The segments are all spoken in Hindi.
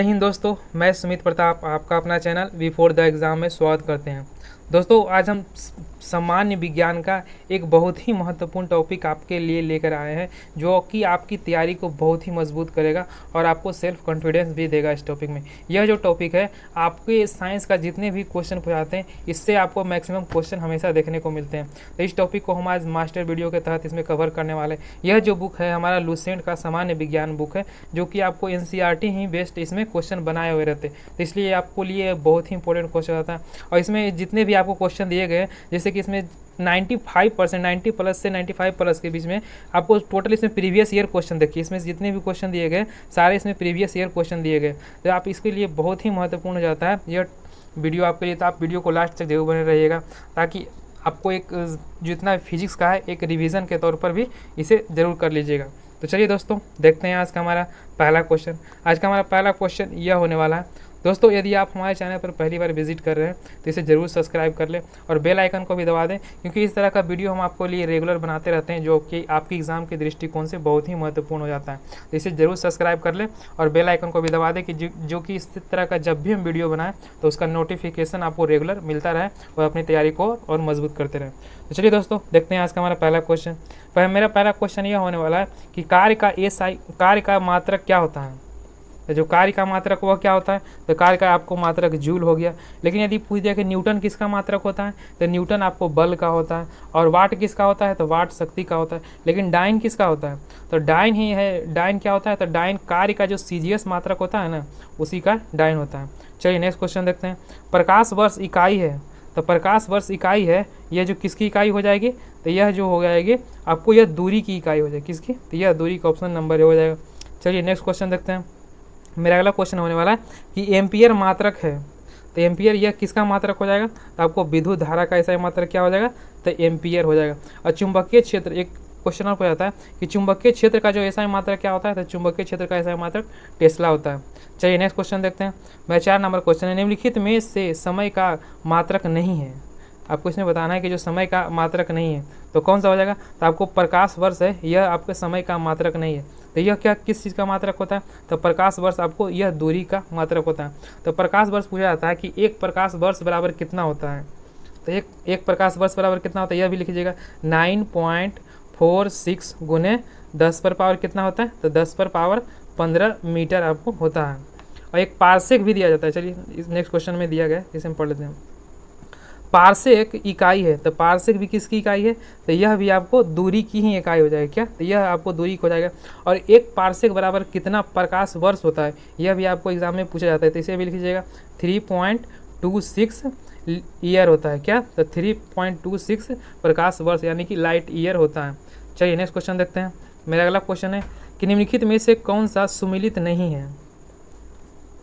जय हिंद दोस्तों, मैं सुमित प्रताप आपका अपना चैनल बिफोर द एग्ज़ाम में स्वागत करते हैं। दोस्तों आज हम सामान्य विज्ञान का एक बहुत ही महत्वपूर्ण टॉपिक आपके लिए लेकर आए हैं, जो कि आपकी तैयारी को बहुत ही मजबूत करेगा और आपको सेल्फ कॉन्फिडेंस भी देगा। इस टॉपिक में यह जो टॉपिक है, आपके साइंस का जितने भी क्वेश्चन पूछाते हैं, इससे आपको मैक्सिमम क्वेश्चन हमेशा देखने को मिलते हैं। तो इस टॉपिक को हम आज मास्टर वीडियो के तहत इसमें कवर करने वाले हैं। यह जो बुक है हमारा लूसेंट का सामान्य विज्ञान बुक है, जो कि आपको NCERT ही बेस्ड इसमें क्वेश्चन बनाए हुए रहते हैं। तो इसलिए आपको लिए बहुत ही इंपॉर्टेंट क्वेश्चन आता है। और इसमें जितने भी आपको क्वेश्चन दिए गए, जैसे कि इसमें 95% 90 प्लस से 95 प्लस के बीच में आपको टोटल इसमें प्रीवियस ईयर क्वेश्चन देखिए। इसमें जितने भी क्वेश्चन दिए गए सारे इसमें प्रीवियस ईयर क्वेश्चन दिए गए। तो आप इसके लिए बहुत ही महत्वपूर्ण हो जाता है यह वीडियो आपके लिए। तो आप वीडियो को लास्ट तक जरूर बने रहिएगा, ताकि आपको एक जितना फिजिक्स का है एक रिवीजन के तौर पर भी इसे ज़रूर कर लीजिएगा। तो चलिए दोस्तों, देखते हैं आज का हमारा पहला क्वेश्चन। आज का हमारा पहला क्वेश्चन यह होने वाला है। दोस्तों यदि आप हमारे चैनल पर पहली बार विजिट कर रहे हैं तो इसे ज़रूर सब्सक्राइब कर लें और बेल आइकन को भी दबा दें, क्योंकि इस तरह का वीडियो हम आपको लिए रेगुलर बनाते रहते हैं, जो कि आपकी एग्ज़ाम के दृष्टिकोण से बहुत ही महत्वपूर्ण हो जाता है। तो इसे ज़रूर सब्सक्राइब कर लें और बेल आइकन को भी दबा दें, कि जो कि इस तरह का जब भी हम वीडियो बनाएं तो उसका नोटिफिकेशन आपको रेगुलर मिलता रहे और अपनी तैयारी को और मजबूत करते रहें। तो चलिए दोस्तों, देखते हैं आज का हमारा पहला क्वेश्चन। मेरा पहला क्वेश्चन यह होने वाला है कि कार्य का मात्रक क्या होता है। तो जो कार्य का मात्रक वह क्या होता है, तो कार्य का आपको मात्रक जूल हो गया। लेकिन यदि पूछ दिया कि न्यूटन किसका मात्रक होता है, तो न्यूटन आपको बल का होता है। और वाट किसका होता है, तो वाट शक्ति का होता है। लेकिन डाइन किसका होता है, तो डाइन ही है। डाइन क्या होता है, तो डाइन कार्य का जो CGS मात्रक होता है ना, उसी का डाइन होता है। चलिए नेक्स्ट क्वेश्चन देखते हैं। प्रकाश वर्ष इकाई है, तो प्रकाश वर्ष इकाई है, यह जो किसकी इकाई हो जाएगी, तो यह जो हो जाएगी आपको यह दूरी की इकाई हो जाएगी। किसकी, तो यह दूरी का ऑप्शन नंबर हो जाएगा। चलिए नेक्स्ट क्वेश्चन देखते हैं। मेरा अगला क्वेश्चन होने वाला है कि एम्पियर मात्रक है, तो एम्पियर यह किसका मात्रक हो जाएगा, तो आपको विद्युत धारा का ऐसा मात्रक क्या हो जाएगा, तो एम्पियर हो जाएगा। और चुंबकीय क्षेत्र, एक क्वेश्चन और हो जाता है कि चुंबकीय क्षेत्र का जो ऐसा मात्रक क्या होता है, तो चुंबकीय क्षेत्र का ऐसा मात्रक टेस्ला होता है। चलिए नेक्स्ट क्वेश्चन देखते हैं। मेरा 4 नंबर क्वेश्चन है, निम्नलिखित में से समय का मात्रक नहीं है। आपको इसमें बताना है कि जो समय का मात्रक नहीं है तो कौन सा हो जाएगा, तो आपको प्रकाश वर्ष है, यह आपके समय का मात्रक नहीं है। तो यह क्या किस चीज़ का मात्रक होता है, तो प्रकाश वर्ष आपको यह दूरी का मात्रक होता है। तो प्रकाश वर्ष पूछा जाता है कि एक प्रकाश वर्ष बराबर कितना होता है, तो एक प्रकाश वर्ष बराबर कितना होता है, यह भी लिख लीजिएगा 9.46 गुने 10 पर पावर कितना होता है, तो 10 पर पावर 15 मीटर आपको होता है। और एक पारसेक भी दिया जाता है। चलिए इस नेक्स्ट क्वेश्चन में दिया गया, इसे हम पढ़ लेते हैं। पारसेक इकाई है, तो पारसेक भी किसकी इकाई है, तो यह भी आपको दूरी की ही इकाई हो जाएगी। क्या, तो यह आपको दूरी हो जाएगा। और एक पारसेक बराबर कितना प्रकाश वर्ष होता है, यह भी आपको एग्जाम में पूछा जाता है। तो इसे भी लिख लीजिएगा 3.26 ईयर होता है। क्या, तो 3.26 प्रकाश वर्ष यानी कि लाइट ईयर होता है। चलिए नेक्स्ट क्वेश्चन देखते हैं। मेरा अगला क्वेश्चन है कि निम्नलिखित में से कौन सा सुमिलित नहीं है,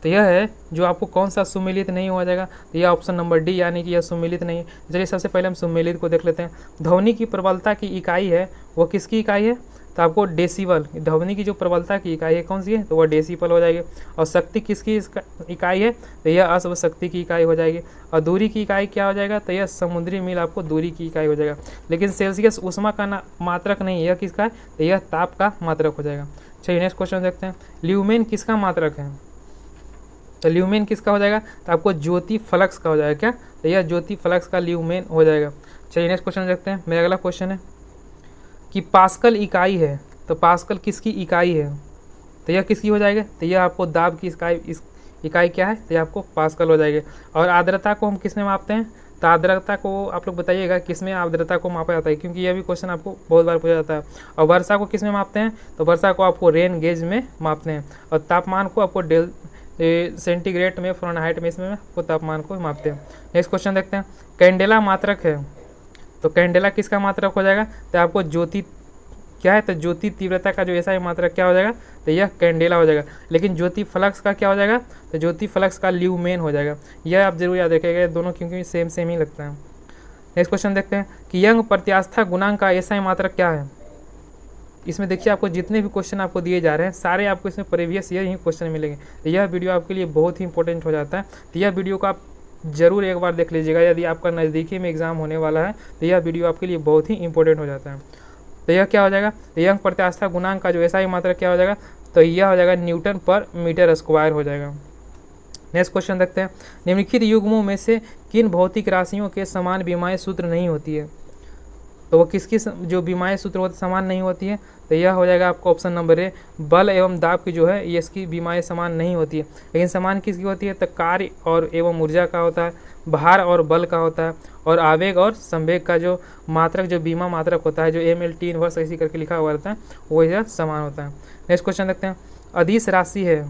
तो यह है जो आपको कौन सा सुमेलित नहीं हो जाएगा, तो यह ऑप्शन नंबर डी, यानी कि यह सुमेलित नहीं है। चलिए सबसे पहले हम सुमेलित को देख लेते हैं। ध्वनि की प्रबलता की इकाई है, वह किसकी इकाई है, तो आपको डेसिबल। ध्वनि की जो प्रबलता की इकाई है कौन सी है, तो वह डेसिबल हो जाएगी। और शक्ति किसकी इकाई है, तो यह अश्व शक्ति की इकाई हो जाएगी। और दूरी की इकाई क्या हो जाएगा, तो यह समुद्री मील आपको दूरी की इकाई हो जाएगा। लेकिन सेल्सियस ऊष्मा का मात्रक नहीं, यह किसका है, तो यह ताप का मात्रक हो जाएगा। चलिए नेक्स्ट क्वेश्चन देखते हैं। ल्यूमेन किसका मात्रक है, तो ल्यूमेन किसका हो जाएगा, तो आपको ज्योति फ्लक्स का हो जाएगा। क्या, तो यह ज्योति फ्लक्स का ल्यूमेन हो जाएगा। चलिए नेक्स्ट क्वेश्चन देखते हैं। मेरा अगला क्वेश्चन है कि पास्कल इकाई है, तो पास्कल किसकी इकाई है, तो यह किसकी हो जाएगा, तो यह आपको दाब की इकाई क्या है, तो यह आपको पास्कल हो जाएगी। और आर्द्रता को हम किस में मापते हैं, तो आर्द्रता को आप लोग बताइएगा किस में आर्द्रता को मापा जाता है, क्योंकि यह भी क्वेश्चन आपको बहुत बार पूछा जाता है। और वर्षा को किस में मापते हैं, तो वर्षा को आपको रेन गेज में मापते हैं। और तापमान को आपको सेंटीग्रेड में, फ़ारेनहाइट में, इसमें आपको तापमान को मापते हैं। नेक्स्ट क्वेश्चन देखते हैं। कैंडेला मात्रक है, तो कैंडेला किसका मात्रक हो जाएगा, तो आपको ज्योति क्या है, तो ज्योति तीव्रता का जो ऐसा मात्रक क्या हो जाएगा, तो यह कैंडेला हो जाएगा। लेकिन ज्योति फ्लक्स का क्या हो जाएगा, तो ज्योति फ्लक्स का ल्यूमेन हो जाएगा। यह आप जरूर याद रखिएगा दोनों, क्योंकि सेम ही लगता है। नेक्स्ट क्वेश्चन देखते हैं कि यंग प्रत्यास्था गुणांक का ऐसा मात्रक क्या है। इसमें देखिए आपको जितने भी क्वेश्चन आपको दिए जा रहे हैं सारे आपको इसमें प्रीवियस ईयर ही क्वेश्चन मिलेंगे। तो यह वीडियो आपके लिए बहुत ही इंपॉर्टेंट हो जाता है। तो यह वीडियो को आप जरूर एक बार देख लीजिएगा, यदि आपका नज़दीकी में एग्जाम होने वाला है तो यह वीडियो आपके लिए बहुत ही इंपॉर्टेंट हो जाता है। तो यह क्या हो जाएगा, तो यंग प्रत्यास्था गुणांक का जो ऐसा ही मात्रक क्या हो जाएगा, तो यह हो जाएगा न्यूटन पर मीटर स्क्वायर हो जाएगा। नेक्स्ट क्वेश्चन देखते हैं, निम्नलिखित युग्मों में से किन भौतिक राशियों के समान विमाएँ सूत्र नहीं होती है? तो वो किसकी जो विमाएँ सूत्र होती समान नहीं होती है? तो यह हो जाएगा आपका ऑप्शन नंबर ए, बल एवं दाब की जो है ये इसकी विमाएँ समान नहीं होती है। लेकिन समान किसकी होती है? तो कार्य और एवं ऊर्जा का होता है, भार और बल का होता है, और आवेग और संवेग का जो मात्रक, जो बीमा मात्रक होता है, जो MLT इनवर्स ऐसी करके लिखा हुआ रहता है, वो यह समान होता है। नेक्स्ट क्वेश्चन देखते हैं, अदिश राशि है,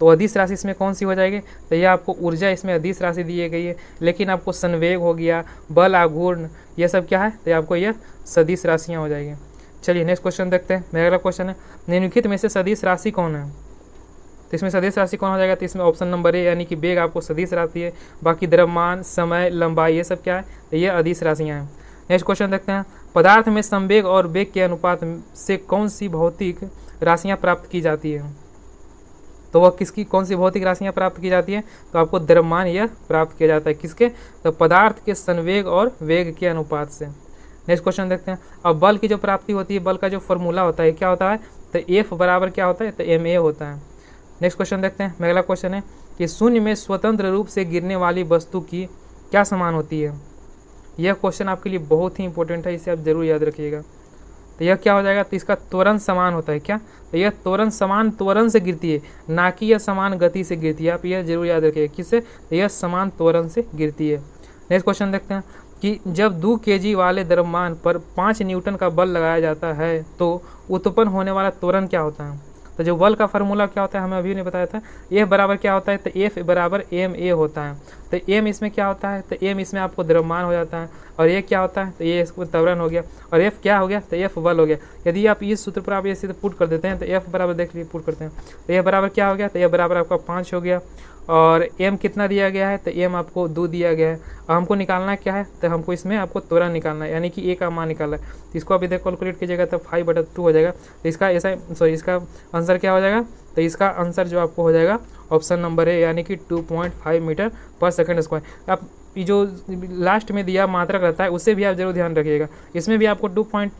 तो अदिश राशि इसमें कौन सी हो जाएगी? तो यह आपको ऊर्जा इसमें अदिश राशि दी गई है, लेकिन आपको संवेग हो गया, बल, आघूर्ण, यह सब क्या है? तो आपको यह सदिश राशियाँ हो जाएगी। चलिए नेक्स्ट क्वेश्चन देखते हैं। मेरा अगला क्वेश्चन है, निम्नलिखित में से सदिश राशि कौन है? तो इसमें सदिश राशि कौन हो जाएगा? तो इसमें ऑप्शन नंबर ए यानी कि वेग आपको सदिश राशि है, बाकी द्रव्यमान, समय, लंबाई, ये सब क्या है? तो ये अदिश राशियाँ हैं। नेक्स्ट क्वेश्चन देखते हैं, पदार्थ में संवेग और वेग के अनुपात से कौन सी भौतिक राशियाँ प्राप्त की जाती है? तो वह किसकी कौन सी भौतिक राशियाँ प्राप्त की जाती है? तो आपको द्रव्यमान यह प्राप्त किया जाता है, किसके? तो पदार्थ के संवेग और वेग के अनुपात से। नेक्स्ट क्वेश्चन देखते हैं, अब बल की जो प्राप्ति होती है, बल का जो फॉर्मूला होता है क्या होता है? तो F बराबर क्या होता है? तो ma होता है। नेक्स्ट क्वेश्चन देखते हैं। अगला क्वेश्चन है कि शून्य में स्वतंत्र रूप से गिरने वाली वस्तु की क्या समान होती है? यह क्वेश्चन आपके लिए बहुत ही इंपॉर्टेंट है, इसे आप जरूर याद रखिएगा। तो यह क्या हो जाएगा? तो इसका त्वरण समान होता है क्या? तो यह त्वरण समान त्वरण से गिरती है, ना कि यह समान गति से गिरती है। आप यह जरूर याद रखिएगा, किससे? तो यह समान त्वरण से गिरती है। नेक्स्ट क्वेश्चन देखते हैं कि जब 2 kg वाले द्रव्यमान पर 5 न्यूटन का बल लगाया जाता है तो उत्पन्न होने वाला त्वरण क्या होता है? तो जो बल का फार्मूला क्या होता है हमें अभी नहीं बताया था। F बराबर क्या होता है? तो F बराबर ma होता है। तो m इसमें क्या होता है? तो m इसमें आपको द्रव्यमान हो जाता है, और ये क्या होता है? तो ये इसको त्वरण हो गया, और F क्या हो गया? तो F बल हो गया। यदि आप इस सूत्र पर आप ये सीधे पुट कर देते हैं तो F बराबर देख लीजिए, पुट करते हैं तो F बराबर क्या हो गया? तो F बराबर आपका 5 हो गया, और m कितना दिया गया है? तो m आपको 2 दिया गया है। अब हमको निकालना क्या है? तो हमको इसमें आपको त्वरण निकालना है, यानी कि a का मान निकालना है। तो इसको अभी देखो कैलकुलेट कीजिएगा तो 5/2 हो जाएगा। तो इसका ऐसा इसका आंसर क्या हो जाएगा? तो इसका आंसर जो आपको हो जाएगा ऑप्शन नंबर है, यानी कि 2.5 मीटर पर सेकंड स्क्वायर। आप ये जो लास्ट में दिया मात्रक रहता है उससे भी आप जरूर ध्यान रखिएगा। इसमें भी आपको 2.5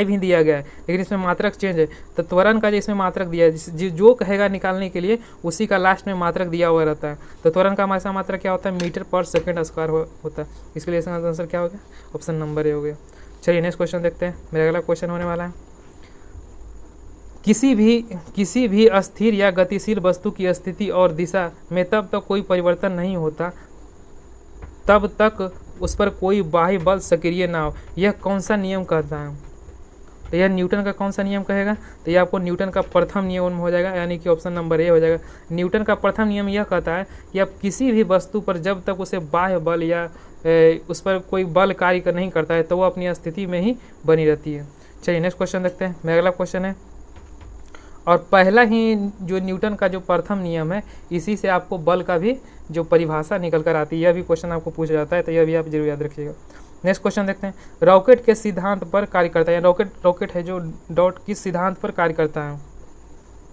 ही दिया गया है, लेकिन इसमें मात्रक चेंज है। तो त्वरण का जो इसमें मात्रक दिया है, जो कहेगा निकालने के लिए उसी का लास्ट में मात्रक दिया हुआ रहता है। तो त्वरण का हमारा मात्रक क्या होता है? मीटर पर सेकंड स्क्वायर होता है। इसके लिए इसका आंसर क्या हो गया? ऑप्शन नंबर ए हो गया। चलिए नेक्स्ट क्वेश्चन देखते हैं। मेरा अगला क्वेश्चन होने वाला है, किसी भी अस्थिर या गतिशील वस्तु की स्थिति और दिशा में तब तक कोई परिवर्तन नहीं होता तब तक उस पर कोई बाह्य बल सक्रिय ना हो। यह कौन सा नियम कहता है? तो यह न्यूटन का कौन सा नियम कहेगा? तो यह आपको न्यूटन का प्रथम नियम हो जाएगा, यानी कि ऑप्शन नंबर ए हो जाएगा। न्यूटन का प्रथम नियम यह कहता है कि आप किसी भी वस्तु पर जब तक उसे बाह्य बल या उस पर कोई बल कार्य नहीं करता है तो वो अपनी स्थिति में ही बनी रहती है। चलिए नेक्स्ट क्वेश्चन देखते हैं। मेरा अगला क्वेश्चन है, और पहला ही जो न्यूटन का जो प्रथम नियम है, इसी से आपको बल का भी जो परिभाषा निकल कर आती है, यह भी क्वेश्चन आपको पूछा जाता है, तो यह भी आप जरूर याद रखिएगा। नेक्स्ट क्वेश्चन देखते हैं, रॉकेट के सिद्धांत पर कार्य करता है, रॉकेट है जो डॉट किस सिद्धांत पर कार्य करता है?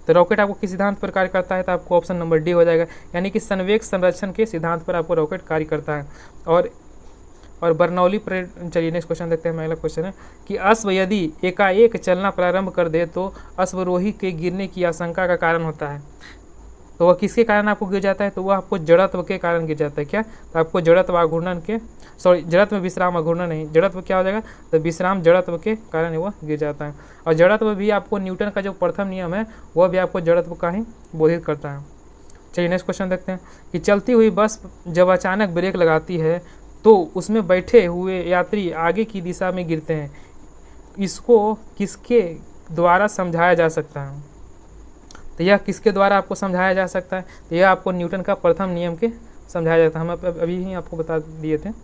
तो रॉकेट आपको किस सिद्धांत पर कार्य करता है? तो आपको ऑप्शन नंबर डी हो जाएगा, यानी कि संवेग संरक्षण के सिद्धांत पर आपको रॉकेट कार्य करता है। और बर्नौली पर। चलिए नेक्स्ट क्वेश्चन देखते हैं। अगला क्वेश्चन है कि अश्व यदि एकाएक चलना प्रारंभ कर दे तो अश्वरोही के गिरने की आशंका का कारण होता है। तो वह किसके कारण आपको गिर जाता है? तो वह आपको जड़त्व के कारण गिर जाता है। क्या? तो आपको जड़त्व आघूर्णन के जड़त्व विश्राम आघूर्णन नहीं, जड़त्व क्या हो जाएगा? तो विश्राम जड़त्व के कारण वह गिर जाता है। और जड़त्व भी आपको न्यूटन का जो प्रथम नियम है वह भी आपको जड़त्व का ही बोधित करता है। चलिए नेक्स्ट क्वेश्चन देखते हैं कि चलती हुई बस जब अचानक ब्रेक लगाती है तो उसमें बैठे हुए यात्री आगे की दिशा में गिरते हैं। इसको किसके द्वारा समझाया जा सकता है? तो यह किसके द्वारा आपको समझाया जा सकता है? तो यह आपको न्यूटन का प्रथम नियम के समझाया जाता है। हम अभी ही आपको बता दिए थे।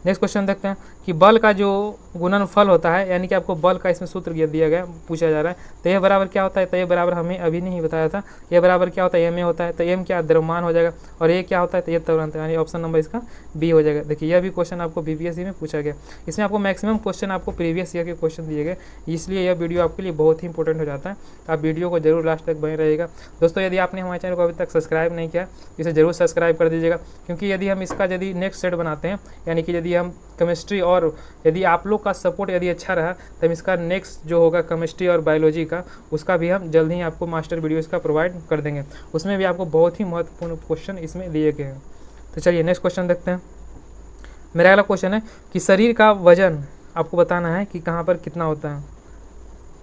नेक्स्ट क्वेश्चन देखते हैं कि बल का जो गुणनफल होता है, यानी कि आपको बल का इसमें सूत्र दिया गया, पूछा जा रहा है। तो यह बराबर क्या होता है? तो यह बराबर हमें अभी नहीं बताया था। यह बराबर क्या होता है? ma होता है। तो m क्या? द्रव्यमान हो जाएगा, और ये क्या होता है? तो ये त्वरण, यानी ऑप्शन नंबर इसका बी हो जाएगा। देखिए यह भी क्वेश्चन आपको BPSC में पूछा गया। इसमें आपको मैक्सिमम क्वेश्चन आपको प्रीवियस ईयर के क्वेश्चन दिए गए, इसलिए यह वीडियो आपके लिए बहुत ही इंपॉर्टेंट हो जाता है। आप वीडियो को जरूर लास्ट तक बने रहेगा। दोस्तों यदि आपने हमारे चैनल को अभी तक सब्सक्राइब नहीं किया, इसे जरूर सब्सक्राइब कर दीजिएगा, क्योंकि यदि हम इसका नेक्स्ट सेट बनाते हैं, यानी कि यदि लिए हम केमिस्ट्री, और यदि आप लोग का सपोर्ट यदि अच्छा रहा तो हम इसका नेक्स्ट जो होगा केमिस्ट्री और बायोलॉजी का, उसका भी हम जल्द ही आपको मास्टर वीडियो इसका प्रोवाइड कर देंगे। उसमें भी आपको बहुत ही महत्वपूर्ण क्वेश्चन इसमें दिए गए हैं। तो चलिए नेक्स्ट क्वेश्चन देखते हैं। मेरा अगला क्वेश्चन है कि शरीर का वजन आपको बताना है कि कहाँ पर कितना होता है।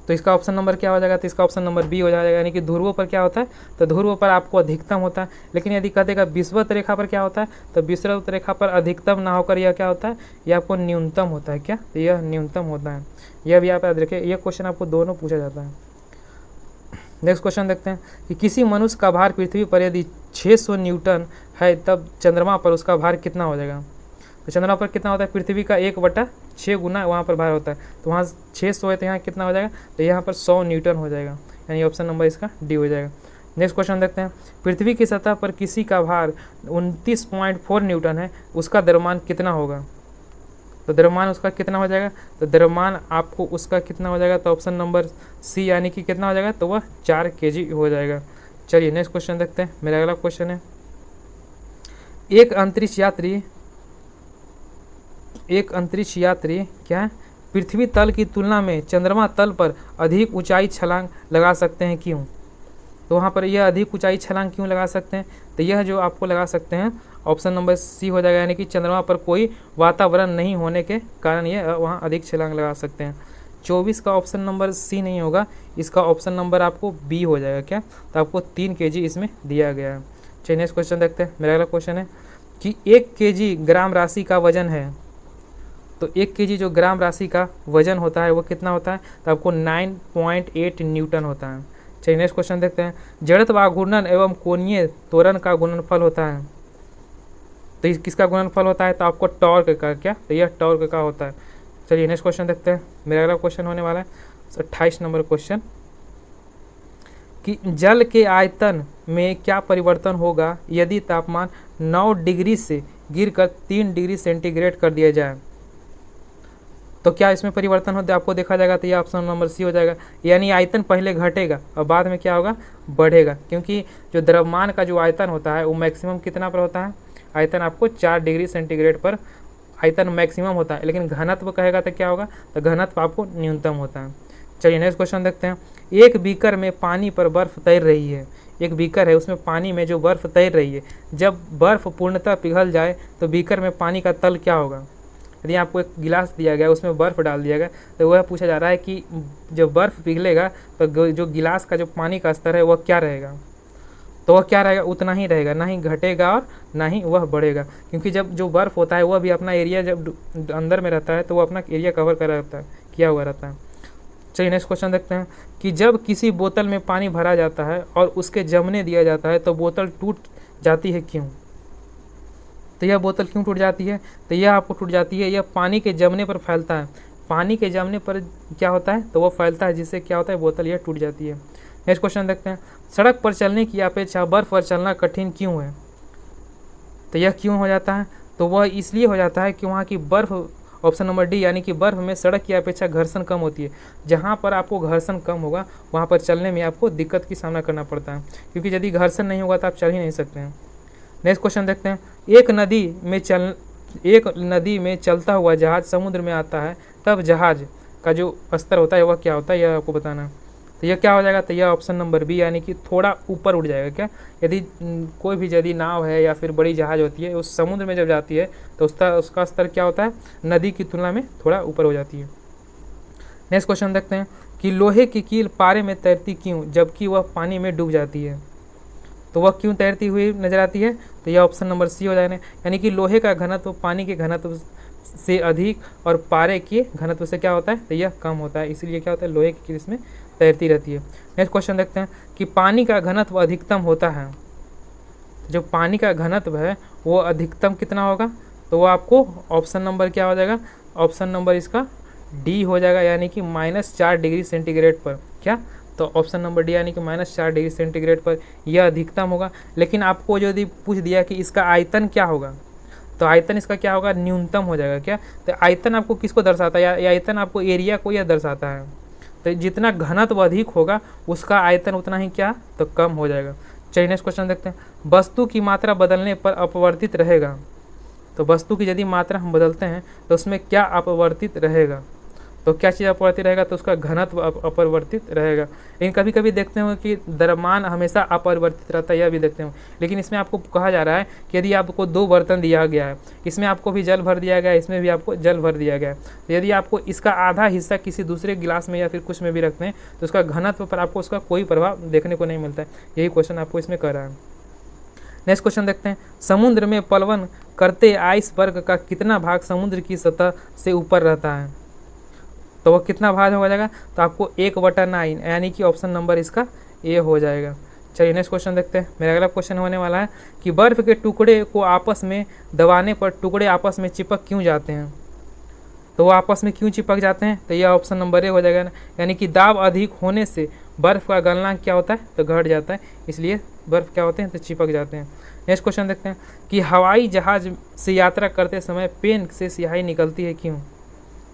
तो इसका ऑप्शन नंबर क्या हो जाएगा, तो इसका ऑप्शन नंबर बी हो जाएगा, यानी कि ध्रुवों पर क्या होता है, तो ध्रुवों पर आपको अधिकतम होता है। लेकिन यदि कह देगा विषुवत रेखा पर क्या होता है, तो विषुवत रेखा पर अधिकतम ना होकर यह क्या होता है, यह आपको न्यूनतम होता है। क्या, तो यह न्यूनतम होता है। यह भी आप याद रखिए, यह क्वेश्चन आपको दोनों पूछा जाता है। नेक्स्ट क्वेश्चन देखते हैं कि किसी मनुष्य का भार पृथ्वी पर यदि 600 न्यूटन है, तब चंद्रमा पर उसका भार कितना हो जाएगा। तो चंद्रमा पर कितना होता है, पृथ्वी का 1/6 गुना वहाँ पर भार होता है। तो वहाँ 600 है, तो यहाँ कितना हो जाएगा, तो यहाँ पर 100 न्यूटन हो जाएगा, यानी ऑप्शन नंबर इसका डी हो जाएगा। नेक्स्ट क्वेश्चन देखते हैं, पृथ्वी की सतह पर किसी का भार 29.4 न्यूटन है, उसका द्रव्यमान कितना होगा। तो द्रव्यमान उसका कितना हो जाएगा, तो द्रव्यमान आपको उसका कितना हो जाएगा, तो ऑप्शन नंबर सी यानी कि कितना हो जाएगा, तो वह 4 kg हो जाएगा। चलिए नेक्स्ट क्वेश्चन देखते हैं। मेरा अगला क्वेश्चन है, एक अंतरिक्ष यात्री क्या है, पृथ्वी तल की तुलना में चंद्रमा तल पर अधिक ऊंचाई छलांग लगा सकते हैं, क्यों। तो वहाँ पर यह अधिक ऊंचाई छलांग क्यों लगा सकते हैं, तो यह जो आपको लगा सकते हैं ऑप्शन नंबर सी हो जाएगा, यानी कि चंद्रमा पर कोई वातावरण नहीं होने के कारण ये वहाँ अधिक छलांग लगा सकते हैं। 24 का ऑप्शन नंबर सी नहीं होगा, इसका ऑप्शन नंबर आपको बी हो जाएगा। क्या, तो आपको 3 kg इसमें दिया गया है। चलिए नेक्स्ट क्वेश्चन देखते हैं। मेरा अगला क्वेश्चन है कि 1 kg ग्राम राशि का वजन है, तो 1 kg जो ग्राम राशि का वजन होता है वो कितना होता है, तो आपको 9.8 न्यूटन होता है। चलिए नेक्स्ट क्वेश्चन देखते हैं, जड़त्व घूर्णन एवं कोणीय त्वरण का गुणनफल होता है, तो किसका गुणनफल होता है, तो आपको टॉर्क का। क्या, तो यह टॉर्क का होता है। चलिए नेक्स्ट क्वेश्चन देखते हैं। मेरा अगला क्वेश्चन होने वाला है 28 नंबर क्वेश्चन, कि जल के आयतन में क्या परिवर्तन होगा यदि तापमान 9 डिग्री से गिरकर 3 डिग्री सेंटीग्रेड कर दिया जाए। तो क्या इसमें परिवर्तन होता है, आपको देखा जाएगा, तो ये ऑप्शन नंबर सी हो जाएगा, यानी आयतन पहले घटेगा और बाद में क्या होगा, बढ़ेगा। क्योंकि जो द्रव्यमान का जो आयतन होता है वो मैक्सिमम कितना पर होता है, आयतन आपको 4 डिग्री सेंटीग्रेड पर आयतन मैक्सिमम होता है, लेकिन घनत्व कहेगा तो क्या होगा, तो घनत्व आपको न्यूनतम होता है। चलिए नेक्स्ट क्वेश्चन देखते हैं, एक बीकर में पानी पर बर्फ तैर रही है, एक बीकर है उसमें पानी में जो बर्फ तैर रही है, जब बर्फ पूर्णतः पिघल जाए तो बीकर में पानी का तल क्या होगा। यदि आपको एक गिलास दिया गया उसमें बर्फ़ डाल दिया गया, तो वह पूछा जा रहा है कि जब बर्फ़ पिघलेगा तो जो गिलास का जो पानी का स्तर है वह क्या रहेगा, तो वह क्या रहेगा, उतना ही रहेगा, ना ही घटेगा और ना ही वह बढ़ेगा। क्योंकि जब जो बर्फ़ होता है वह भी अपना एरिया जब अंदर में रहता है तो वह अपना एरिया कवर कर रहता है, किया हुआ रहता है। चलिए नेक्स्ट क्वेश्चन देखते हैं, कि जब किसी बोतल में पानी भरा जाता है और उसके जमने दिया जाता है तो बोतल टूट जाती है, क्यों। तो यह बोतल क्यों टूट जाती है, तो यह आपको टूट जाती है, यह पानी के जमने पर फैलता है। पानी के जमने पर क्या होता है, तो वह फैलता है, जिससे क्या होता है, बोतल यह टूट जाती है। नेक्स्ट क्वेश्चन देखते हैं, सड़क पर चलने की अपेक्षा बर्फ पर चलना कठिन क्यों है। तो यह क्यों हो जाता है, तो वह इसलिए हो जाता है कि वहाँ की बर्फ़, ऑप्शन नंबर डी, यानी कि बर्फ़ में सड़क की अपेक्षा घर्षण कम होती है। जहाँ पर आपको घर्षण कम होगा वहाँ पर चलने में आपको दिक्कत की सामना करना पड़ता है, क्योंकि यदि घर्षण नहीं होगा तो आप चल ही नहीं सकते हैं। नेक्स्ट क्वेश्चन देखते हैं, एक नदी में चलता हुआ जहाज समुद्र में आता है, तब जहाज का जो स्तर होता है वह क्या होता है, यह आपको बताना है। तो यह क्या हो जाएगा, तो यह ऑप्शन नंबर बी, यानी कि थोड़ा ऊपर उठ जाएगा। क्या, यदि कोई भी यदि नाव है या फिर बड़ी जहाज होती है उस समुद्र में जब जाती है तो उसका स्तर क्या होता है, नदी की तुलना में थोड़ा ऊपर हो जाती है। नेक्स्ट क्वेश्चन देखते हैं, कि लोहे की कील पारे में तैरती क्यों जबकि वह पानी में डूब जाती है। तो वह क्यों तैरती हुई नजर आती है, तो यह ऑप्शन नंबर सी हो जाएगा, यानी कि लोहे का घनत्व पानी के घनत्व से अधिक और पारे के घनत्व से क्या होता है, तो यह कम होता है, इसीलिए क्या होता है, लोहे की कील इसमें तैरती रहती है। नेक्स्ट क्वेश्चन देखते हैं, कि पानी का घनत्व अधिकतम होता है, जो पानी का घनत्व है वो अधिकतम कितना होगा, तो वो आपको ऑप्शन नंबर क्या हो जाएगा, ऑप्शन नंबर इसका डी हो जाएगा, यानी कि -4 डिग्री सेंटीग्रेड पर। क्या, तो ऑप्शन नंबर डी, यानी कि -4 डिग्री सेंटीग्रेड पर यह अधिकतम होगा। लेकिन आपको यदि पूछ दिया कि इसका आयतन क्या होगा, तो आयतन इसका क्या होगा, न्यूनतम हो जाएगा। क्या, तो आयतन आपको किसको दर्शाता है, या आयतन आपको एरिया को यह दर्शाता है। तो जितना घनत्व अधिक होगा उसका आयतन उतना ही क्या, तो कम हो जाएगा। चलिए नेक्स्ट क्वेश्चन देखते हैं, वस्तु की मात्रा बदलने पर अपवर्तित रहेगा। तो वस्तु की यदि मात्रा हम बदलते हैं तो उसमें क्या अपवर्तित रहेगा, तो क्या चीज़ अपवर्तित रहेगा, तो उसका घनत्व अपरिवर्तित रहेगा। लेकिन कभी कभी देखते हो कि द्रव्यमान हमेशा अपरिवर्तित रहता है, यह भी देखते हो। लेकिन इसमें आपको कहा जा रहा है कि यदि आपको 2 बर्तन दिया गया है, इसमें आपको भी जल भर दिया गया है, इसमें भी आपको जल भर दिया गया है, तो यदि आपको इसका आधा हिस्सा किसी दूसरे गिलास में या फिर कुछ में भी रखते हैं तो उसका घनत्व पर आपको उसका कोई प्रभाव देखने को नहीं मिलता है। यही क्वेश्चन आपको इसमें कर रहा है। नेक्स्ट क्वेश्चन देखते हैं, समुद्र में प्लवन करते आइसबर्ग का कितना भाग समुद्र की सतह से ऊपर रहता है, तो वह कितना भाग हो जाएगा, तो आपको 1/9 यानी कि ऑप्शन नंबर इसका ए हो जाएगा। चलिए नेक्स्ट क्वेश्चन देखते हैं। मेरा अगला क्वेश्चन होने वाला है कि बर्फ के टुकड़े को आपस में दबाने पर टुकड़े आपस में चिपक क्यों जाते हैं, तो वो आपस में क्यों चिपक जाते हैं, तो यह ऑप्शन नंबर ए हो जाएगा। यानी कि दाब अधिक होने से बर्फ का गलनांक क्या होता है, तो घट जाता है, इसलिए बर्फ क्या होते हैं, तो चिपक जाते हैं। नेक्स्ट क्वेश्चन देखते हैं कि हवाई जहाज से यात्रा करते समय पेन से स्याही निकलती है क्यों,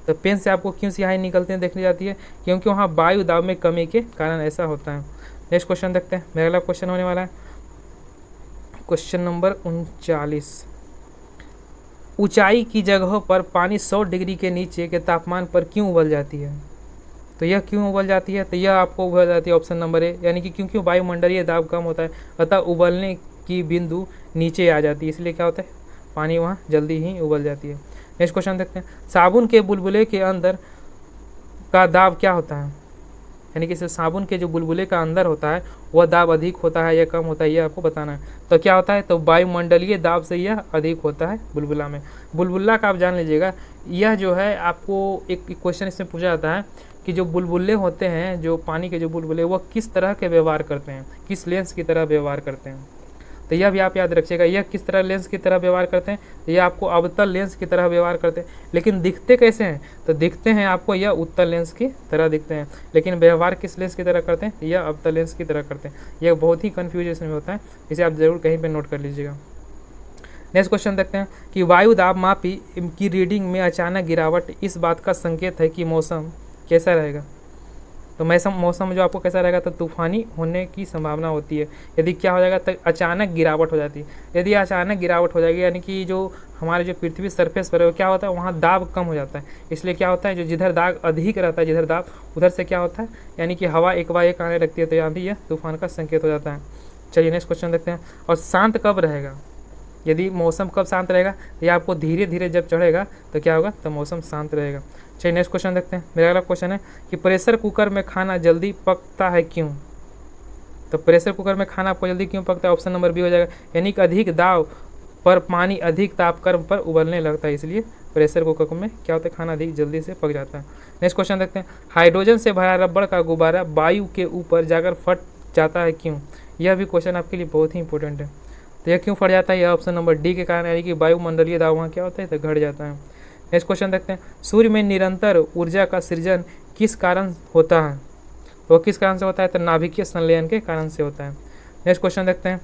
तो पेन से आपको क्यों स्याही निकलते हैं देखनी जाती है, क्योंकि वहाँ वायु दाब में कमी के कारण ऐसा होता है। नेक्स्ट क्वेश्चन देखते हैं। मेरा अगला क्वेश्चन होने वाला है क्वेश्चन नंबर 39, ऊंचाई की जगहों पर पानी 100 डिग्री के नीचे के तापमान पर क्यों उबल जाती है, तो यह क्यों उबल जाती है, तो यह आपको उबल जाती है ऑप्शन नंबर ए, यानी कि क्योंकि वायुमंडलीय दाब कम होता है अतः उबलने की बिंदु नीचे आ जाती है, इसलिए क्या होता है, पानी वहाँ जल्दी ही उबल जाती है। नेक्स्ट क्वेश्चन देखते हैं, साबुन के बुलबुले के अंदर का दाब क्या होता है, यानी कि साबुन के जो बुलबुले का अंदर होता है वह दाब अधिक होता है या कम होता है, यह आपको बताना है। तो क्या होता है, तो वायुमंडलीय दाब से यह अधिक होता है बुलबुला में। बुलबुला का आप जान लीजिएगा, यह जो है आपको एक क्वेश्चन इसमें पूछा जाता है कि जो बुलबुले होते हैं, जो पानी के जो बुलबुले, वह किस तरह के व्यवहार करते हैं, किस लेंस की तरह व्यवहार करते हैं, तो यह भी आप याद रखिएगा। यह किस तरह लेंस की तरह व्यवहार करते हैं, तो यह आपको अवतल लेंस की तरह व्यवहार करते हैं। लेकिन दिखते कैसे हैं, तो दिखते हैं आपको यह उत्तल लेंस की तरह दिखते हैं, लेकिन व्यवहार किस लेंस की तरह करते हैं, यह अवतल लेंस की तरह करते हैं। यह बहुत ही कन्फ्यूजन में होता है, इसे आप जरूर कहीं पर नोट कर लीजिएगा। नेक्स्ट क्वेश्चन देखते हैं कि वायु दाब मापी की रीडिंग में अचानक गिरावट इस बात का संकेत है कि मौसम कैसा रहेगा, तो मौसम जो आपको कैसा रहेगा, तो तूफानी होने की संभावना होती है। यदि क्या हो जाएगा, तो अचानक गिरावट हो जाती है। यदि अचानक गिरावट हो जाएगी, यानी कि जो हमारे जो पृथ्वी सरफेस पर है क्या होता है, वहाँ दाब कम हो जाता है, इसलिए क्या होता है, जो जिधर दाब अधिक रहता है, जिधर दाब उधर से क्या होता है, यानी कि हवा एक बार एक आने लगती है, तो यहाँ भी यह तूफान का संकेत हो जाता है। चलिए नेक्स्ट क्वेश्चन देखते हैं, और शांत कब रहेगा, यदि मौसम कब शांत रहेगा, तो यह आपको धीरे धीरे जब चढ़ेगा तो क्या होगा, तो मौसम शांत रहेगा। चलिए नेक्स्ट क्वेश्चन देखते हैं। मेरा अगला क्वेश्चन है कि प्रेशर कुकर में खाना जल्दी पकता है क्यों, तो प्रेशर कुकर में खाना आपको जल्दी क्यों पकता है, ऑप्शन नंबर बी हो जाएगा, यानी कि अधिक दाब पर पानी अधिक तापक्रम पर उबलने लगता है, इसलिए प्रेशर कुकर में क्या होता है, खाना अधिक जल्दी से पक जाता है। नेक्स्ट क्वेश्चन देखते हैं, हाइड्रोजन से भरा रबड़ का गुब्बारा वायु के ऊपर जाकर फट जाता है क्यों, यह भी क्वेश्चन आपके लिए बहुत ही इंपॉर्टेंट है। तो यह क्यों फट जाता है, यह ऑप्शन नंबर डी के कारण, यानी कि वायुमंडलीय दाब वहाँ क्या होता है, तो घट जाता है। नेक्स्ट क्वेश्चन देखते हैं, सूर्य में निरंतर ऊर्जा का सृजन किस कारण होता है, तो किस कारण से होता है, तो नाभिकीय संलयन के कारण से होता है। नेक्स्ट क्वेश्चन देखते हैं।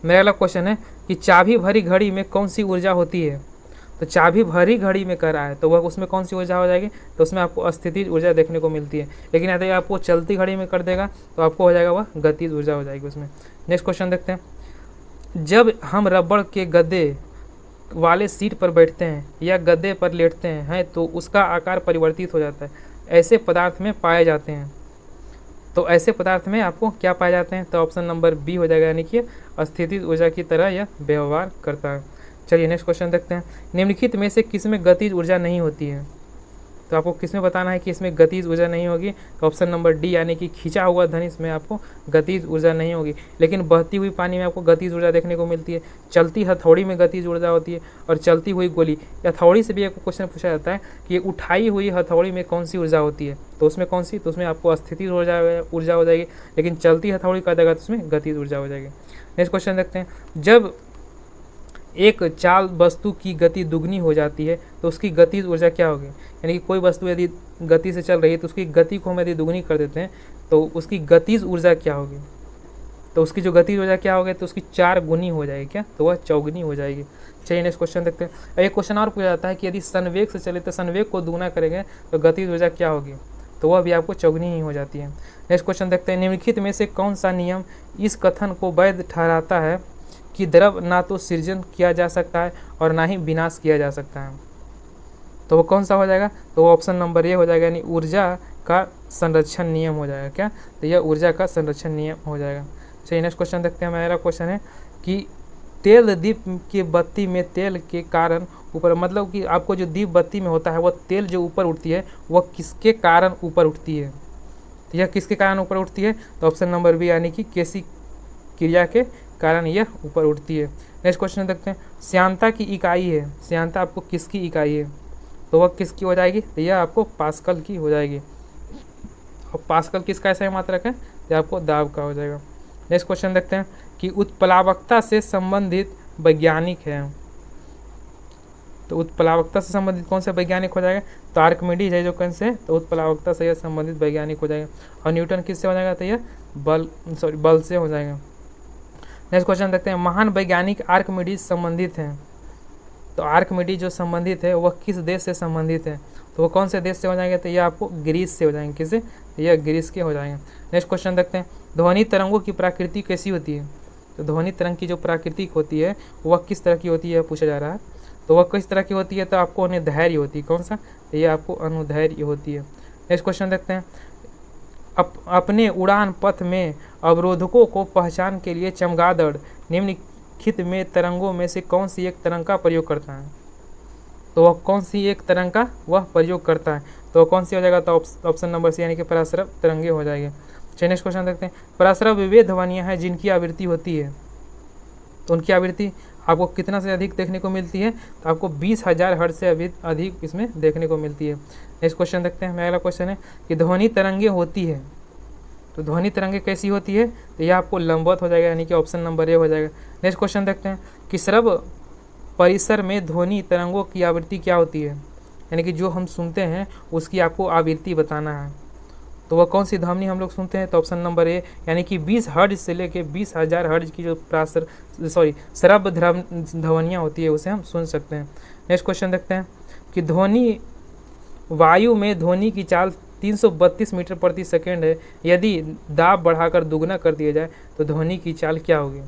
मेरा अगला क्वेश्चन है कि चाबी भरी घड़ी में कौन सी ऊर्जा होती है, तो चाबी भरी घड़ी में कर रहा है तो वह उसमें कौन सी ऊर्जा हो जाएगी, तो उसमें आपको स्थितिज ऊर्जा देखने को मिलती है। लेकिन यदि आपको चलती घड़ी में कर देगा तो आपको हो जाएगा वह गतिज ऊर्जा हो जाएगी उसमें। नेक्स्ट क्वेश्चन देखते हैं, जब हम रबड़ के गद्दे वाले सीट पर बैठते हैं या गद्दे पर लेटते हैं तो उसका आकार परिवर्तित हो जाता है, ऐसे पदार्थ में पाए जाते हैं, तो ऐसे पदार्थ में आपको क्या पाए जाते हैं, तो ऑप्शन नंबर बी हो जाएगा, यानी कि स्थितिज ऊर्जा की तरह यह व्यवहार करता है। चलिए नेक्स्ट क्वेश्चन देखते हैं, निम्नलिखित में से किसमें गतिज ऊर्जा नहीं होती है, तो आपको किसमें बताना है कि इसमें गतिज ऊर्जा नहीं होगी, तो ऑप्शन नंबर डी, यानी कि खींचा हुआ धनुष में आपको गतिज ऊर्जा नहीं होगी। लेकिन बहती हुई पानी में आपको गतिज ऊर्जा देखने को मिलती है, चलती हथौड़ी में गतिज ऊर्जा होती है, और चलती हुई गोली, हथौड़ी से भी एक क्वेश्चन पूछा जाता है कि उठाई हुई हथौड़ी में कौन सी ऊर्जा होती है, तो उसमें कौन सी, तो उसमें आपको स्थितिज ऊर्जा हो जाएगी, लेकिन चलती हथौड़ी का देगा तो उसमें गतिज ऊर्जा हो जाएगी। नेक्स्ट क्वेश्चन देखते हैं, जब एक चाल वस्तु की गति दुगनी हो जाती है तो उसकी गतिज ऊर्जा क्या होगी, यानी कि कोई वस्तु यदि गति से चल रही है तो उसकी गति को हम यदि दुगनी कर देते हैं तो उसकी गतिज ऊर्जा क्या होगी, तो उसकी जो गतिज ऊर्जा क्या होगी, तो उसकी 4 गुनी हो जाएगी, क्या, तो वह चौगुनी हो जाएगी। चलिए नेक्स्ट क्वेश्चन देखते हैं। एक क्वेश्चन और पूछा जाता है कि यदि संवेग से चले तो संवेग को दुगना करेंगे तो गतिज ऊर्जा क्या होगी, तो वह भी आपको चौगुनी ही हो जाती है। नेक्स्ट क्वेश्चन देखते हैं, निम्नलिखित में से कौन सा नियम इस कथन को वैध ठहराता है कि द्रव ना तो सृजन किया जा सकता है और ना ही विनाश किया जा सकता है। तो वो कौन सा हो जाएगा? तो वो ऑप्शन नंबर ए हो जाएगा, यानी ऊर्जा का संरक्षण नियम हो जाएगा। क्या? तो यह ऊर्जा का संरक्षण नियम हो जाएगा। चलिए नेक्स्ट क्वेश्चन देखते हैं। मेरा क्वेश्चन है कि तेल दीप की बत्ती में तेल के कारण ऊपर, मतलब कि आपको जो दीप बत्ती में होता है वह तेल जो ऊपर उठती है वह किसके कारण ऊपर उठती है? तो यह किसके कारण ऊपर उठती है? तो ऑप्शन नंबर बी, यानी कि केसी क्रिया के कारण यह ऊपर उठती है। नेक्स्ट क्वेश्चन देखते हैं। श्यानता की इकाई है, श्यानता आपको किसकी इकाई है? तो वह किसकी हो जाएगी? तो यह आपको पास्कल की हो जाएगी। और पास्कल किसका ऐसा मात्रक है? यह आपको दाब का हो जाएगा। नेक्स्ट क्वेश्चन देखते हैं कि उत्प्लावकता से संबंधित वैज्ञानिक है। तो उत्प्लावकता से संबंधित कौन सा वैज्ञानिक हो जाएगा? तो आर्किमिडीज है जो कौन से, तो उत्प्लावकता से यह संबंधित वैज्ञानिक हो जाएगा। और न्यूटन किससे हो जाएगा? तो यह बल से हो जाएगा। नेक्स्ट क्वेश्चन देखते हैं। महान वैज्ञानिक आर्किमिडीज संबंधित हैं। तो आर्किमिडीज जो संबंधित है वह किस देश से संबंधित है? तो वो कौन से देश से हो जाएंगे? तो यह आपको ग्रीस से हो जाएंगे। किससे? यह ग्रीस के हो जाएंगे। नेक्स्ट क्वेश्चन देखते हैं। ध्वनि तरंगों की प्रकृति कैसी होती है? तो ध्वनि तरंग की जो प्राकृतिक होती है वह किस तरह की होती है पूछा जा रहा है। तो वह किस तरह की होती है? तो आपको अनुदैर्घ्य होती है। कौन सा? तो यह आपको अनुदैर्घ्य होती है। नेक्स्ट क्वेश्चन देखते हैं। अपने उड़ान पथ में अवरोधकों को पहचान के लिए चमगादड़ निम्नलिखित में तरंगों में से कौन सी एक तरंग का प्रयोग करता है? तो वह कौन सी एक तरंग का वह प्रयोग करता है? तो वह कौन सी हो जाएगा? तो ऑप्शन नंबर सी, यानी कि पराश्रव तरंगे हो जाएंगे। चलिए नेक्स्ट क्वेश्चन देखते हैं। पराश्रव वे ध्वनियाँ हैं जिनकी आवृत्ति होती है। तो उनकी आवृत्ति आपको कितना से अधिक देखने को मिलती है? तो आपको 20,000 हर्ट्ज से अधिक इसमें देखने को मिलती है। नेक्स्ट क्वेश्चन देखते हैं। मेरा अगला क्वेश्चन है कि ध्वनि तरंगे होती है। तो ध्वनि तरंगे कैसी होती है? तो यह आपको लंबवत हो जाएगा, यानी कि ऑप्शन नंबर ए हो जाएगा। नेक्स्ट क्वेश्चन देखते हैं कि श्रव्य परिसर में ध्वनि तरंगों की आवृत्ति क्या होती है? यानी कि जो हम सुनते हैं उसकी आपको आवृत्ति बताना है। तो वह कौन सी ध्वनि हम लोग सुनते हैं? तो ऑप्शन नंबर ए, यानी कि 20 हर्ट्ज से लेके 20,000 हर्ट्ज की जो श्रव्य ध्वनियाँ होती है उसे हम सुन सकते हैं। नेक्स्ट क्वेश्चन देखते हैं कि ध्वनि वायु में ध्वनि की चाल 332 मीटर प्रति सेकेंड है। यदि दाब बढ़ाकर दुगना कर दिया जाए तो ध्वनि की चाल क्या होगी?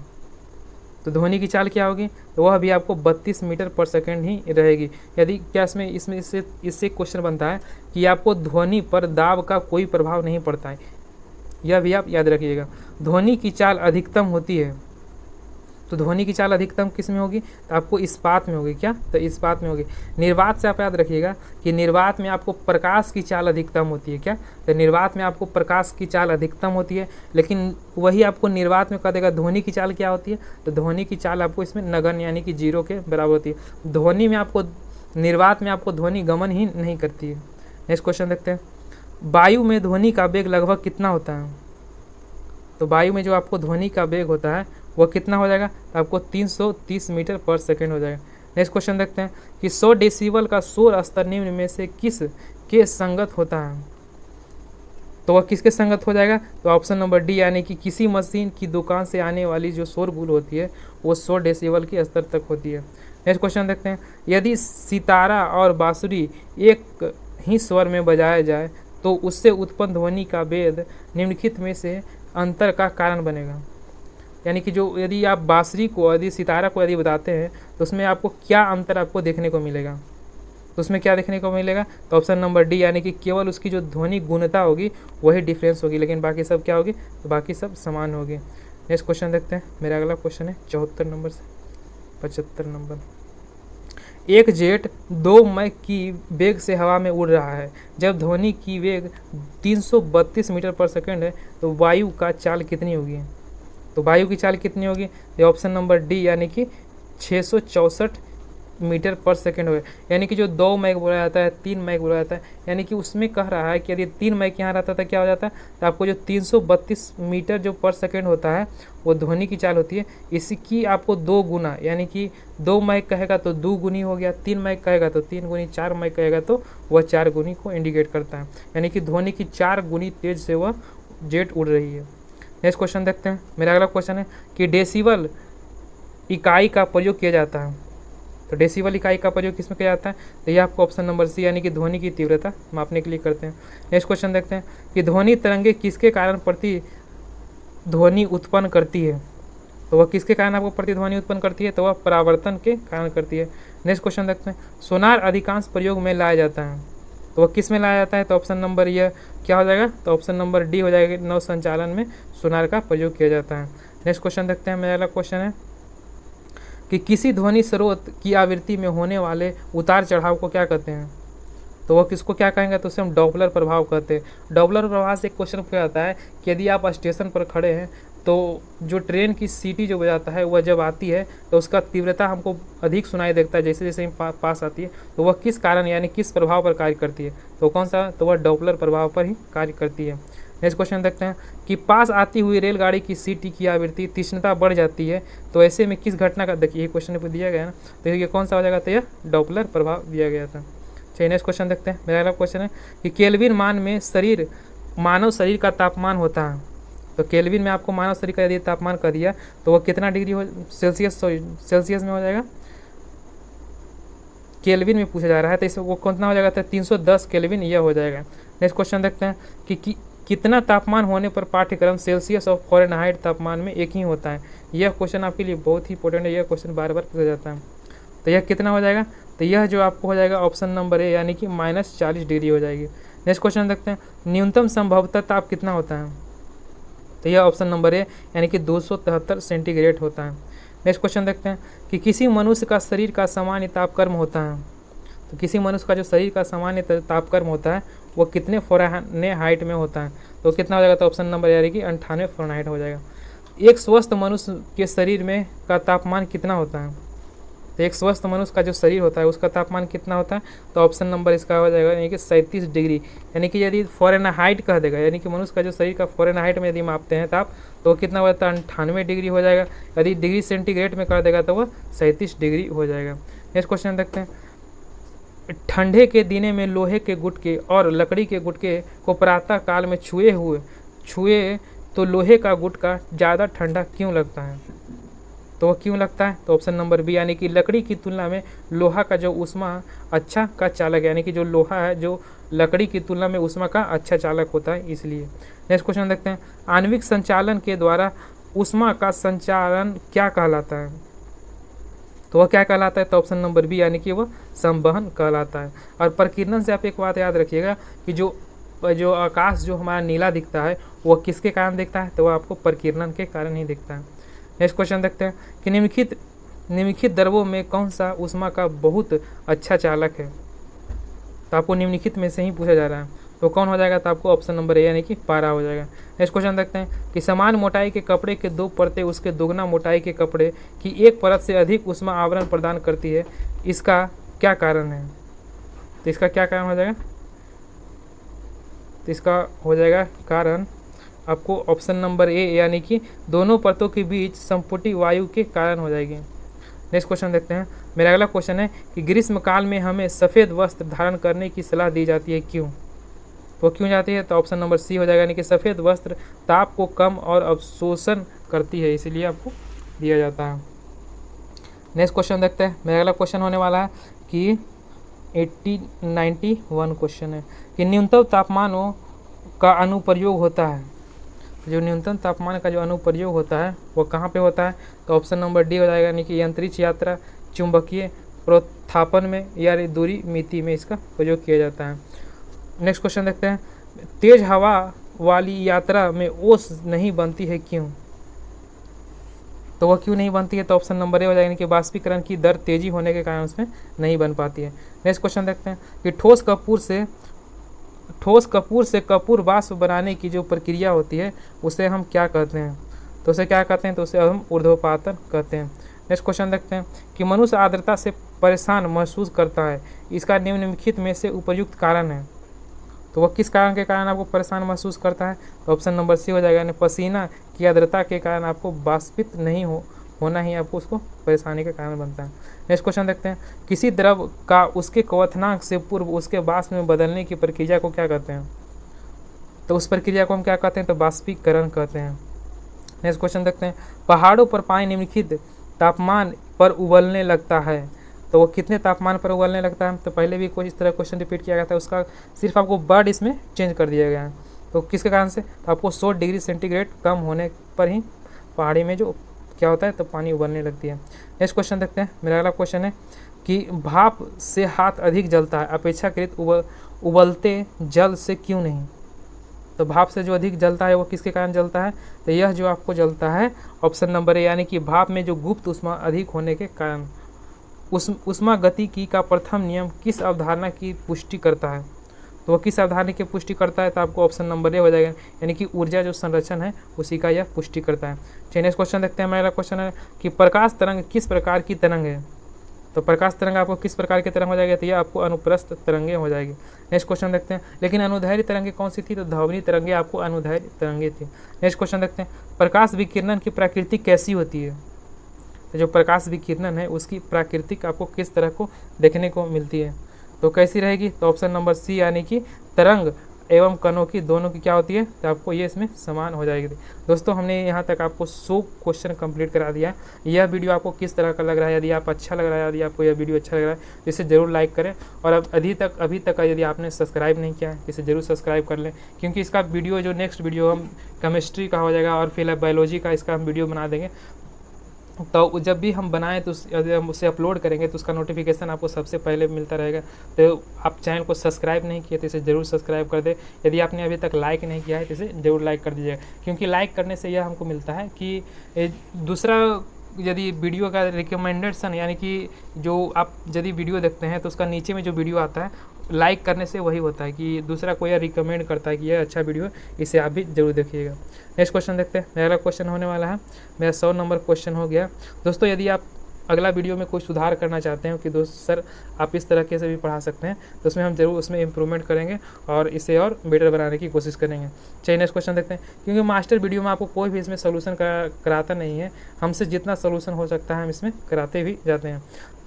तो ध्वनि की चाल क्या होगी? तो वह भी आपको 32 मीटर पर सेकेंड ही रहेगी। यदि क्या इसमें इससे क्वेश्चन बनता है कि आपको ध्वनि पर दाब का कोई प्रभाव नहीं पड़ता है, यह भी आप याद रखिएगा। ध्वनि की चाल अधिकतम होती है। तो ध्वनि की चाल अधिकतम किस में होगी? तो आपको इस्पात में होगी। क्या? तो इस्पात में होगी। निर्वात से आप याद रखिएगा कि निर्वात में आपको प्रकाश की चाल अधिकतम होती है। क्या? तो निर्वात में आपको प्रकाश की चाल अधिकतम होती है, लेकिन वही आपको निर्वात में कह देगा ध्वनि की चाल क्या होती है? तो ध्वनि की चाल आपको इसमें नगण्य, यानी कि 0 के बराबर होती है। ध्वनि में आपको, निर्वात में आपको ध्वनि गमन ही नहीं करती है। नेक्स्ट क्वेश्चन देखते हैं। वायु में ध्वनि का वेग लगभग कितना होता है? तो वायु में जो आपको ध्वनि का वेग होता है वह कितना हो जाएगा? तो आपको 330 मीटर पर सेकेंड हो जाएगा। नेक्स्ट क्वेश्चन देखते हैं कि 100 डेसिबल का शोर स्तर निम्न में से किस के संगत होता है? तो वह किसके संगत हो जाएगा? तो ऑप्शन नंबर डी, यानी कि किसी मशीन की दुकान से आने वाली जो शोरगुल होती है वो 100 डेसिबल के स्तर तक होती है। नेक्स्ट क्वेश्चन देखते हैं। यदि सितारा और बांसुरी एक ही स्वर में बजाया जाए तो उससे उत्पन्न ध्वनि का भेद निम्नलिखित में से अंतर का कारण बनेगा। यानी कि जो यदि आप बांसुरी को, यदि सितारा को यदि बताते हैं तो उसमें आपको क्या अंतर आपको देखने को मिलेगा? तो उसमें क्या देखने को मिलेगा? तो ऑप्शन नंबर डी, यानी कि केवल उसकी जो ध्वनि गुणता होगी वही डिफरेंस होगी, लेकिन बाकी सब क्या होगी? तो बाकी सब समान होगी। नेक्स्ट क्वेश्चन देखते हैं। मेरा अगला क्वेश्चन है 74 नंबर से 75 नंबर। एक जेट 2 मैक की वेग से हवा में उड़ रहा है। जब ध्वनि की वेग 332 मीटर पर सेकेंड है तो वायु का चाल कितनी होगी? तो वायु की चाल कितनी होगी? ये ऑप्शन नंबर डी, यानी कि 664 मीटर पर सेकेंड होगा। यानी कि जो 2 मैक बोला जाता है, 3 मैक बोला जाता है, यानी कि उसमें कह रहा है कि यदि 3 मैक यहाँ रहता था क्या हो जाता है? तो आपको जो 332 मीटर जो पर सेकेंड होता है वो ध्वनि की चाल होती है। इसकी आपको 2 गुना, यानी कि 2 मैक कहेगा तो 2 गुनी हो गया, 3 मैक कहेगा तो 3 गुनी, 4 मैक कहेगा तो वह 4 गुनी को इंडिकेट करता है। यानी कि ध्वनि की 4 गुनी तेज से वह जेट उड़ रही है। नेक्स्ट क्वेश्चन देखते हैं। मेरा अगला क्वेश्चन है कि डेसिबल इकाई का प्रयोग किया जाता है। तो डेसिबल इकाई का प्रयोग किसमें किया जाता है? तो ये आपको ऑप्शन नंबर सी, यानी कि ध्वनि की तीव्रता मापने के लिए करते हैं। नेक्स्ट क्वेश्चन देखते हैं कि ध्वनि तरंगे किसके कारण प्रति ध्वनि उत्पन्न करती है? तो वह किसके कारण आपको प्रतिध्वनि उत्पन्न करती है? तो वह परावर्तन के कारण करती है। नेक्स्ट क्वेश्चन देखते हैं, सोनार अधिकांश प्रयोग में लाया जाता है, तो वह किस में लाया जाता है? तो ऑप्शन नंबर यह क्या हो जाएगा? तो ऑप्शन नंबर डी हो जाएगा, नौ संचालन में सोनार का प्रयोग किया जाता है। नेक्स्ट क्वेश्चन देखते हैं, मेरा अगला क्वेश्चन है कि किसी ध्वनि स्रोत की आवृत्ति में होने वाले उतार चढ़ाव को क्या कहते हैं? तो वह किसको क्या कहेंगे? तो उसे हम डॉपलर प्रभाव कहते हैं। डॉपलर प्रभाव से एक क्वेश्चन पूछा जाता है कि यदि आप स्टेशन पर खड़े हैं तो जो ट्रेन की सीटी जो बजाता है वह जब आती है तो उसका तीव्रता हमको अधिक सुनाई देता है जैसे जैसे ही पास आती है, तो वह किस कारण यानी किस प्रभाव पर कार्य करती है? तो कौन सा? तो वह डॉपलर प्रभाव पर ही कार्य करती है। नेक्स्ट क्वेश्चन देखते हैं कि पास आती हुई रेलगाड़ी की सीटी की आवृत्ति तीक्ष्णता बढ़ जाती है, तो ऐसे में किस घटना का, देखिए ये क्वेश्चन पर दिया गया है ना, तो ये कौन सा हो जाएगा? तो यह डॉपलर प्रभाव दिया गया था। चलिए नेक्स्ट क्वेश्चन देखते हैं, मेरा अगला क्वेश्चन है कि केल्विन मान में मानव शरीर का तापमान होता है, तो केल्विन में आपको मानव शरीर का यदि तापमान कर दिया तो वह कितना डिग्री हो सेल्सियस में हो जाएगा? केल्विन में पूछा जा रहा है, तो इसमें वो कितना हो जाएगा? तो 310 केल्विन यह हो जाएगा। नेक्स्ट क्वेश्चन देखते हैं कि कितना तापमान होने पर पाठ्यक्रम सेल्सियस और फ़ारेनहाइट तापमान में एक ही होता है? यह क्वेश्चन आपके लिए बहुत ही इंपॉर्टेंट है, यह क्वेश्चन बार बार पूछा जाता है। तो यह कितना हो जाएगा? तो यह जो आपको हो जाएगा ऑप्शन नंबर ए यानी कि -40 डिग्री हो जाएगी। नेक्स्ट क्वेश्चन देखते हैं, न्यूनतम संभवतः ताप कितना होता है? तो यह ऑप्शन नंबर ए यानी कि 273 सेंटीग्रेड होता है। नेक्स्ट क्वेश्चन देखते हैं कि किसी मनुष्य का शरीर का सामान्य तापक्रम होता है, तो किसी मनुष्य का जो शरीर का सामान्य तापक्रम होता है वो कितने फ़ारेनहाइट में होता है? तो कितना हो जाएगा? तो ऑप्शन नंबर यानी कि 98 फ़ारेनहाइट हो जाएगा। एक स्वस्थ मनुष्य के शरीर में का तापमान कितना होता है? तो एक स्वस्थ मनुष्य का जो शरीर होता है उसका तापमान कितना होता है? तो ऑप्शन नंबर इसका हो जाएगा यानी कि 37 डिग्री, यानी कि यदि फ़ारेनहाइट कह देगा यानी कि मनुष्य का जो शरीर का फ़ारेनहाइट में यदि मापते हैं ताप तो कितना हो जाता है? 98 डिग्री हो जाएगा। यदि डिग्री सेंटीग्रेड में कर देगा तो वह 37 डिग्री हो जाएगा। नेक्स्ट क्वेश्चन देखते हैं, ठंडे के दिने में लोहे के गुटके और लकड़ी के गुटके को प्रातः काल में छुए तो लोहे का गुटका ज़्यादा ठंडा क्यों लगता है? तो वह क्यों लगता है? तो ऑप्शन नंबर बी यानी कि लकड़ी की तुलना में लोहा का जो ऊष्मा अच्छा का चालक है, यानी कि जो लोहा है जो लकड़ी की तुलना में ऊष्मा का अच्छा चालक होता है इसलिए। नेक्स्ट क्वेश्चन देखते हैं, आणविक संचालन के द्वारा ऊष्मा का संचालन क्या कहलाता है? तो वह क्या कहलाता है? तो ऑप्शन नंबर बी यानी कि वह संवहन कहलाता है। और प्रकीर्णन से आप एक बात याद रखिएगा कि जो आकाश जो हमारा नीला दिखता है वह किसके कारण दिखता है? तो वह आपको प्रकीर्णन के कारण ही दिखता है। नेक्स्ट क्वेश्चन देखते हैं कि निम्नलिखित द्रवों में कौन सा ऊष्मा का बहुत अच्छा चालक है? तो आपको निम्नलिखित में से ही पूछा जा रहा है, तो कौन हो जाएगा? तो आपको ऑप्शन नंबर ए यानी कि पारा हो जाएगा। नेक्स्ट क्वेश्चन देखते हैं कि समान मोटाई के कपड़े के 2 परतें उसके दोगुना मोटाई के कपड़े की एक परत से अधिक ऊष्मा आवरण प्रदान करती है, इसका क्या कारण है? तो इसका क्या कारण हो जाएगा? तो इसका हो जाएगा कारण आपको ऑप्शन नंबर ए यानी कि दोनों परतों के बीच संपुटी वायु के कारण हो जाएगी। नेक्स्ट क्वेश्चन देखते हैं, मेरा अगला क्वेश्चन है कि ग्रीष्म काल में हमें सफ़ेद वस्त्र धारण करने की सलाह दी जाती है, क्यों? तो क्यों जाती है? तो ऑप्शन नंबर सी हो जाएगा, यानी कि सफ़ेद वस्त्र ताप को कम और अवशोषण करती है इसलिए आपको दिया जाता है। नेक्स्ट क्वेश्चन देखते हैं, मेरा अगला क्वेश्चन होने वाला है कि 91 क्वेश्चन है कि न्यूनतम तापमानों का अनुप्रयोग होता है। जो न्यूनतम तापमान का जो अनुप्रयोग होता है वो कहाँ पे होता है? तो ऑप्शन नंबर डी हो जाएगा, यानी कि अंतरिक्ष यात्रा, चुंबकीय प्रोत्थापन में या दूरी मिति में इसका प्रयोग किया जाता है। नेक्स्ट क्वेश्चन देखते हैं, तेज हवा वाली यात्रा में ओस नहीं बनती है, क्यों? तो वह क्यों नहीं बनती है? तो ऑप्शन नंबर ए हो जाएगा, यानी कि बाष्पीकरण की दर तेजी होने के कारण उसमें नहीं बन पाती है। नेक्स्ट क्वेश्चन देखते हैं कि ठोस कपूर से कपूर वाष्प बनाने की जो प्रक्रिया होती है उसे हम क्या कहते हैं? तो उसे क्या कहते हैं? तो उसे हम ऊर्ध्वपातन कहते हैं। नेक्स्ट क्वेश्चन देखते हैं कि मनुष्य आर्द्रता से परेशान महसूस करता है, इसका निम्नलिखित में से उपयुक्त कारण है। तो वह किस कारण के कारण आपको परेशान महसूस करता है? तो ऑप्शन नंबर सी हो जाएगा, यानी पसीना की आर्द्रता के कारण आपको वाष्पित नहीं होना ही आपको उसको परेशानी का कारण बनता है। नेक्स्ट क्वेश्चन देखते हैं, किसी द्रव का उसके क्वथनांक से पूर्व उसके वाष्प में बदलने की प्रक्रिया को क्या कहते हैं? तो उस प्रक्रिया को हम क्या कहते हैं? तो वाष्पीकरण कहते हैं। नेक्स्ट क्वेश्चन देखते हैं, पहाड़ों पर पानी निम्नलिखित तापमान पर उबलने लगता है, तो वो कितने तापमान पर उबलने लगता है? तो पहले भी कोई इस तरह क्वेश्चन रिपीट किया गया था, उसका सिर्फ आपको वर्ड इसमें चेंज कर दिया गया है। तो किसके कारण से? तो आपको 100 डिग्री सेंटीग्रेड कम होने पर ही पहाड़ी में जो क्या होता है, तो पानी उबलने लगती है। नेक्स्ट क्वेश्चन देखते हैं। मेरा अगला क्वेश्चन है कि भाप से हाथ अधिक जलता है अपेक्षाकृत उबलते जल से क्यों नहीं। तो भाप से जो अधिक जलता है वो किसके कारण जलता है, तो यह जो आपको जलता है ऑप्शन नंबर ए, यानी कि भाप में जो गुप्त ऊष्मा अधिक होने के कारण। ऊष्मा गतिकी का प्रथम नियम किस अवधारणा की पुष्टि करता है, तो वह किस अवधारणा की पुष्टि करता है, तो आपको ऑप्शन नंबर ए हो जाएगा, यानी कि ऊर्जा जो संरक्षण है उसी का यह पुष्टि करता है। चलिए नेक्स्ट क्वेश्चन देखते हैं। मेरा क्वेश्चन है कि प्रकाश तरंग किस प्रकार की तरंग है, तो प्रकाश तरंग आपको किस प्रकार की तरंग हो जाएगी, तो यह आपको अनुप्रस्थ तरंगे हो जाएगी। नेक्स्ट क्वेश्चन देखते हैं। लेकिन अनुदैर्ध्य तरंगे कौन सी थी, तो ध्वनि तरंगे आपको अनुदैर्ध्य तरंगे थी। नेक्स्ट क्वेश्चन देखते हैं। प्रकाश विकिरणन की प्रकृति कैसी होती है, तो जो प्रकाश विकिरणन है उसकी प्राकृतिक आपको किस तरह को देखने को मिलती है, तो कैसी रहेगी, तो ऑप्शन नंबर सी, यानी कि तरंग एवं कणों की दोनों की क्या होती है, तो आपको ये इसमें समान हो जाएगी। दोस्तों हमने यहाँ तक आपको 100 क्वेश्चन कंप्लीट करा दिया है। यह वीडियो आपको किस तरह का लग रहा है, यदि आप अच्छा लग रहा है, यदि आपको यह वीडियो अच्छा लग रहा है तो इसे ज़रूर लाइक करें। और अब अभी तक यदि आपने सब्सक्राइब नहीं किया है इसे ज़रूर सब्सक्राइब कर लें, क्योंकि इसका वीडियो जो नेक्स्ट वीडियो हम केमिस्ट्री का हो जाएगा और फिर बायोलॉजी का इसका हम वीडियो बना देंगे। तो जब भी हम बनाएं तो यदि हम उसे अपलोड करेंगे तो उसका नोटिफिकेशन आपको सबसे पहले मिलता रहेगा। तो आप चैनल को सब्सक्राइब नहीं किए तो इसे ज़रूर सब्सक्राइब कर दें। यदि आपने अभी तक लाइक नहीं किया है तो इसे ज़रूर लाइक कर दीजिएगा, क्योंकि लाइक करने से यह हमको मिलता है कि दूसरा यदि वीडियो का रिकमेंडेशन, यानी कि जो आप यदि वीडियो देखते हैं तो उसका नीचे में जो वीडियो आता है लाइक करने से वही होता है कि दूसरा कोई रिकमेंड करता है कि यह अच्छा वीडियो है, इसे आप भी जरूर देखिएगा। नेक्स्ट क्वेश्चन देखते हैं। मेरा अगला क्वेश्चन होने वाला है, मेरा 100 नंबर क्वेश्चन हो गया। दोस्तों यदि आप अगला वीडियो में कोई सुधार करना चाहते हैं कि दोस्त सर आप इस तरीके से भी पढ़ा सकते हैं, तो उसमें हम जरूर उसमें इम्प्रूवमेंट करेंगे और इसे और बेटर बनाने की कोशिश करेंगे। चलिए नेक्स्ट क्वेश्चन देखते हैं। क्योंकि मास्टर वीडियो में आपको कोई भी इसमें सोल्यूशन कराता नहीं है, हमसे जितना सोल्यूशन हो सकता है हम इसमें कराते भी जाते हैं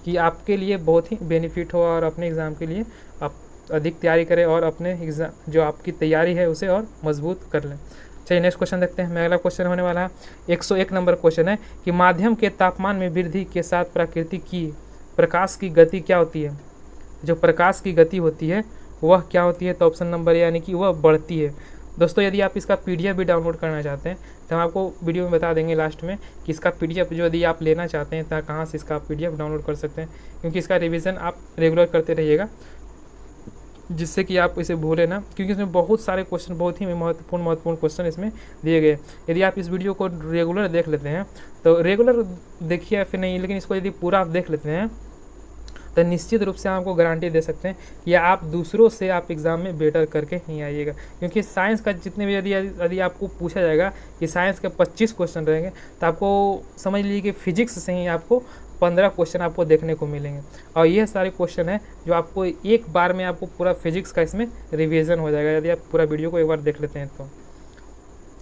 कि आपके लिए बहुत ही बेनिफिट हो और अपने एग्ज़ाम के लिए आप अधिक तैयारी करें और अपने एग्ज़ाम जो आपकी तैयारी है उसे और मजबूत कर लें। चलिए नेक्स्ट क्वेश्चन देखते हैं। मेरा अगला क्वेश्चन होने वाला है 101 नंबर क्वेश्चन है कि माध्यम के तापमान में वृद्धि के साथ प्रकृति की प्रकाश की गति क्या होती है। जो प्रकाश की गति होती है वह क्या होती है, तो ऑप्शन नंबर ए, यानी कि वह बढ़ती है। दोस्तों यदि आप इसका PDF भी डाउनलोड करना चाहते हैं तो हम आपको वीडियो में बता देंगे लास्ट में कि इसका PDF जो यदि आप लेना चाहते हैं तो कहाँ से इसका PDF डाउनलोड कर सकते हैं, क्योंकि इसका रिवीजन आप रेगुलर करते रहिएगा जिससे कि आप इसे भूलें ना, क्योंकि इसमें बहुत सारे क्वेश्चन, बहुत ही महत्वपूर्ण क्वेश्चन इसमें दिए गए। यदि आप इस वीडियो को रेगुलर देख लेते हैं तो रेगुलर देखिए या फिर नहीं, लेकिन इसको यदि पूरा आप देख लेते हैं तो निश्चित रूप से आपको गारंटी दे सकते हैं कि आप दूसरों से आप एग्ज़ाम में बेटर करके ही आइएगा। क्योंकि साइंस का जितने भी यदि आपको पूछा जाएगा कि साइंस के 25 क्वेश्चन रहेंगे तो आपको समझ लीजिए कि फिजिक्स से ही आपको 15 क्वेश्चन आपको देखने को मिलेंगे। और ये सारे क्वेश्चन हैं जो आपको एक बार में आपको पूरा फिजिक्स का इसमें रिवीजन हो जाएगा यदि आप पूरा वीडियो को एक बार देख लेते हैं तो।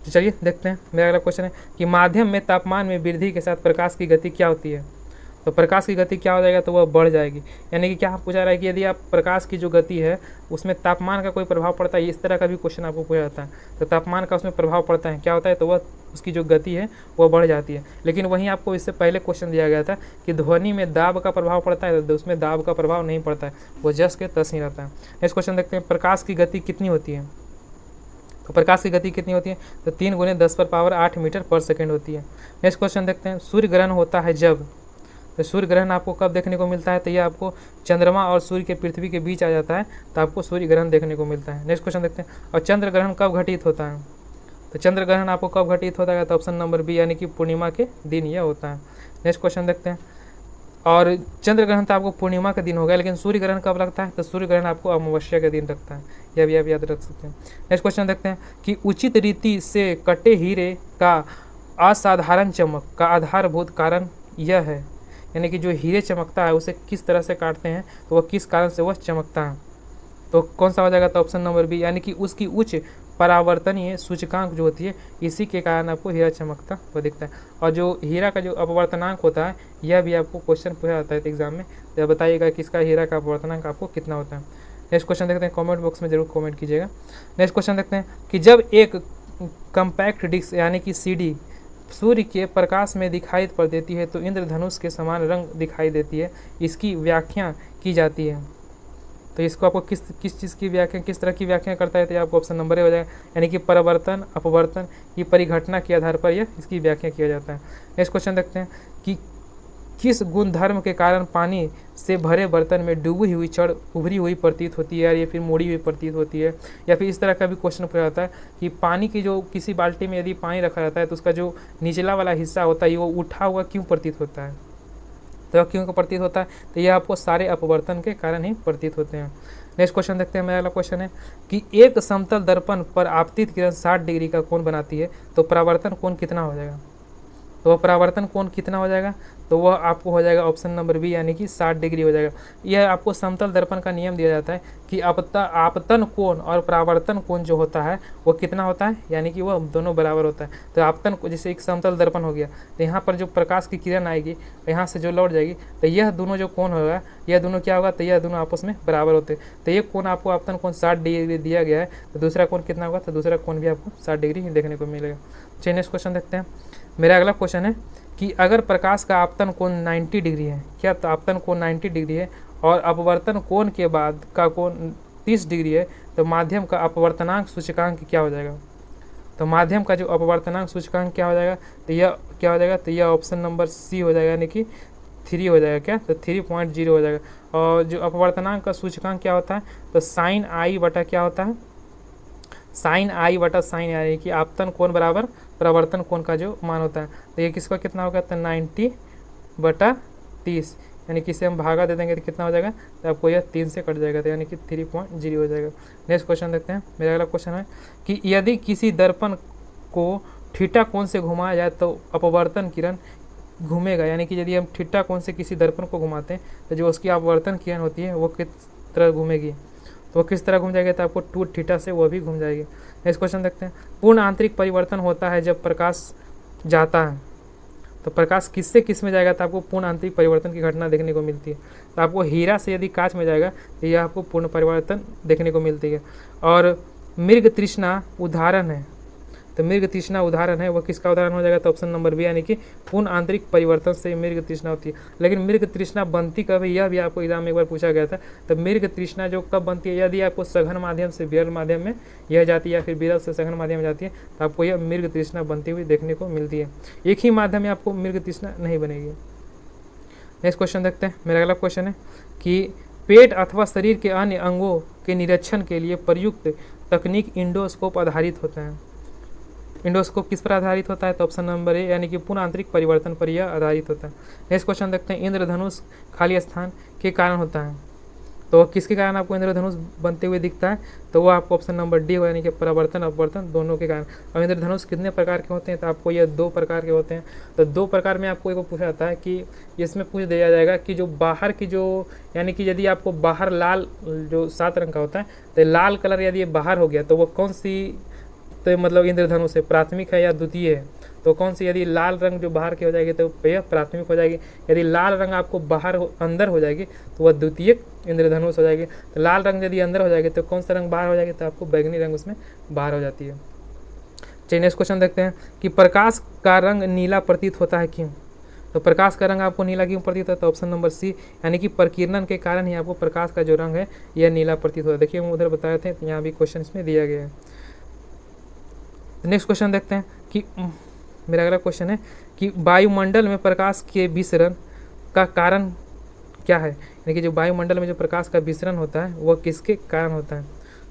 चलिए देखते हैं। मेरा अगला क्वेश्चन है कि माध्यम में तापमान में वृद्धि के साथ प्रकाश की गति क्या होती है। तो प्रकाश की गति क्या हो जाएगा, तो वह बढ़ जाएगी। यानी कि क्या पूछा रहा है कि यदि आप प्रकाश की जो गति है उसमें तापमान का कोई प्रभाव पड़ता है, इस तरह का भी क्वेश्चन आपको पूछा जाता है। तो तापमान का उसमें प्रभाव पड़ता है, क्या होता है, तो वह उसकी जो गति है वह बढ़ जाती है। लेकिन वहीं आपको इससे पहले क्वेश्चन दिया गया था कि ध्वनि में दाब का प्रभाव पड़ता है, तो उसमें दाब का प्रभाव नहीं पड़ता है, वो जस के तस ही रहता है। नेक्स्ट क्वेश्चन देखते हैं। प्रकाश की गति कितनी होती है। तो प्रकाश की गति कितनी होती है, तो 3 × 10⁸ मीटर पर सेकेंड होती है। नेक्स्ट क्वेश्चन देखते हैं। सूर्य ग्रहण होता है जब। तो सूर्य ग्रहण आपको कब देखने को मिलता है, तो ये आपको चंद्रमा और सूर्य के पृथ्वी के बीच आ जाता है तो आपको सूर्य ग्रहण देखने को मिलता है। नेक्स्ट क्वेश्चन देखते हैं। और चंद्र ग्रहण कब घटित होता है। तो चंद्र ग्रहण आपको कब घटित होता है, तो ऑप्शन नंबर बी, यानी कि पूर्णिमा के दिन यह होता है। नेक्स्ट क्वेश्चन देखते हैं। और चंद्र ग्रहण तो आपको पूर्णिमा का दिन होगा, लेकिन सूर्य ग्रहण कब लगता है, तो सूर्य ग्रहण आपको अमावस्या के दिन लगता है। यह भी आप याद रख सकते हैं। नेक्स्ट क्वेश्चन देखते हैं कि उचित रीति से कटे हीरे का असाधारण चमक का आधारभूत कारण यह है। यानी कि जो हीरे चमकता है उसे किस तरह से काटते हैं तो वह किस कारण से वह चमकता है, तो कौन सा हो जाएगा, तो ऑप्शन नंबर बी, यानी कि उसकी उच्च परावर्तनीय सूचकांक जो होती है इसी के कारण आपको हीरा चमकता हुआ दिखता है। और जो हीरा का जो अपवर्तनांक होता है यह भी आपको क्वेश्चन पूछा जाता है एग्जाम में, तो बताइएगा कि इसका हीरा का अपवर्तनांक आपको कितना होता है। नेक्स्ट क्वेश्चन देखते हैं। कमेंट बॉक्स में जरूर कमेंट कीजिएगा। नेक्स्ट क्वेश्चन देखते हैं कि जब एक कम्पैक्ट डिस्क यानी कि CD सूर्य के प्रकाश में दिखाई पड़ देती है तो इंद्रधनुष के समान रंग दिखाई देती है, इसकी व्याख्या की जाती है। तो इसको आपको किस चीज़ की व्याख्या, किस तरह की व्याख्या करता है, तो ये आपको ऑप्शन नंबर ए हो जाएगा, यानी कि परावर्तन अपवर्तन की परिघटना के आधार पर यह इसकी व्याख्या किया जाता है। नेक्स्ट क्वेश्चन देखते हैं कि किस गुणधर्म के कारण पानी से भरे बर्तन में डूबी हुई छड़ उभरी हुई प्रतीत होती है, या फिर मोड़ी हुई प्रतीत होती है। या फिर इस तरह का भी क्वेश्चन पूछा जाता है कि पानी की जो किसी बाल्टी में यदि पानी रखा रहता है तो उसका जो निचला वाला हिस्सा होता है वो उठा हुआ क्यों प्रतीत होता है, तो क्यों का प्रतीत होता है, तो यह आपको सारे अपवर्तन के कारण ही प्रतीत होते हैं। नेक्स्ट क्वेश्चन देखते हैं। मेरा अगला क्वेश्चन है कि एक समतल दर्पण पर आपतित किरण 60 डिग्री का कोण बनाती है, तो परावर्तन कोण कितना हो जाएगा, तो परावर्तन कोण कितना हो जाएगा, तो वह आपको हो जाएगा ऑप्शन नंबर बी, यानी कि 60 डिग्री हो जाएगा। यह आपको समतल दर्पण का नियम दिया जाता है कि आपतन कोण और परावर्तन कोण जो होता है वो कितना होता है, यानी कि वह दोनों बराबर होता है। तो आपतन जैसे एक समतल दर्पण हो गया, तो यहाँ पर जो प्रकाश की किरण आएगी यहाँ से जो लौट जाएगी, तो यह दोनों जो कोण होगा यह दोनों क्या होगा, तो यह दोनों आपस में बराबर होते हैं। तो ये कोण आपको आपतन कोण 60 डिग्री दिया गया है, तो दूसरा कोण कितना होगा, तो दूसरा कोण भी आपको 60 डिग्री ही देखने को मिलेगा। चलिए नेक्स्ट क्वेश्चन देखते हैं। मेरा अगला क्वेश्चन है कि अगर प्रकाश का आपतन कोण 90 डिग्री है, क्या तो आपतन कोण 90 डिग्री है और अपवर्तन कोण के बाद का कोण 30 डिग्री है, तो माध्यम का अपवर्तनांक सूचकांक क्या हो जाएगा, तो माध्यम का जो अपवर्तनांक सूचकांक क्या हो जाएगा, तो यह क्या हो जाएगा, तो यह ऑप्शन नंबर सी हो जाएगा, यानी कि 3 हो जाएगा। क्या, तो 3.0 हो जाएगा। और जो अपवर्तनांक का सूचकांक क्या होता है, तो साइन आई बटा क्या होता है, साइन आई बटा साइन, यानी कि आपतन कोण बराबर परावर्तन कोण का जो मान होता है। तो ये किसका कितना होगा, तो 90/30, यानी कि इसे हम भागा दे देंगे तो कितना हो जाएगा, तो आपको यह 3 से कट जाएगा, तो यानी कि 3.0 हो जाएगा। नेक्स्ट क्वेश्चन देखते हैं। मेरा अगला क्वेश्चन है कि यदि किसी दर्पण को थीटा कोण से घुमाया जाए तो अपवर्तन किरण घूमेगा, यानी कि यदि हम थीटा कोण से किसी दर्पण को घुमाते हैं तो जो उसकी अपवर्तन किरण होती है वो किस तरह घूमेगी, तो वो किस तरह घूम जाएगी, तो आपको 2 थीटा से वो भी घूम जाएगी। नेक्स्ट क्वेश्चन देखते हैं। पूर्ण आंतरिक परिवर्तन होता है जब प्रकाश जाता है, तो प्रकाश किससे किस में जाएगा, तो आपको पूर्ण आंतरिक परिवर्तन की घटना देखने को मिलती है। तो आपको हीरा से यदि कांच में जाएगा तो यह आपको पूर्ण परिवर्तन देखने को मिलती है। और मृग तृष्णा उदाहरण है, तो मृग तृष्णा उदाहरण है, वह किसका उदाहरण हो जाएगा, तो ऑप्शन नंबर बी, यानी कि पूर्ण आंतरिक परिवर्तन से मृग तृष्णा होती है। लेकिन मृग तृष्णा बनती कब है, यह भी आपको एग्जाम में एक बार पूछा गया था। तो मृग तृष्णा जो कब बनती है, यदि आपको सघन माध्यम से विरल माध्यम में यह जाती है, या फिर विरल से सघन माध्यम में जाती है, तो आपको यह मृग तृष्णा बनती हुई देखने को मिलती है। एक ही माध्यम में आपको मृग तृष्णा नहीं बनेगी। नेक्स्ट क्वेश्चन देखते हैं। मेरा अगला क्वेश्चन है कि पेट अथवा शरीर के अन्य अंगों के निरीक्षण के लिए प्रयुक्त तकनीक इंडोस्कोप आधारित होता है। इंडोस्कोप किस पर आधारित होता है, तो ऑप्शन नंबर ए, यानी कि पूर्ण आंतरिक परिवर्तन पर यह आधारित होता है। नेक्स्ट क्वेश्चन देखते हैं। इंद्रधनुष खाली स्थान के कारण होता है, तो किसके कारण आपको इंद्रधनुष बनते हुए दिखता है, तो वो आपको ऑप्शन नंबर डी हो, यानी कि परावर्तन अपवर्तन दोनों के कारण। और इंद्रधनुष कितने प्रकार के होते हैं, तो आपको यह 2 प्रकार के होते हैं। तो 2 प्रकार में आपको एक पूछा जाता है कि इसमें पूछ दिया जाएगा कि जो बाहर की जो, यानी कि यदि आपको बाहर लाल जो 7 रंग का होता है, तो लाल कलर यदि ये बाहर हो गया तो वो कौन सी, तो मतलब इंद्रधनुष है, प्राथमिक है या द्वितीय है, तो कौन सी, यदि लाल रंग जो बाहर की हो जाएगी तो यह प्राथमिक हो जाएगी। यदि लाल रंग आपको बाहर अंदर हो जाएगी तो वह द्वितीयक इंद्रधनुष हो जाएगी। तो लाल रंग यदि अंदर हो जाएगी तो कौन सा रंग बाहर हो जाएगी, तो आपको बैगनी रंग उसमें बाहर हो जाती है। चलिए नेक्स्ट क्वेश्चन देखते हैं कि प्रकाश का रंग नीला प्रतीत होता है क्यों, तो प्रकाश का रंग आपको नीला क्यों प्रतीत होता है, तो ऑप्शन नंबर सी, यानी कि प्रकीर्णन के कारण ही आपको प्रकाश का जो रंग है यह नीला प्रतीत होता है। देखिए हम उधर बताए थे, यहाँ भी क्वेश्चन इसमें दिया गया है। नेक्स्ट क्वेश्चन देखते हैं कि मेरा अगला क्वेश्चन है कि वायुमंडल में प्रकाश के विसरण का कारण क्या है, यानी कि जो वायुमंडल में जो प्रकाश का विसरण होता है वह किसके कारण होता है,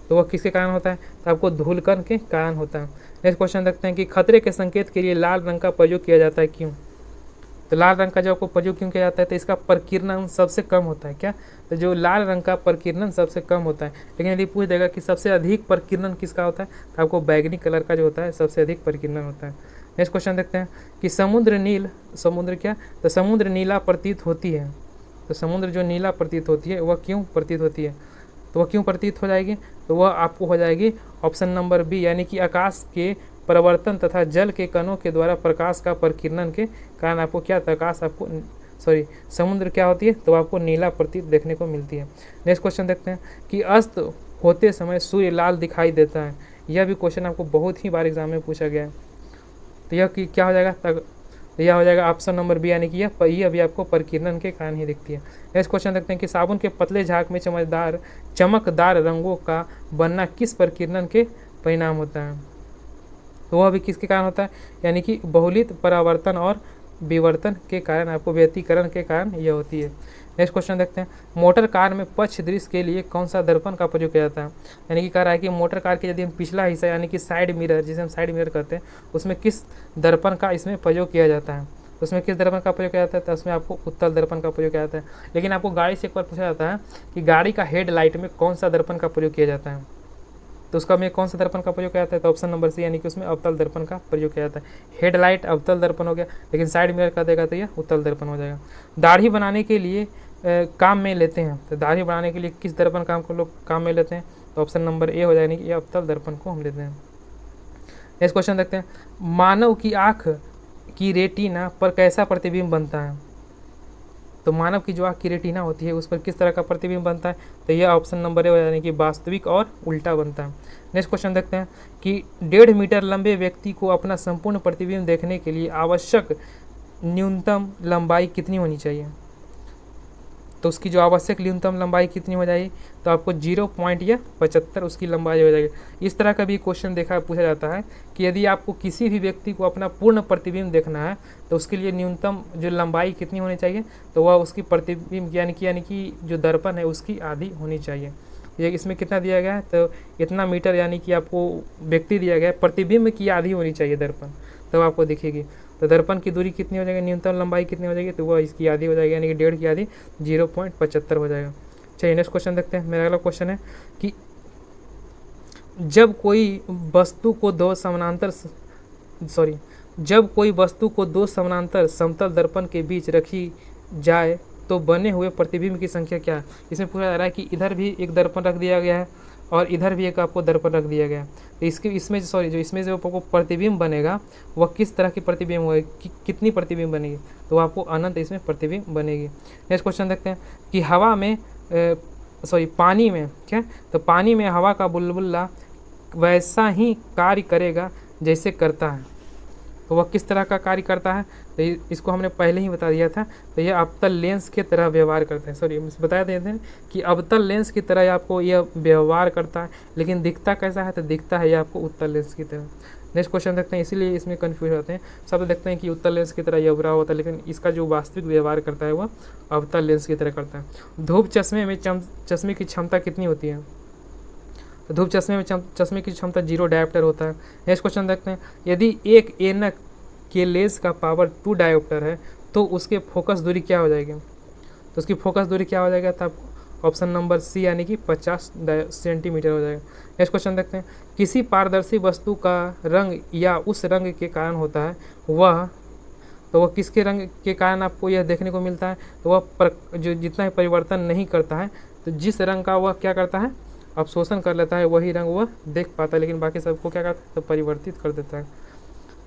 तो वह किसके कारण होता है, तो आपको धूलकण के कारण होता है। नेक्स्ट क्वेश्चन देखते हैं कि खतरे के संकेत के लिए लाल रंग का प्रयोग किया जाता है क्यों, तो लाल रंग का जो आपको प्रयोग क्यों किया जाता है, तो इसका प्रकीर्णन सबसे कम होता है। क्या, तो जो लाल रंग का प्रकीर्णन सबसे कम होता है। लेकिन यदि पूछ देगा कि सबसे अधिक प्रकीर्णन किसका होता है, तो आपको बैगनी कलर का जो होता है सबसे अधिक प्रकीर्णन होता है। नेक्स्ट क्वेश्चन देखते हैं कि समुद्र नीला प्रतीत होती है, तो समुद्र जो नीला प्रतीत होती है वह क्यों प्रतीत होती है, तो वह क्यों प्रतीत हो जाएगी, तो वह आपको हो जाएगी ऑप्शन नंबर बी, यानी कि आकाश के परिवर्तन तथा जल के कणों के द्वारा प्रकाश का प्रकीर्णन के कारण आपको क्या, प्रकाश आपको समुद्र क्या होती है, तो आपको नीला प्रतीत देखने को मिलती है। नेक्स्ट क्वेश्चन देखते हैं कि अस्त होते समय सूर्य लाल दिखाई देता है। यह भी क्वेश्चन आपको बहुत ही बार एग्जाम में पूछा गया है। तो यह क्या हो जाएगा, तो यह हो जाएगा ऑप्शन नंबर बी, यानी कि ये अभी आपको प्रकीर्णन के कारण ही दिखती है। नेक्स्ट क्वेश्चन देखते हैं कि साबुन के पतले झाग में चमकदार रंगों का बनना किस प्रकीर्णन के परिणाम होता है? तो वह भी किसके कारण होता है, यानी कि बहुलित परावर्तन और विवर्तन के कारण, आपको व्यतिकरण के कारण यह होती है। नेक्स्ट क्वेश्चन देखते हैं, मोटर कार में पक्ष दृश्य के लिए कौन सा दर्पण का प्रयोग किया जाता है? यानी कि कह रहा है कि मोटर कार के यदि हम पिछला हिस्सा यानी कि साइड मिरर, जिसे हम साइड मिरर कहते हैं, उसमें किस दर्पण का इसमें प्रयोग किया जाता है? उसमें किस दर्पण का प्रयोग किया जाता है? तो उसमें आपको उत्तल दर्पण का प्रयोग किया जाता है। लेकिन आपको गाड़ी से एक बार पूछा जाता है कि गाड़ी का हेडलाइट में कौन सा दर्पण का प्रयोग किया जाता है, तो उसका में कौन सा दर्पण का प्रयोग किया जाता है? तो ऑप्शन नंबर सी, यानी कि उसमें अवतल दर्पण का प्रयोग किया जाता है। हेडलाइट अवतल दर्पण हो गया, लेकिन साइड मिरर का देगा तो यह उत्तल दर्पण हो जाएगा। दाढ़ी बनाने के लिए काम में लेते हैं, तो दाढ़ी बनाने के लिए किस दर्पण को लोग काम में लेते हैं? तो ऑप्शन नंबर ए हो जाएगा, यानी कि अवतल दर्पण को हम लेते हैं। नेक्स्ट क्वेश्चन देखते हैं, मानव की आँख की रेटिना पर कैसा प्रतिबिंब बनता है? तो मानव की जो आँख की रेटिना होती है उस पर किस तरह का प्रतिबिंब बनता है? तो यह ऑप्शन नंबर ए, यानी कि वास्तविक और उल्टा बनता है। नेक्स्ट क्वेश्चन देखते हैं कि 1.5 मीटर लंबे व्यक्ति को अपना संपूर्ण प्रतिबिंब देखने के लिए आवश्यक न्यूनतम लंबाई कितनी होनी चाहिए? तो उसकी जो आवश्यक न्यूनतम लंबाई कितनी हो जाएगी? तो आपको 0.75 उसकी लंबाई हो जाएगी। इस तरह का भी क्वेश्चन पूछा जाता है कि यदि आपको किसी भी व्यक्ति को अपना पूर्ण प्रतिबिंब देखना है तो उसके लिए न्यूनतम जो लंबाई कितनी होनी चाहिए? तो वह उसकी प्रतिबिंब यानी कि जो दर्पण है उसकी आधी होनी चाहिए। ये इसमें कितना दिया गया है? तो इतना मीटर, यानी कि आपको व्यक्ति दिया गया है, प्रतिबिंब की आधी होनी चाहिए दर्पण, तब आपको दिखेगी। तो दर्पण की दूरी कितनी हो जाएगी, न्यूनतम लंबाई कितनी हो जाएगी? तो वह इसकी आधी हो जाएगी, यानी कि 1.5 की आधी 0.75 हो जाएगा। चलिए नेक्स्ट क्वेश्चन देखते हैं। मेरा अगला क्वेश्चन है कि जब कोई वस्तु को दो समानांतर समतल दर्पण के बीच रखी जाए तो बने हुए प्रतिबिंब की संख्या क्या है? इसमें पूछा जा रहा है कि इधर भी एक दर्पण रख दिया गया है और इधर भी एक आपको दर्पण रख दिया गया है, तो इसमें जो आपको प्रतिबिंब बनेगा वह किस तरह की प्रतिबिंब होगी, कितनी प्रतिबिंब बनेगी? तो आपको अनंत इसमें प्रतिबिंब बनेगी। नेक्स्ट क्वेश्चन देखते हैं कि पानी में क्या, तो पानी में हवा का बुलबुला वैसा ही कार्य करेगा जैसे करता है, तो वह किस तरह का कार्य करता है? तो इसको हमने पहले ही बता दिया था। तो यह अवतल लेंस की तरह व्यवहार करता है, बता देते हैं कि अवतल लेंस की तरह आपको यह व्यवहार करता है, लेकिन दिखता कैसा है? तो दिखता है यह आपको उत्तल लेंस की तरह। नेक्स्ट क्वेश्चन देखते हैं, इसीलिए इसमें कन्फ्यूज होते हैं, सब देखते हैं कि उत्तल लेंस की तरह यह उभरा होता है, लेकिन इसका जो वास्तविक व्यवहार करता है वह अवतल लेंस की तरह करता है। धूप चश्मे में चश्मे की क्षमता कितनी होती है? तो धूप चश्मे में चश्मे की क्षमता 0 डायोप्टर होता है। नेक्स्ट क्वेश्चन देखते हैं, यदि एक ऐनक के लेंस का पावर 2 डायोप्टर है तो उसके फोकस दूरी क्या हो जाएगी? तो उसकी फोकस दूरी क्या हो जाएगा? तब ऑप्शन नंबर सी, यानी कि 50 सेंटीमीटर हो जाएगा। नेक्स्ट क्वेश्चन देखते हैं, किसी पारदर्शी वस्तु का रंग या उस रंग के कारण होता है तो वह किसके रंग के कारण आपको यह देखने को मिलता है? तो वह जो जितना परिवर्तन नहीं करता है, तो जिस रंग का वह क्या करता है, अवशोषण कर लेता है, वही रंग वह देख पाता है, लेकिन बाकी सबको क्या करता है? तो परिवर्तित कर देता है।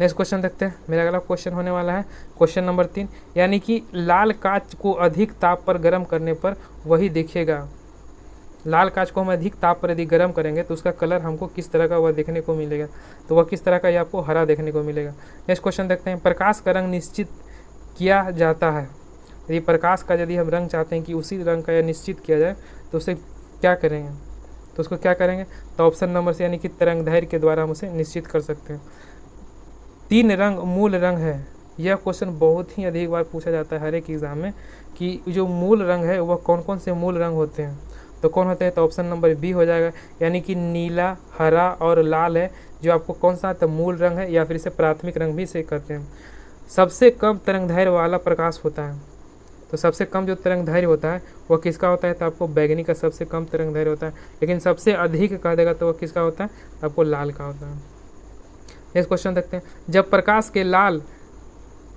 नेक्स्ट क्वेश्चन देखते हैं। मेरा अगला क्वेश्चन होने वाला है क्वेश्चन नंबर 3, यानी कि लाल कांच को अधिक ताप पर गर्म करने पर वही दिखेगा। लाल कांच को हम अधिक ताप पर यदि गर्म करेंगे तो उसका कलर हमको किस तरह का वह देखने को मिलेगा? तो वह किस तरह का, ये आपको हरा देखने को मिलेगा। नेक्स्ट क्वेश्चन देखते हैं, प्रकाश का रंग निश्चित किया जाता है। यदि प्रकाश का यदि हम रंग चाहते हैं कि उसी रंग का यह निश्चित किया जाए तो उसे क्या करेंगे? तो उसको क्या करेंगे? तो ऑप्शन नंबर से, यानी कि तरंगदैर्घ्य के द्वारा हम उसे निश्चित कर सकते हैं। 3 रंग मूल रंग है, यह क्वेश्चन बहुत ही अधिक बार पूछा जाता है हर एक एग्जाम में कि जो मूल रंग है वह कौन कौन से मूल रंग होते हैं? तो कौन होते हैं? तो ऑप्शन नंबर बी हो जाएगा, यानी कि नीला, हरा और लाल है जो आपको कौन सा, तो मूल रंग है, या फिर इसे प्राथमिक रंग भी से कहते हैं। सबसे कम तरंगदैर्घ्य वाला प्रकाश होता है, तो सबसे कम जो तरंगदैर्घ्य होता है वह किसका होता है? तो आपको बैगनी का सबसे कम तरंगदैर्घ्य होता है, लेकिन सबसे अधिक कह देगा तो वह किसका होता है? आपको लाल का होता है। नेक्स्ट क्वेश्चन देखते हैं, जब प्रकाश के लाल,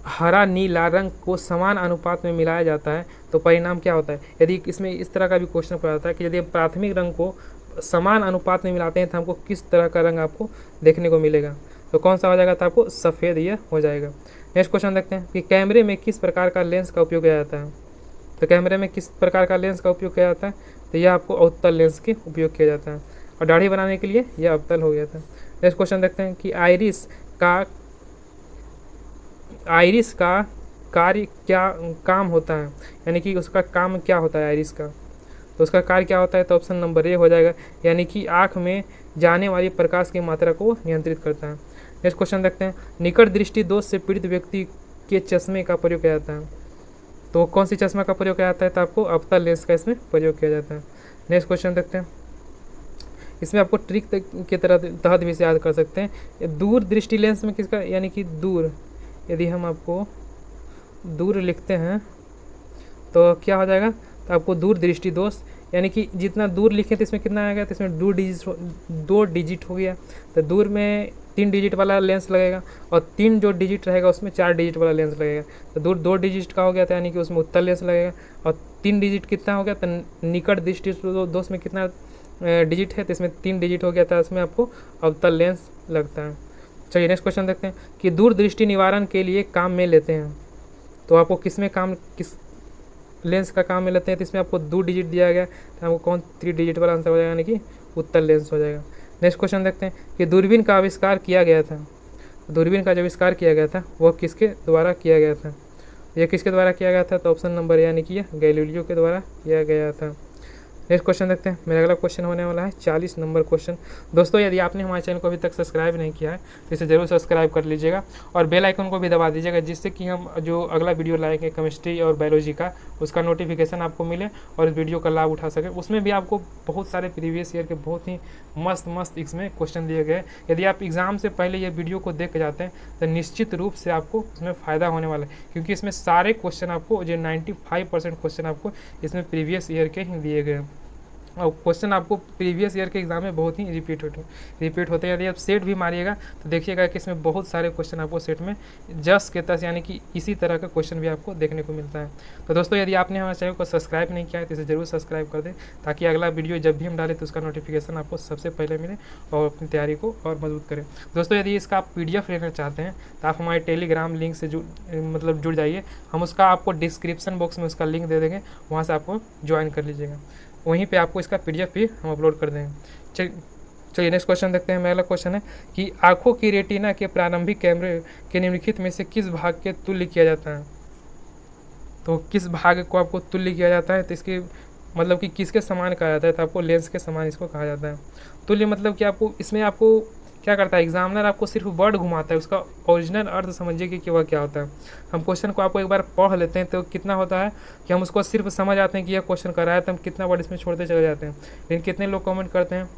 हरा, नीला रंग को समान अनुपात में मिलाया जाता है तो परिणाम क्या होता है? यदि इसमें इस तरह का भी क्वेश्चन पूछा जाता है कि यदि प्राथमिक रंग को समान अनुपात में मिलाते हैं तो हमको किस तरह का रंग आपको देखने को मिलेगा? तो कौन सा हो जाएगा? तो आपको सफ़ेद यह हो जाएगा। नेक्स्ट क्वेश्चन देखते हैं कि कैमरे में किस प्रकार का लेंस का उपयोग किया जाता है? तो कैमरे में किस प्रकार का लेंस का उपयोग किया जाता है? तो यह आपको अवतल लेंस के उपयोग किया जाता है, और दाढ़ी बनाने के लिए यह अवतल हो गया था। नेक्स्ट क्वेश्चन देखते हैं कि आइरिस का कार्य क्या काम होता है, यानी कि उसका काम क्या होता है आइरिस का, तो उसका कार्य क्या होता है, तो ऑप्शन नंबर ए हो जाएगा, यानी कि आँख में जाने वाली प्रकाश की मात्रा को नियंत्रित करता है। नेक्स्ट क्वेश्चन देखते हैं, निकट दृष्टि दोष से पीड़ित व्यक्ति के चश्मे का प्रयोग किया जाता है, तो कौन सी चश्मा का प्रयोग किया जाता है, तो आपको अवतल लेंस का इसमें प्रयोग किया जाता है। नेक्स्ट क्वेश्चन देखते हैं, इसमें आपको ट्रिक के तहत भी इसे याद कर सकते हैं। दूर दृष्टि लेंस में किसका, यानी कि दूर, यदि हम आपको दूर लिखते हैं तो क्या हो जाएगा, तो आपको दूर दृष्टि दोष, यानी कि जितना दूर लिखे तो इसमें कितना आएगा, तो इसमें 2 डिजिट हो गया, तो दूर में 3 डिजिट वाला लेंस लगेगा और 3 जो डिजिट रहेगा उसमें 4 डिजिट वाला लेंस लगेगा, तो दूर 2 डिजिट का हो गया था, यानी कि उसमें उत्तल लेंस लगेगा, और 3 डिजिट कितना हो गया, तो निकट दृष्टि दोष में कितना डिजिट है, तो इसमें 3 डिजिट हो गया था, इसमें आपको अवतल लेंस लगता है। चलिए नेक्स्ट क्वेश्चन देखते हैं कि दूर दृष्टि निवारण के लिए काम में लेते हैं, तो आपको किस लेंस का काम में लेते हैं, तो इसमें आपको 2 डिजिट दिया गया, तो आपको कौन 3 डिजिट वाला आंसर हो जाएगा, यानी कि उत्तल लेंस हो जाएगा। नेक्स्ट क्वेश्चन देखते हैं कि दूरबीन का आविष्कार किया गया था, दूरबीन का जो आविष्कार किया गया था वह किसके द्वारा किया गया था, यह किसके द्वारा किया गया था, तो ऑप्शन नंबर यानी कि यह गैलीलियो के द्वारा किया गया था। नेक्स्ट क्वेश्चन देखते हैं, मेरा अगला क्वेश्चन होने वाला है 40 नंबर क्वेश्चन। दोस्तों यदि आपने हमारे चैनल को अभी तक सब्सक्राइब नहीं किया है तो इसे जरूर सब्सक्राइब कर लीजिएगा और बेल आइकन को भी दबा दीजिएगा, जिससे कि हम जो अगला वीडियो लाएंगे केमिस्ट्री और बायोलॉजी का, उसका नोटिफिकेशन आपको मिले और इस वीडियो का लाभ उठा सके। उसमें भी आपको बहुत सारे प्रीवियस ईयर के बहुत ही मस्त इसमें क्वेश्चन दिए गए। यदि आप एग्ज़ाम से पहले ये वीडियो को देख के जाते हैं तो निश्चित रूप से आपको उसमें फ़ायदा होने वाला है, क्योंकि इसमें सारे क्वेश्चन आपको जो 95% क्वेश्चन आपको इसमें प्रीवियस ईयर के ही दिए गए हैं और क्वेश्चन आपको प्रीवियस ईयर के एग्जाम में बहुत ही रिपीट होते हैं। यदि आप सेट भी मारिएगा तो देखिएगा कि इसमें बहुत सारे क्वेश्चन आपको सेट में जस के तस यानी कि इसी तरह का क्वेश्चन भी आपको देखने को मिलता है। तो दोस्तों यदि आपने हमारे चैनल को सब्सक्राइब नहीं किया है तो इसे जरूर सब्सक्राइब कर दें, ताकि अगला वीडियो जब भी हम डालें तो उसका नोटिफिकेशन आपको सबसे पहले मिले और अपनी तैयारी को और मजबूत करें। दोस्तों यदि इसका आप PDF लेना चाहते हैं तो आप हमारे टेलीग्राम लिंक से जुड़ जाइए, हम उसका आपको डिस्क्रिप्शन बॉक्स में उसका लिंक दे देंगे, वहाँ से आपको ज्वाइन कर लीजिएगा, वहीं पे आपको इसका PDF भी हम अपलोड कर देंगे। चलिए नेक्स्ट क्वेश्चन देखते हैं। मेरा अगला क्वेश्चन है कि आंखों की रेटिना के प्रारंभिक कैमरे के निम्नलिखित में से किस भाग के तुल्य किया जाता है, तो किस भाग को आपको तुल्य किया जाता है, तो इसके मतलब कि किसके समान कहा जाता है, तो आपको लेंस के समान इसको कहा जाता है। तुल्य मतलब कि आपको इसमें आपको क्या करता है, एग्जामिनर आपको सिर्फ वर्ड घुमाता है, उसका ओरिजिनल अर्थ समझिए कि वह क्या होता है। हम क्वेश्चन को आपको एक बार पढ़ लेते हैं तो कितना होता है कि हम उसको सिर्फ समझ आते हैं कि यह क्वेश्चन कर रहा है, तो हम कितना वर्ड इसमें छोड़ते चले जाते हैं। लेकिन कितने लोग कमेंट करते हैं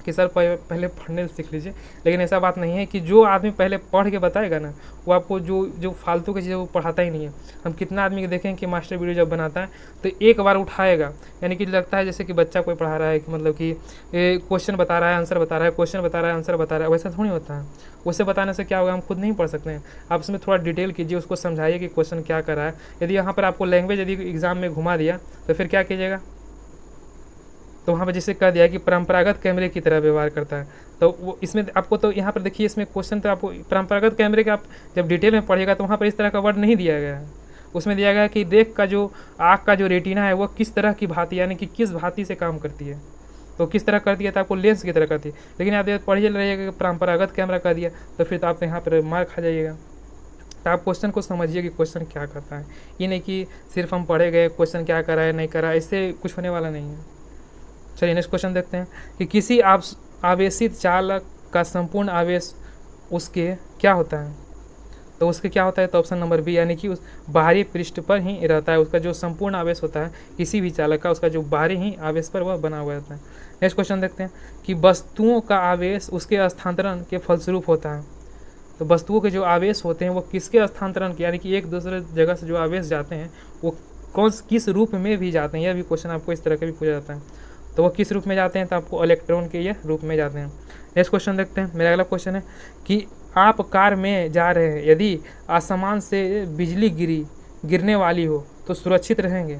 कि सर पहले पढ़ने सीख लीजिए, लेकिन ऐसा बात नहीं है कि जो आदमी पहले पढ़ के बताएगा ना वो आपको जो फालतू की चीज़ें वो पढ़ाता ही नहीं है। हम कितना आदमी देखें कि मास्टर वीडियो जब बनाता है तो एक बार उठाएगा, यानी कि लगता है जैसे कि बच्चा कोई पढ़ा रहा है, कि मतलब कि क्वेश्चन बता रहा है आंसर बता रहा है, क्वेश्चन बता रहा है आंसर बता रहा है, वैसा थोड़ी होता है। उससे बताने से क्या होगा, हम खुद नहीं पढ़ सकते हैं। आप उसमें थोड़ा डिटेल कीजिए, उसको समझाइए कि क्वेश्चन क्या कर रहा है। यदि यहाँ पर आपको लैंग्वेज यदि एग्जाम में घुमा दिया तो फिर क्या कीजिएगा, तो वहाँ पर जैसे कह दिया कि परंपरागत कैमरे की तरह व्यवहार करता है, तो वो इसमें आपको तो यहाँ पर देखिए इसमें क्वेश्चन तो आपको परंपरागत कैमरे का आप जब डिटेल में पढ़िएगा तो वहाँ पर इस तरह का वर्ड नहीं दिया गया है। उसमें दिया गया है कि देख का जो आँख का जो रेटिना है वो किस तरह की भांति यानी कि किस भांति से काम करती है, तो किस तरह करती है, तो आपको लेंस की तरह करती है। लेकिन आप पढ़िए रहिएगा कि परंपरागत कैमरा कर दिया तो फिर तो आप यहाँ पर मार खा जाइएगा। तो आप क्वेश्चन को समझिए कि क्वेश्चन क्या करता है, ये नहीं कि सिर्फ हम पढ़े गए क्वेश्चन क्या करा है नहीं करा, इससे कुछ होने वाला नहीं है। चलिए नेक्स्ट क्वेश्चन देखते हैं कि किसी आवेशित चालक का संपूर्ण आवेश उसके क्या होता है, तो उसके क्या होता है, तो ऑप्शन नंबर बी यानी कि उस बाहरी पृष्ठ पर ही रहता है। उसका जो संपूर्ण आवेश होता है किसी भी चालक का, उसका जो बाहरी ही आवेश पर वह बना हुआ रहता है। नेक्स्ट क्वेश्चन देखते हैं कि वस्तुओं का आवेश उसके स्थानांतरण के फलस्वरूप होता है, तो वस्तुओं के जो आवेश होते हैं वो किसके स्थानांतरण के यानी कि एक दूसरे जगह से जो आवेश जाते हैं वो किस रूप में भी जाते हैं, यह भी क्वेश्चन आपको इस तरह का भी पूछा जाता है। तो वो किस रूप में जाते हैं, तो आपको इलेक्ट्रॉन के ये रूप में जाते हैं। नेक्स्ट क्वेश्चन देखते हैं। मेरा अगला क्वेश्चन है कि आप कार में जा रहे हैं, यदि आसमान से बिजली गिरने वाली हो तो सुरक्षित रहेंगे,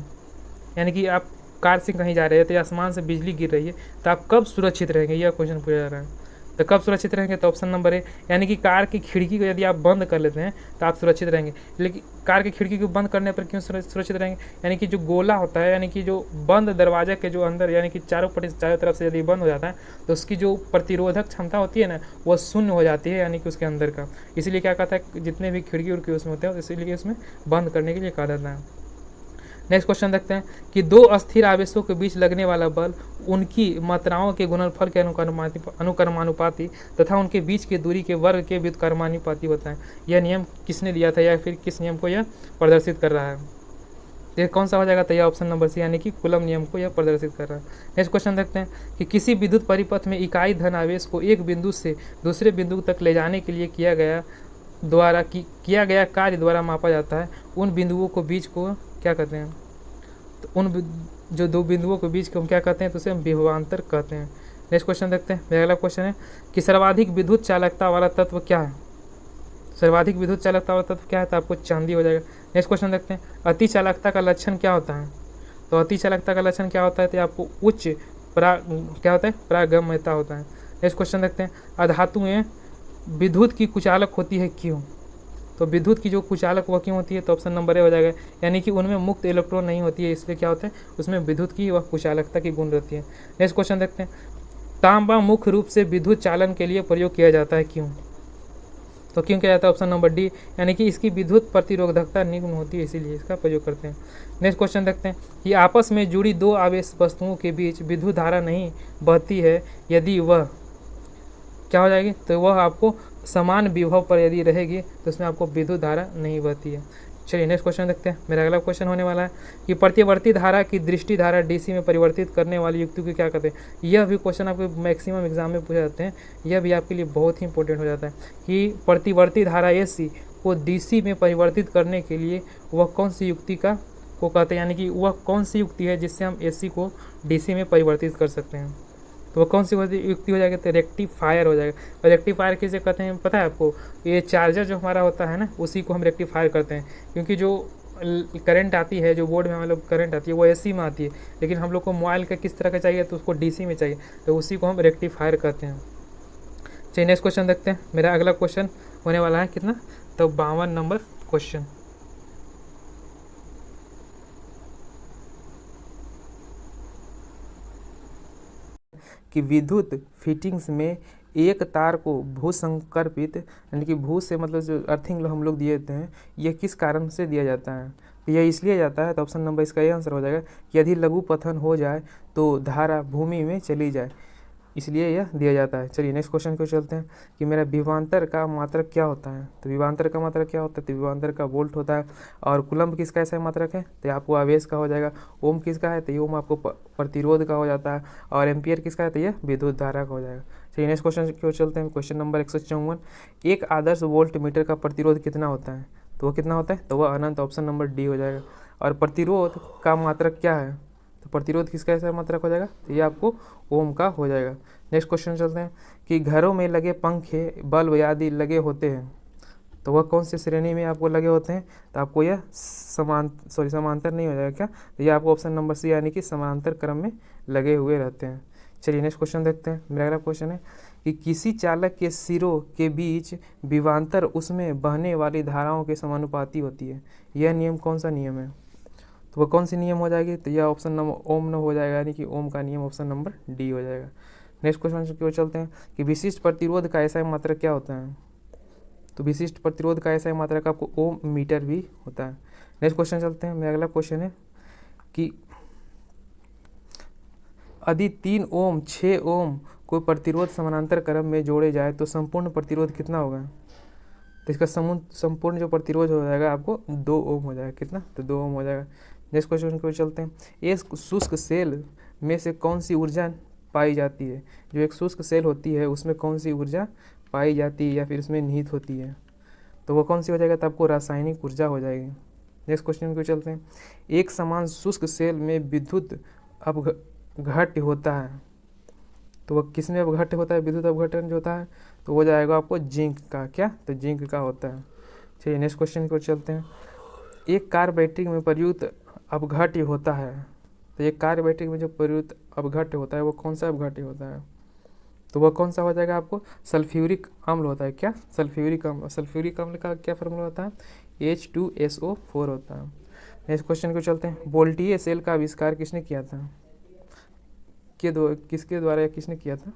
यानी कि आप कार से कहीं जा रहे हैं तो आसमान से बिजली गिर रही है तो आप कब सुरक्षित रहेंगे, यह क्वेश्चन पूछा जा रहा है। तो कब सुरक्षित रहेंगे? तो ऑप्शन नंबर ए, यानी कि कार की खिड़की को यदि आप बंद कर लेते हैं तो आप सुरक्षित रहेंगे। लेकिन कार की खिड़की को बंद करने पर क्यों सुरक्षित रहेंगे? यानी कि जो गोला होता है, यानी कि जो बंद दरवाजे के जो अंदर, यानी कि चारों तरफ से यदि बंद हो जाता है तो उसकी जो प्रतिरोधक क्षमता होती है ना, वो शून्य हो जाती है, यानी कि उसके अंदर का। इसीलिए क्या कहता है, जितने भी खिड़की उड़की उसमें होते हैं इसीलिए उसमें बंद करने के लिए कहा जाता है। नेक्स्ट क्वेश्चन देखते हैं कि दो अस्थिर आवेशों के बीच लगने वाला बल उनकी मात्राओं के गुणनफल के अनुक्रमानुपाती तथा उनके बीच की दूरी के वर्ग के व्युत्क्रमानुपाती होता है। यह नियम किसने दिया था, या फिर किस नियम को यह प्रदर्शित कर रहा है? ये कौन सा हो जाएगा? तो यह ऑप्शन नंबर सी, यानी कि कूलम नियम को यह प्रदर्शित कर रहा है। नेक्स्ट क्वेश्चन देखते हैं कि किसी विद्युत परिपथ में इकाई धन आवेश को एक बिंदु से दूसरे बिंदु तक ले जाने के लिए किया गया कार्य द्वारा मापा जाता है। उन बिंदुओं को बीच को क्या कहते हैं? तो जो दो बिंदुओं के बीच को हम क्या कहते हैं? तो उसे हम विभवांतर कहते हैं। नेक्स्ट क्वेश्चन देखते हैं। मेरा अगला क्वेश्चन है कि सर्वाधिक विद्युत चालकता वाला तत्व क्या है? सर्वाधिक विद्युत चालकता वाला तत्व क्या है? तो आपको चांदी हो जाएगा। नेक्स्ट क्वेश्चन देखते हैं, अति चालकता का लक्षण क्या होता है? तो अति चालकता का लक्षण क्या होता है? तो आपको उच्च क्या होता है? परागम्यता होता है। नेक्स्ट क्वेश्चन देखते हैं, अधातुएं विद्युत की कुचालक होती है क्यों? तो विद्युत की जो कुचालक वह क्यों होती है? तो ऑप्शन नंबर ए हो जाएगा, यानी कि उनमें मुक्त इलेक्ट्रॉन नहीं होती है, इसलिए क्या होता है? उसमें विद्युत की वह कुचालकता की गुण रहती है। नेक्स्ट क्वेश्चन देखते हैं, तांबा मुख्य रूप से विद्युत चालन के लिए प्रयोग किया जाता है क्यों? तो क्यों किया जाता है? ऑप्शन नंबर डी, यानी कि इसकी विद्युत प्रतिरोधकता निम्न होती है, इसीलिए इसका प्रयोग करते हैं। नेक्स्ट क्वेश्चन देखते हैं कि आपस में जुड़ी दो आवेश वस्तुओं के बीच विद्युत धारा नहीं बहती है यदि वह क्या हो जाएगी? तो वह आपको समान विभव पर यदि रहेगी तो उसमें आपको विद्युत धारा नहीं बहती है। चलिए नेक्स्ट क्वेश्चन देखते हैं। मेरा अगला क्वेश्चन होने वाला है कि प्रतिवर्ती धारा की दृष्टि धारा डीसी में परिवर्तित करने वाली युक्ति को क्या कहते हैं? यह भी क्वेश्चन आपके मैक्सिमम एग्जाम में पूछे जाते हैं, यह भी आपके लिए बहुत ही इंपॉर्टेंट हो जाता है कि प्रतिवर्ती धारा एसी को डीसी में परिवर्तित करने के लिए वह कौन सी युक्ति को कहते हैं, यानी कि वह कौन सी युक्ति है जिससे हम एसी को डीसी में परिवर्तित कर सकते हैं? तो वो कौन सी युक्ति हो जाएगी? तो रेक्टिफायर हो जाएगा। और रेक्टिफायर किसे कहते हैं पता है आपको? ये चार्जर जो हमारा होता है ना, उसी को हम रेक्टिफायर करते हैं, क्योंकि जो करंट आती है, जो बोर्ड में हम लोग करंट आती है वो एसी में आती है, लेकिन हम लोग को मोबाइल का किस तरह का चाहिए तो उसको डीसी में चाहिए, तो उसी को हम रेक्टिफायर कहते हैं। चलिए नेक्स्ट क्वेश्चन देखते हैं। मेरा अगला क्वेश्चन होने वाला है कितना? तो 52 नंबर क्वेश्चन। कि विद्युत फिटिंग्स में एक तार को भूसंकर्पित, यानी कि भू से मतलब जो अर्थिंग हम लोग दिए देते हैं, यह किस कारण से दिया जाता है? तो यह इसलिए जाता है, तो ऑप्शन नंबर इसका ये आंसर हो जाएगा कि यदि लघु पतन हो जाए तो धारा भूमि में चली जाए, इसलिए यह दिया जाता है। चलिए नेक्स्ट क्वेश्चन को चलते हैं कि मेरा विभवांतर का मात्रक क्या होता है? तो विभवांतर का मात्रक क्या होता है? तो विभवांतर का वोल्ट होता है। और कूलम्ब किसका ऐसा मात्रक है? तो आपको आवेश का हो जाएगा। ओम किसका है? तो ये ओम आपको प्रतिरोध का हो जाता है। और एम्पियर किसका है? तो यह विद्युत धारा का हो जाएगा। चलिए नेक्स्ट क्वेश्चन क्यों चलते हैं। क्वेश्चन नंबर 154, एक आदर्श वोल्ट मीटर का प्रतिरोध कितना होता है? तो वह कितना होता है? तो वह अनंत, ऑप्शन नंबर डी हो जाएगा। और प्रतिरोध का मात्रक क्या है? तो प्रतिरोध किसका ऐसा मात्रक हो जाएगा? तो ये आपको ओम का हो जाएगा। नेक्स्ट क्वेश्चन चलते हैं कि घरों में लगे पंखे, बल्ब आदि लगे होते हैं, तो वह कौन सी श्रेणी में आपको लगे होते हैं? तो आपको यह समांतर नहीं हो जाएगा क्या? तो यह आपको ऑप्शन नंबर सी, यानी कि समांतर क्रम में लगे हुए रहते हैं। चलिए नेक्स्ट क्वेश्चन देखते हैं। मेरा अगला क्वेश्चन है कि किसी चालक के सिरों के बीच विभवांतर उसमें बहने वाली धाराओं के समानुपाती होती है, यह नियम कौन सा नियम है? तो वह कौन सी नियम हो जाएगी? तो यह ऑप्शन नंबर ओम न हो जाएगा, यानी कि ओम का नियम ऑप्शन नंबर डी हो जाएगा। नेक्स्ट क्वेश्चन की ओर चलते हैं कि विशिष्ट प्रतिरोध का ऐसा मात्रक क्या होता है? तो विशिष्ट प्रतिरोध का ऐसा मात्रक आपको ओम मीटर भी होता है। नेक्स्ट क्वेश्चन चलते हैं। मेरा अगला क्वेश्चन है कि यदि 3 ओम 6 ओम कोई प्रतिरोध समानांतर क्रम में जोड़े जाए तो संपूर्ण प्रतिरोध कितना होगा? तो इसका संपूर्ण जो प्रतिरोध हो जाएगा आपको 2 ओम हो जाएगा। कितना? तो 2 ओम हो जाएगा। नेक्स्ट क्वेश्चन की ओर चलते हैं। एक शुष्क सेल में से कौन सी ऊर्जा पाई जाती है? जो एक शुष्क सेल होती है उसमें कौन सी ऊर्जा पाई जाती है या फिर उसमें निहित होती है? तो वो कौन सी हो जाएगा? तो आपको रासायनिक ऊर्जा हो जाएगी। नेक्स्ट क्वेश्चन को चलते हैं। एक समान शुष्क सेल में विद्युत अपघट्य होता है, तो वह किस में अपघट्य होता है? विद्युत अपघटन जो होता है तो हो जाएगा आपको जिंक का। क्या? तो जिंक का होता है। चलिए नेक्स्ट क्वेश्चन को चलते हैं। एक कार बैटरी में प्रयुक्त अपघट्य होता है, तो एक कार बैटरी में जो प्रयुक्त अपघट्य होता है वो कौन सा अपघट्य होता है? तो वह कौन सा हो जाएगा आपको, सल्फ्यूरिक अम्ल होता है। क्या, सल्फ्यूरिक अम्ल। सल्फ्यूरिक अम्ल का क्या फार्मूला होता है, H2SO4 होता है। नेक्स्ट क्वेश्चन को चलते हैं, बोल्टियर सेल का आविष्कार किसने किया था, किसके द्वारा या किसने किया था।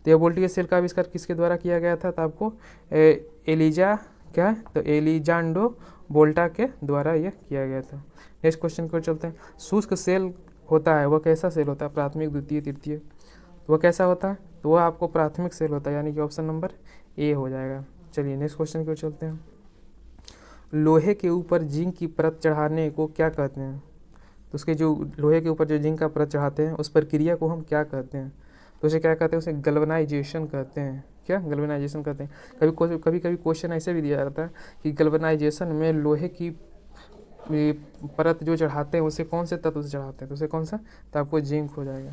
तो यह बोल्टियर सेल का आविष्कार किसके द्वारा किया गया था, तो आपको एलिजा क्या है, तो एलिजांडो बोल्टा के द्वारा यह किया गया था। नेक्स्ट क्वेश्चन को चलते हैं, शुष्क सेल होता है वह कैसा सेल होता है, प्राथमिक द्वितीय तृतीय, वह कैसा होता है, तो वह आपको प्राथमिक सेल होता है, यानी कि ऑप्शन नंबर ए हो जाएगा। चलिए नेक्स्ट क्वेश्चन को चलते हैं, लोहे के ऊपर जिंक की परत चढ़ाने को क्या कहते हैं। तो उसके जो लोहे के ऊपर जो जिंक का परत चढ़ाते हैं उस प्रक्रिया को हम क्या कहते हैं, तो उसे क्या कहते हैं, उसे गल्वनाइजेशन कहते हैं। क्या, गल्वनाइजेशन कहते हैं। कभी कभी क्वेश्चन ऐसे भी दिया जाता है कि गल्वनाइजेशन में लोहे की परत जो चढ़ाते हैं उसे कौन से तत्व से चढ़ाते हैं, तो उसे कौन सा, तो आपको जिंक हो जाएगा।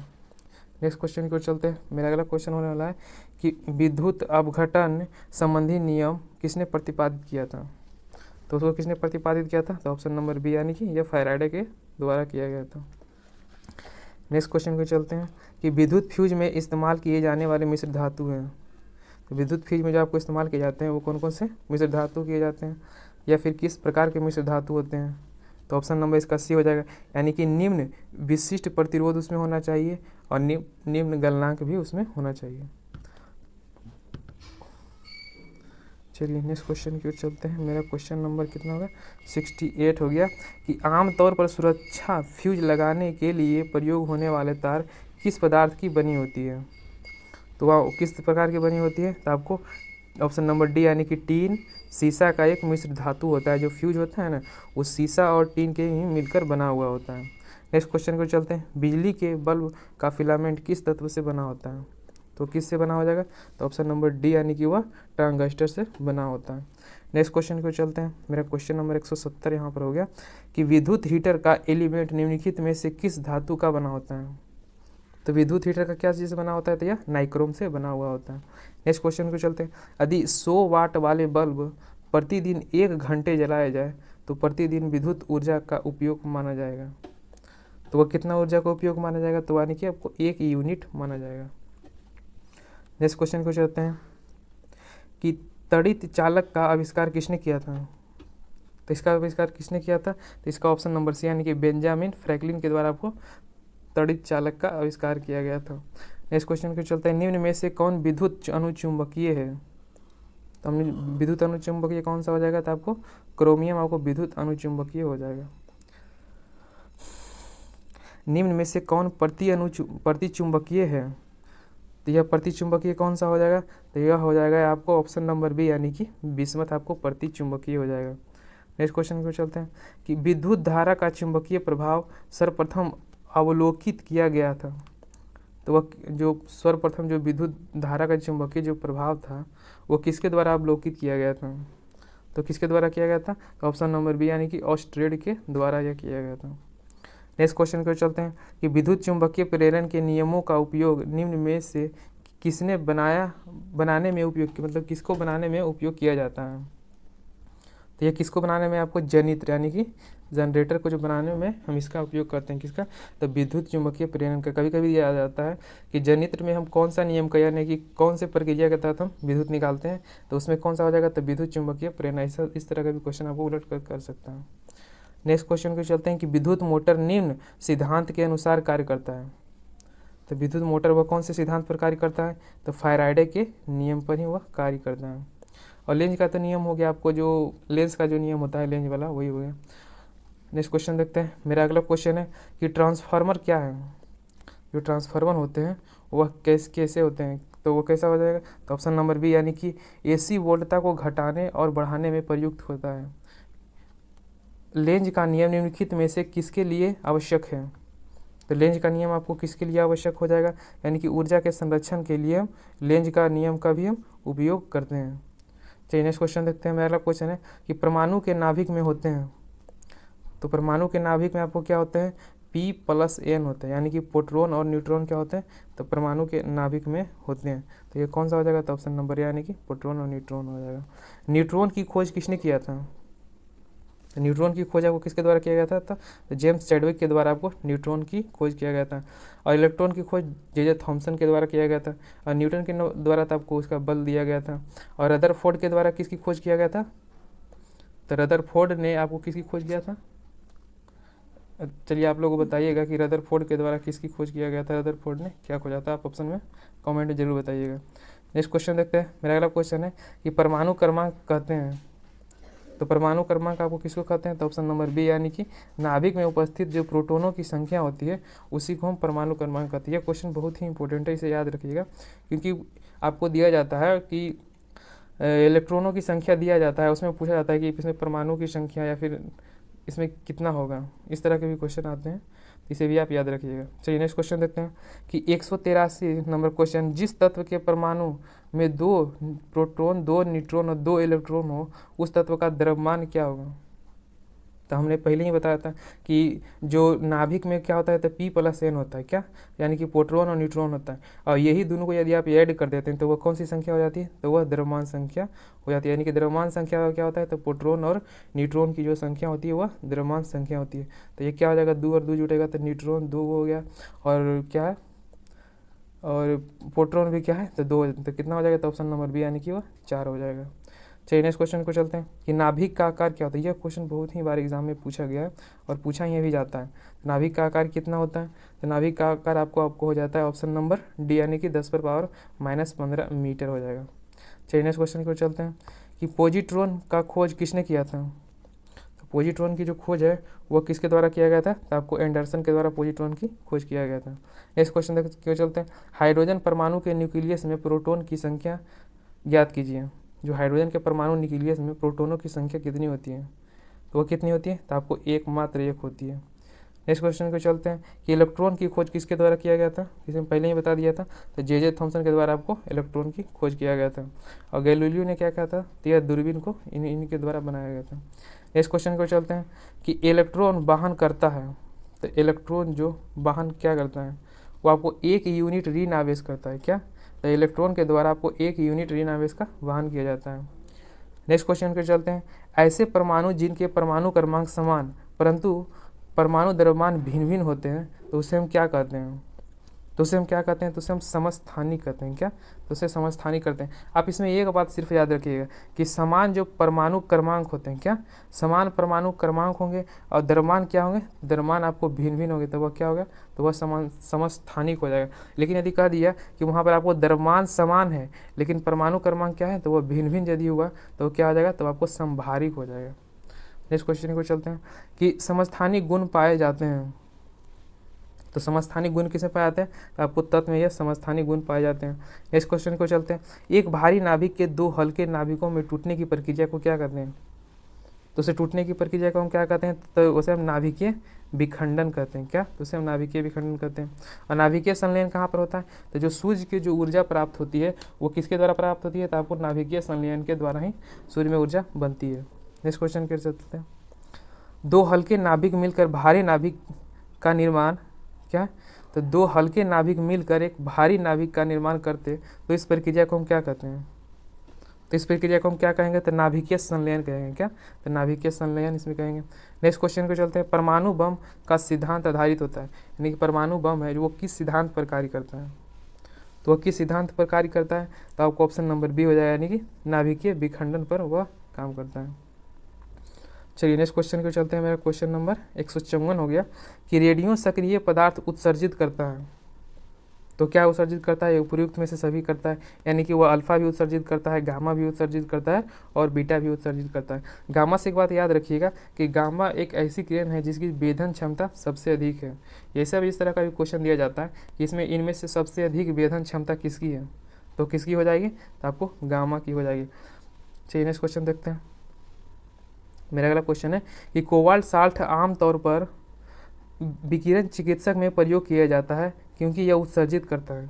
नेक्स्ट क्वेश्चन को चलते हैं, मेरा अगला क्वेश्चन होने वाला है कि विद्युत अपघटन संबंधी नियम किसने प्रतिपादित किया था। तो उसको किसने प्रतिपादित किया था, तो ऑप्शन नंबर बी, यानी कि यह फैराडे के द्वारा किया गया था। नेक्स्ट क्वेश्चन को चलते हैं कि विद्युत फ्यूज में इस्तेमाल किए जाने वाले मिश्र धातु हैं। तो विद्युत फ्यूज में जो आपको इस्तेमाल किए जाते हैं वो कौन कौन से मिश्र धातु किए जाते हैं, या फिर किस प्रकार के मिश्र धातु होते हैं, तो ऑप्शन नंबर इसका सी हो जाएगा, यानी कि निम्न विशिष्ट प्रतिरोध उसमें होना चाहिए और निम्न गलनांक भी उसमें होना चाहिए। चलिए नेक्स्ट क्वेश्चन की ओर चलते हैं, मेरा क्वेश्चन नंबर कितना होगा, 68 हो गया कि आमतौर पर सुरक्षा फ्यूज लगाने के लिए प्रयोग होने वाले तार किस पदार्थ की बनी होती है। तो वह किस प्रकार की बनी होती है, तो आपको ऑप्शन नंबर डी, यानी कि टीन सीसा का एक मिश्र धातु होता है। जो फ्यूज होता है ना वो सीसा और टीन के ही मिलकर बना हुआ होता है। नेक्स्ट क्वेश्चन को चलते हैं, बिजली के बल्ब का फिलामेंट किस तत्व से बना होता है, तो किस से बना हो जाएगा, तो ऑप्शन नंबर डी, यानी कि वह टंगस्टर से बना होता है। नेक्स्ट क्वेश्चन को चलते हैं, मेरा क्वेश्चन नंबर 170 यहाँ पर हो गया कि विद्युत हीटर का एलिमेंट निम्नलिखित में से किस धातु का बना होता है। तो विद्युत हीटर का क्या चीज़ से बना होता है, तो यह नाइक्रोम से बना हुआ होता है। नेक्स्ट क्वेश्चन को चलते हैं, यदि 100 वाट वाले बल्ब प्रतिदिन 1 घंटे जलाया जाए तो प्रतिदिन विद्युत ऊर्जा का उपयोग माना जाएगा। तो वह कितना ऊर्जा का उपयोग माना जाएगा, तो यानी कि आपको 1 यूनिट माना जाएगा। नेक्स्ट क्वेश्चन को चलते हैं कि तड़ित चालक का आविष्कार किसने किया था। तो इसका आविष्कार किसने किया था, तो इसका ऑप्शन नंबर सी, यानी कि बेंजामिन फ्रैंकलिन के द्वारा आपको तड़ित चालक का आविष्कार किया गया था। नेक्स्ट क्वेश्चन को चलते हैं, निम्न में से कौन विद्युत अनुचुंबकीय है। तो हमने विद्युत अनुचुंबकीय कौन सा हो जाएगा, तो आपको क्रोमियम आपको विद्युत अनुचुंबकीय हो जाएगा। निम्न में से कौन प्रतिचुंबकीय है, तो यह प्रतिचुंबकीय कौन सा हो जाएगा, तो यह हो जाएगा आपको ऑप्शन नंबर बी, यानी कि बिस्मथ आपको प्रतिचुंबकीय हो जाएगा। नेक्स्ट क्वेश्चन को चलते हैं कि विद्युत धारा का चुंबकीय प्रभाव सर्वप्रथम अवलोकित किया गया था। तो वह जो सर्वप्रथम जो विद्युत धारा का चुंबकीय जो प्रभाव था वो किसके द्वारा अवलोकित किया गया था, तो किसके द्वारा किया गया था, तो ऑप्शन नंबर बी, यानी कि ऑस्ट्रेड के द्वारा यह किया गया था। नेक्स्ट क्वेश्चन को चलते हैं कि विद्युत चुंबकीय प्रेरण के नियमों का उपयोग निम्न में से किसने बनाने में उपयोग, मतलब किसको बनाने में उपयोग किया जाता है। तो ये किसको बनाने में, आपको जनित्र यानी कि जनरेटर को जो बनाने में हम इसका उपयोग करते हैं, किसका, तो विद्युत चुंबकीय प्रेरण का। कभी कभी दिया जाता है कि जनित्र में हम कौन सा नियम का, यानी कि कौन से प्रक्रिया के तहत हम विद्युत निकालते हैं, तो उसमें कौन सा हो जाएगा, तो विद्युत चुंबकीय प्रेरण। ऐसा इस तरह का भी क्वेश्चन आपको उलट कर सकता है। नेक्स्ट क्वेश्चन को चलते हैं कि विद्युत मोटर निम्न सिद्धांत के अनुसार कार्य करता है। तो विद्युत मोटर वह कौन से सिद्धांत पर कार्य करता है, तो फैराडे के नियम पर ही वह कार्य करता है। और लेंज का तो नियम हो गया, आपको जो लेंस का जो नियम होता है लेंज वाला वही हो गया। नेक्स्ट क्वेश्चन देखते हैं, मेरा अगला क्वेश्चन है कि ट्रांसफार्मर क्या है। जो ट्रांसफार्मर होते हैं वह कैसे होते हैं, तो वो कैसा हो जाएगा, तो ऑप्शन नंबर बी, यानी कि AC वोल्टता को घटाने और बढ़ाने में प्रयुक्त होता है। लेंज का नियम निम्नलिखित में से किसके लिए आवश्यक है। तो लेंज का नियम आपको किसके लिए आवश्यक हो जाएगा, यानी कि ऊर्जा के संरक्षण के लिए हम लेंज का नियम का भी हम उपयोग करते हैं। चलिए नेक्स्ट क्वेश्चन देखते हैं, मेरा अगला क्वेश्चन है कि परमाणु के नाभिक में होते हैं। तो परमाणु के नाभिक में आपको क्या होते हैं, P+N होते हैं, यानी कि प्रोटॉन और न्यूट्रॉन क्या होते हैं, तो परमाणु के नाभिक में होते हैं। तो ये कौन सा हो जाएगा, तो ऑप्शन नंबर, यानी कि प्रोटॉन और न्यूट्रॉन हो जाएगा। न्यूट्रॉन की खोज किसने किया था, तो न्यूट्रॉन की खोज आपको किसके द्वारा किया गया था? तो जेम्स चैडविक के द्वारा आपको न्यूट्रॉन की खोज किया गया था। और इलेक्ट्रॉन की खोज जे थॉमसन के द्वारा किया गया था। और न्यूटन के द्वारा तो आपको उसका बल दिया गया था। और रदरफोर्ड के द्वारा किसकी खोज किया गया था? तो रदरफोर्ड ने आपको किसकी खोज किया था? चलिए आप लोग बताइएगा कि रदरफोर्ड के द्वारा किसकी खोज किया गया था? रदरफोर्ड ने क्या खोजा था? आप ऑप्शन में कमेंट में जरूर बताइएगा। नेक्स्ट क्वेश्चन देखते हैं। मेरा अगला क्वेश्चन है कि परमाणु क्रमांक कहते हैं। तो परमाणु क्रमांक आपको किसको कहते हैं? तो ऑप्शन नंबर बी, यानी कि नाभिक में उपस्थित जो प्रोटोनों की संख्या होती है उसी को हम परमाणु क्रमांक कहते हैं। यह क्वेश्चन बहुत ही इंपॉर्टेंट है, इसे याद रखिएगा, क्योंकि आपको दिया जाता है कि इलेक्ट्रॉनों की संख्या दिया जाता है, उसमें पूछा जाता है कि इसमें परमाणु की संख्या या फिर इसमें कितना होगा, इस तरह के भी क्वेश्चन आते हैं, इसे भी आप याद रखिएगा। चलिए नेक्स्ट क्वेश्चन देखते हैं कि 183 नंबर क्वेश्चन, जिस तत्व के परमाणु में 2 प्रोटॉन, 2 न्यूट्रॉन और 2 इलेक्ट्रॉन हो उस तत्व का द्रव्यमान क्या होगा? तो हमने पहले ही बताया था कि जो नाभिक में क्या होता है, तो P+N होता है क्या, यानी कि प्रोटॉन और न्यूट्रॉन होता है। और यही दोनों को यदि आप ऐड कर देते हैं तो वह कौन सी संख्या हो जाती है? तो वह द्रव्यमान संख्या हो जाती है। यानी कि द्रव्यमान संख्या क्या होता है? तो प्रोटॉन और न्यूट्रॉन की जो संख्या होती है वह द्रव्यमान संख्या होती है। तो ये क्या हो जाएगा? 2 और 2 जुटेगा तो न्यूट्रॉन 2 हो गया, और क्या है, और प्रोटॉन भी क्या है, तो 2। तो कितना हो जाएगा? तो ऑप्शन नंबर बी, यानी कि वह 4 हो जाएगा। चलिए नेक्स्ट क्वेश्चन को चलते हैं कि नाभिक का आकार क्या होता है। यह क्वेश्चन बहुत ही बार एग्जाम में पूछा गया है और पूछा ही भी जाता है। नाभिक का आकार कितना होता है? तो नाभिक का आकार आपको हो जाता है ऑप्शन नंबर डी, यानी कि 10⁻⁻15 मीटर हो जाएगा। चलिए नेक्स्ट क्वेश्चन को चलते हैं कि पॉजिट्रॉन का खोज किसने किया था? तो पॉजिट्रॉन की जो खोज है वह किसके द्वारा किया गया था? तो आपको एंडरसन के द्वारा पॉजिट्रॉन की खोज किया गया था। नेक्स्ट क्वेश्चन क्यों चलते हैं, हाइड्रोजन परमाणु के न्यूक्लियस में प्रोटॉन की संख्या ज्ञात कीजिए। जो हाइड्रोजन के परमाणु न्यूक्लियस में प्रोटॉनों की संख्या कितनी होती है? तो वो कितनी होती है? तो आपको मात्र एक होती है। नेक्स्ट क्वेश्चन को चलते हैं कि इलेक्ट्रॉन की खोज किसके द्वारा किया गया था? इसे पहले ही बता दिया था, तो जे थॉमसन के द्वारा आपको इलेक्ट्रॉन की खोज किया गया था। और गैलीलियो ने क्या कहा था? तो यह दूरबीन को इनके द्वारा बनाया गया था। नेक्स्ट क्वेश्चन को चलते हैं कि इलेक्ट्रॉन वाहन करता है। तो इलेक्ट्रॉन जो वाहन क्या करता है, वो आपको 1 यूनिट ऋण आवेश करता है क्या? तो इलेक्ट्रॉन के द्वारा आपको 1 यूनिट ऋण आवेश का वहन किया जाता है। नेक्स्ट क्वेश्चन पे चलते हैं, ऐसे परमाणु जिनके परमाणु क्रमांक समान परंतु परमाणु द्रव्यमान भिन्न भिन्न होते हैं तो उसे हम क्या कहते हैं? तो उसे हम क्या कहते हैं? तो उसे हम समस्थानिक कहते हैं क्या? तो उसे समस्थानिक करते हैं। आप इसमें एक बात सिर्फ याद रखिएगा कि समान जो परमाणु क्रमांक होते हैं क्या, समान परमाणु क्रमांक होंगे और द्रव्यमान क्या होंगे? द्रव्यमान आपको भिन्न भिन्न होंगे तो वह क्या होगा? तो वह समस्थानिक हो जाएगा। लेकिन यदि कह दिया कि वहाँ पर आपको द्रव्यमान समान है लेकिन परमाणु क्रमांक क्या है, तो वह भिन्न भिन्न यदि हुआ तो क्या हो जाएगा? तो आपको समभारिक हो जाएगा। नेक्स्ट क्वेश्चन को चलते हैं कि समस्थानिक गुण पाए जाते हैं। तो समस्थानिक गुण किसे पाए जाते हैं? तो आपको तत्व में यह समस्थानिक गुण पाए जाते हैं। नेक्स्ट क्वेश्चन को चलते हैं, एक भारी नाभिक के 2 हल्के नाभिकों में टूटने की प्रक्रिया को क्या कहते हैं? तो उसे टूटने की प्रक्रिया को हम क्या कहते हैं? तो उसे हम नाभिकीय विखंडन कहते हैं क्या? तो उसे हम नाभिकीय विखंडन कहते हैं। और नाभिकीय संलयन कहाँ पर होता है? तो जो सूर्य की जो ऊर्जा प्राप्त होती है वो किसके द्वारा प्राप्त होती है? तो आपको नाभिकीय संलयन के द्वारा ही सूर्य में ऊर्जा बनती है। नेक्स्ट क्वेश्चन कर सकते हैं, 2 हल्के नाभिक मिलकर भारी नाभिक का निर्माण क्या? तो 2 हल्के नाभिक मिलकर एक भारी नाभिक का निर्माण करते तो इस प्रक्रिया को हम क्या कहते हैं? तो इस प्रक्रिया को हम क्या कहेंगे? तो नाभिकीय संलयन कहेंगे क्या? तो नाभिकीय संलयन इसमें कहेंगे। नेक्स्ट क्वेश्चन को चलते हैं, परमाणु बम का सिद्धांत आधारित होता है, यानी कि परमाणु बम है जो वो किस सिद्धांत पर कार्य करता है? तो वह किस सिद्धांत पर कार्य करता है? तो आपको ऑप्शन नंबर बी हो जाएगा, यानी कि नाभिकीय विखंडन पर वह काम करता है। चलिए नेक्स्ट क्वेश्चन को चलते हैं। मेरा क्वेश्चन नंबर 154 हो गया कि रेडियो सक्रिय पदार्थ उत्सर्जित करता है। तो क्या उत्सर्जित करता है? उपयुक्त में से सभी करता है, यानी कि वह अल्फा भी उत्सर्जित करता है, गामा भी उत्सर्जित करता है और बीटा भी उत्सर्जित करता है। गामा से एक बात याद रखिएगा कि गामा एक ऐसी किरण है जिसकी वेधन क्षमता सबसे अधिक है। ये सब इस तरह का भी क्वेश्चन दिया जाता है कि इसमें इनमें से सबसे अधिक वेधन क्षमता किसकी है? तो किसकी हो जाएगी? तो आपको गामा की हो जाएगी। चलिए नेक्स्ट क्वेश्चन देखते हैं। मेरा अगला क्वेश्चन है कि कोबाल्ट साल्ट आमतौर पर विकिरण चिकित्सक में प्रयोग किया जाता है क्योंकि यह उत्सर्जित करता है।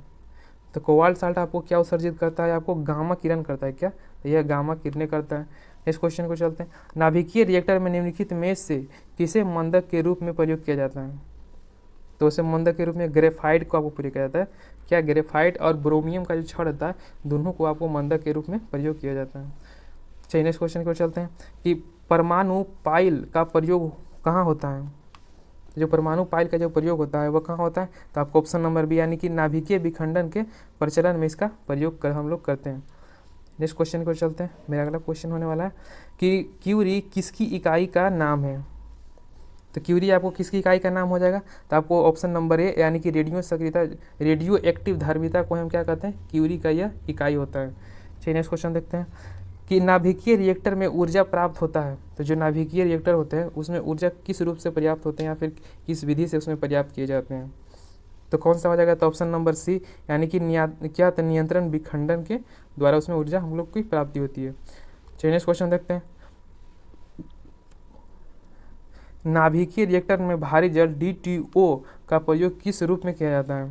तो कोबाल्ट साल्ट आपको क्या उत्सर्जित करता है? आपको गामा किरण करता है क्या? तो यह गामा किरणें करता है। नेक्स्ट क्वेश्चन को चलते हैं, नाभिकीय रिएक्टर में निम्नलिखित में से किसे मंदक के रूप में प्रयोग किया जाता है? तो उसे मंदक के रूप में ग्रेफाइट को आपको प्रयोग किया जाता है क्या? ग्रेफाइट और ब्रोमियम का जो छड़ होता है दोनों को आपको मंदक के रूप में प्रयोग किया जाता है। चलिए नेक्स्ट क्वेश्चन को चलते हैं कि परमाणु पाइल का प्रयोग कहाँ होता है? जो परमाणु पाइल का जो प्रयोग होता है वो कहाँ होता है? तो आपको ऑप्शन नंबर बी यानी कि नाभिकीय विखंडन के प्रचलन में इसका प्रयोग हम लोग करते हैं। नेक्स्ट क्वेश्चन को चलते हैं। मेरा अगला क्वेश्चन होने वाला है कि क्यूरी किसकी इकाई का नाम है? तो क्यूरी आपको किसकी इकाई का नाम हो जाएगा? तो आपको ऑप्शन नंबर ए यानी कि रेडियो सक्रियता, रेडियो एक्टिव धारिता को हम क्या कहते हैं? क्यूरी का यह इकाई होता है। चलिए नेक्स्ट क्वेश्चन देखते हैं कि नाभिकीय रिएक्टर में ऊर्जा प्राप्त होता है। तो जो नाभिकीय रिएक्टर होते हैं उसमें ऊर्जा किस रूप से पर्याप्त होते हैं या फिर किस विधि से उसमें पर्याप्त किए जाते हैं? तो कौन सा हो जाएगा? तो ऑप्शन नंबर सी यानी कि नियंत्रण विखंडन के द्वारा उसमें ऊर्जा हम लोग की प्राप्ति होती है। चलिए नेक्स्ट क्वेश्चन देखते हैं। नाभिकीय रिएक्टर में भारी जल DTO का प्रयोग किस रूप में किया जाता है?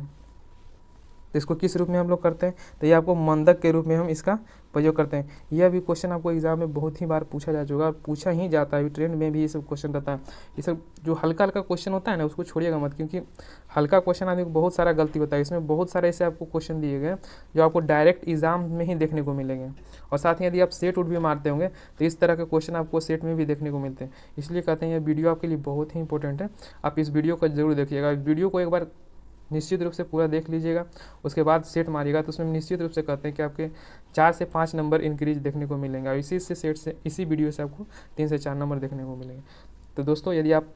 तो इसको किस रूप में हम लोग करते हैं? तो ये आपको मंदक के रूप में हम इसका प्रयोग करते हैं। यह भी क्वेश्चन आपको एग्जाम में बहुत ही बार पूछा जा चुका है, पूछा ही जाता है, ट्रेंड में भी ये सब क्वेश्चन रहता है। ये सब जो हल्का हल्का क्वेश्चन होता है ना उसको छोड़िएगा मत, क्योंकि हल्का क्वेश्चन आने को बहुत सारा गलती होता है। इसमें बहुत सारे ऐसे आपको क्वेश्चन दिए गए जो आपको डायरेक्ट एग्जाम में ही देखने को मिलेंगे, और साथ ही यदि आप सेट उठ भी मारते होंगे तो इस तरह के क्वेश्चन आपको सेट में भी देखने को मिलते हैं। इसलिए कहते हैं ये वीडियो आपके लिए बहुत ही इंपॉर्टेंट है, आप इस वीडियो को जरूर देखिएगा। वीडियो को एक बार निश्चित रूप से पूरा देख लीजिएगा, उसके बाद सेट मारिएगा तो उसमें निश्चित रूप से कहते हैं कि आपके 4 से 5 नंबर इंक्रीज देखने को मिलेंगे, और इसी से सेट से इसी वीडियो से आपको 3 से 4 नंबर देखने को मिलेंगे। तो दोस्तों यदि आप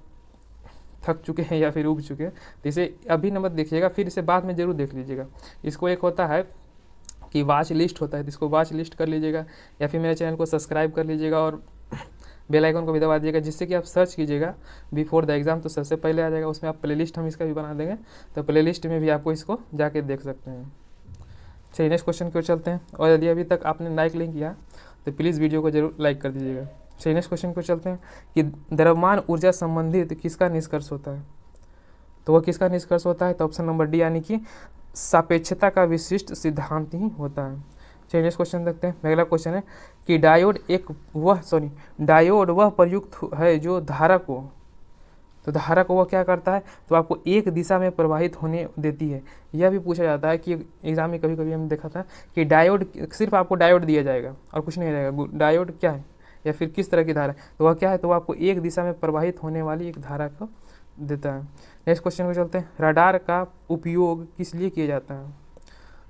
थक चुके हैं या फिर उब चुके हैं तो इसे अभी न मत देखिएगा, फिर इसे बाद में ज़रूर देख लीजिएगा। इसको एक होता है कि वॉच लिस्ट होता है, तो इसको वॉच लिस्ट कर लीजिएगा, या फिर मेरे चैनल को सब्सक्राइब कर लीजिएगा और बेल आइकन को भी दबा दीजिएगा, जिससे कि आप सर्च कीजिएगा बिफोर द एग्ज़ाम तो सबसे पहले आ जाएगा। उसमें आप प्लेलिस्ट हम इसका भी बना देंगे, तो प्लेलिस्ट में भी आपको इसको जाके देख सकते हैं। चलिए नेक्स्ट क्वेश्चन की ओर चलते हैं, और यदि अभी तक आपने लाइक नहीं किया तो प्लीज़ वीडियो को जरूर लाइक कर दीजिएगा। चलिए नेक्स्ट क्वेश्चन की ओर चलते हैं कि द्रव्यमान ऊर्जा संबंधित किसका निष्कर्ष होता है? तो वह किसका निष्कर्ष होता है? तो ऑप्शन नंबर डी यानी कि सापेक्षता का विशिष्ट सिद्धांत ही होता है। चलिए नेक्स्ट क्वेश्चन देखते हैं। अगला क्वेश्चन है कि डायोड वह प्रयुक्त है जो धारा को, तो धारा को वह क्या करता है? तो आपको एक दिशा में प्रवाहित होने देती है। यह भी पूछा जाता है कि एग्जाम में कभी कभी हमने देखा था कि डायोड, सिर्फ आपको डायोड दिया जाएगा और कुछ नहीं रहेगा, डायोड क्या है या फिर किस तरह की धारा, तो वह क्या है? तो वह आपको एक दिशा में प्रवाहित होने वाली एक धारा को देता है। नेक्स्ट क्वेश्चन को चलते हैं। रडार का उपयोग किस लिए किया जाता है?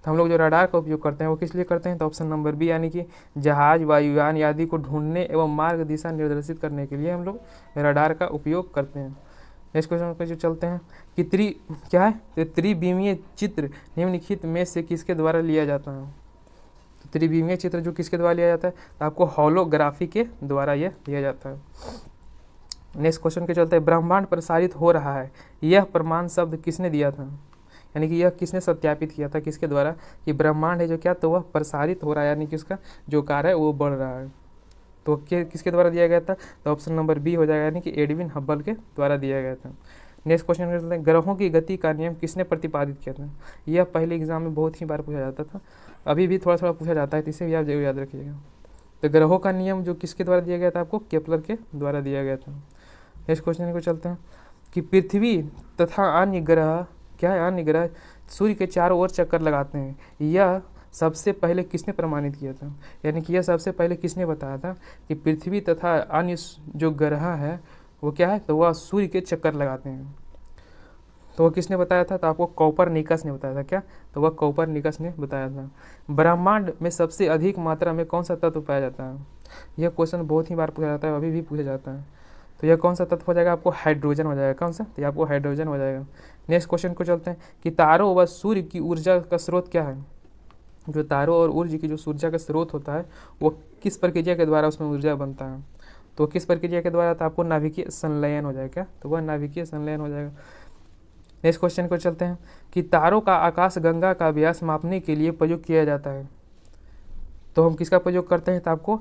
तो हम लोग जो रडार का उपयोग करते हैं वो किस लिए करते हैं? तो ऑप्शन नंबर बी यानी कि जहाज, वायुयान आदि को ढूंढने एवं मार्ग दिशा निर्देशित करने के लिए हम लोग रडार का उपयोग करते हैं। नेक्स्ट क्वेश्चन पे जो चलते हैं कि क्या है? तो त्रिविमीय चित्र निम्नलिखित में से किसके द्वारा लिया जाता है? तो त्रिविमीय चित्र जो किसके द्वारा लिया जाता है? तो आपको होलोग्राफी के द्वारा यह लिया जाता है। नेक्स्ट क्वेश्चन के चलते हैं। ब्रह्मांड प्रसारित हो रहा है, यह प्रमाण शब्द किसने दिया था? यानी कि यह किसने सत्यापित किया था, किसके द्वारा, कि ब्रह्मांड है जो क्या, तो वह प्रसारित हो रहा है, यानी कि उसका जो कार्य है वो बढ़ रहा है। तो किसके द्वारा दिया गया था? तो ऑप्शन नंबर बी हो जाएगा, यानी कि एडविन हब्बल के द्वारा दिया गया था। नेक्स्ट क्वेश्चन करते हैं। ग्रहों की गति का नियम किसने प्रतिपादित किया था? यह पहले एग्जाम में बहुत ही बार पूछा जाता था, अभी भी थोड़ा थोड़ा पूछा जाता है, तो इसे भी आप जरूर याद रखिएगा। तो ग्रहों का नियम जो किसके द्वारा दिया गया था? आपको केपलर के द्वारा दिया गया था। नेक्स्ट क्वेश्चन को चलते हैं कि पृथ्वी तथा अन्य ग्रह, क्या है अन्य ग्रह, सूर्य के चारों ओर चक्कर लगाते हैं, यह सबसे पहले किसने प्रमाणित किया था? यानी कि यह सबसे पहले किसने बताया था कि पृथ्वी तथा अन्य जो ग्रह है वो क्या है? तो वह सूर्य के चक्कर लगाते हैं। तो वह किसने बताया था? तो आपको कोपरनिकस ने बताया था। क्या? तो वह कोपरनिकस ने बताया था। ब्रह्मांड में सबसे अधिक मात्रा में कौन सा तत्व पाया जाता है? यह क्वेश्चन बहुत ही बार पूछा जाता है, अभी भी पूछा जाता है। तो यह कौन सा तत्व हो जाएगा? आपको हाइड्रोजन हो जाएगा। कौन सा? तो आपको हाइड्रोजन हो जाएगा। नेक्स्ट क्वेश्चन को चलते हैं कि तारों व सूर्य की ऊर्जा का स्रोत क्या है? जो तारों और ऊर्जा की जो ऊर्जा का स्रोत होता है वो किस प्रक्रिया के द्वारा उसमें ऊर्जा बनता है? तो किस प्रक्रिया के द्वारा? तो आपको नाभिकीय संलयन हो जाएगा। क्या? तो वह नाभिकीय संलयन हो जाएगा। नेक्स्ट क्वेश्चन को चलते हैं कि तारों का आकाश गंगा का व्यास मापने के लिए प्रयोग किया जाता है, तो हम किसका प्रयोग करते हैं? तो आपको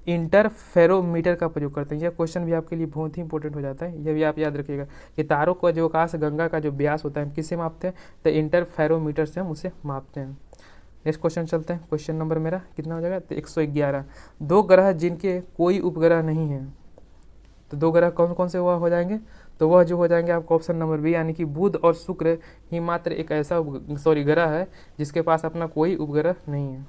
इंटरफेरोमीटर का प्रयोग करते हैं। यह क्वेश्चन भी आपके लिए बहुत ही इंपॉर्टेंट हो जाता है, यह भी आप याद रखिएगा कि तारों का जो आकाश गंगा का जो व्यास होता है हम किससे मापते हैं? तो इंटरफेरोमीटर से हम उसे मापते हैं। नेक्स्ट क्वेश्चन चलते हैं। क्वेश्चन नंबर मेरा कितना हो जाएगा? तो 111। दो ग्रह जिनके कोई उपग्रह नहीं है, तो दो ग्रह कौन कौन से वह हो जाएंगे? तो वह जो हो जाएंगे आपको ऑप्शन नंबर बी, यानी कि बुध और शुक्र ही मात्र एक ऐसा ग्रह है जिसके पास अपना कोई उपग्रह नहीं है।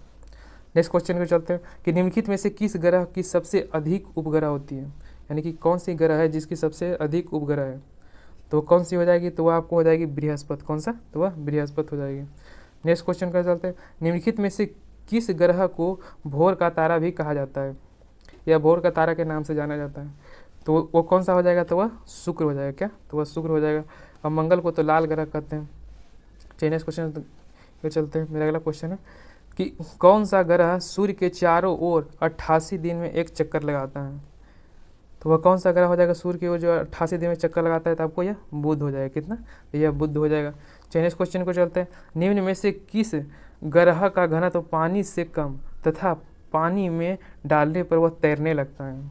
नेक्स्ट क्वेश्चन को चलते हैं कि निम्नलिखित में से किस ग्रह की सबसे अधिक उपग्रह होती है? यानी कि कौन सी ग्रह है जिसकी सबसे अधिक उपग्रह है, तो कौन सी हो जाएगी, तो वह आपको हो जाएगी बृहस्पति। कौन सा, तो वह बृहस्पति हो जाएगी। नेक्स्ट क्वेश्चन का चलते हैं, निम्नलिखित में से किस ग्रह को भोर का तारा भी कहा जाता है, या भोर का तारा के नाम से जाना जाता है, तो वो कौन सा हो जाएगा, तो वह शुक्र हो जाएगा। क्या, तो वह शुक्र हो जाएगा। और मंगल को तो लाल ग्रह कहते हैं। चलिए नेक्स्ट क्वेश्चन पे चलते हैं। मेरा अगला क्वेश्चन है कि कौन सा ग्रह सूर्य के चारों ओर 88 दिन में एक चक्कर लगाता है, तो वह कौन सा ग्रह हो जाएगा सूर्य की ओर जो 88 दिन में चक्कर लगाता है, तो आपको यह बुध हो जाएगा। कितना, तो यह बुध हो जाएगा। चलिए नेक्स्ट क्वेश्चन को चलते हैं, निम्न में से किस ग्रह का घनत्व पानी से कम तथा पानी में डालने पर वह तैरने लगता है।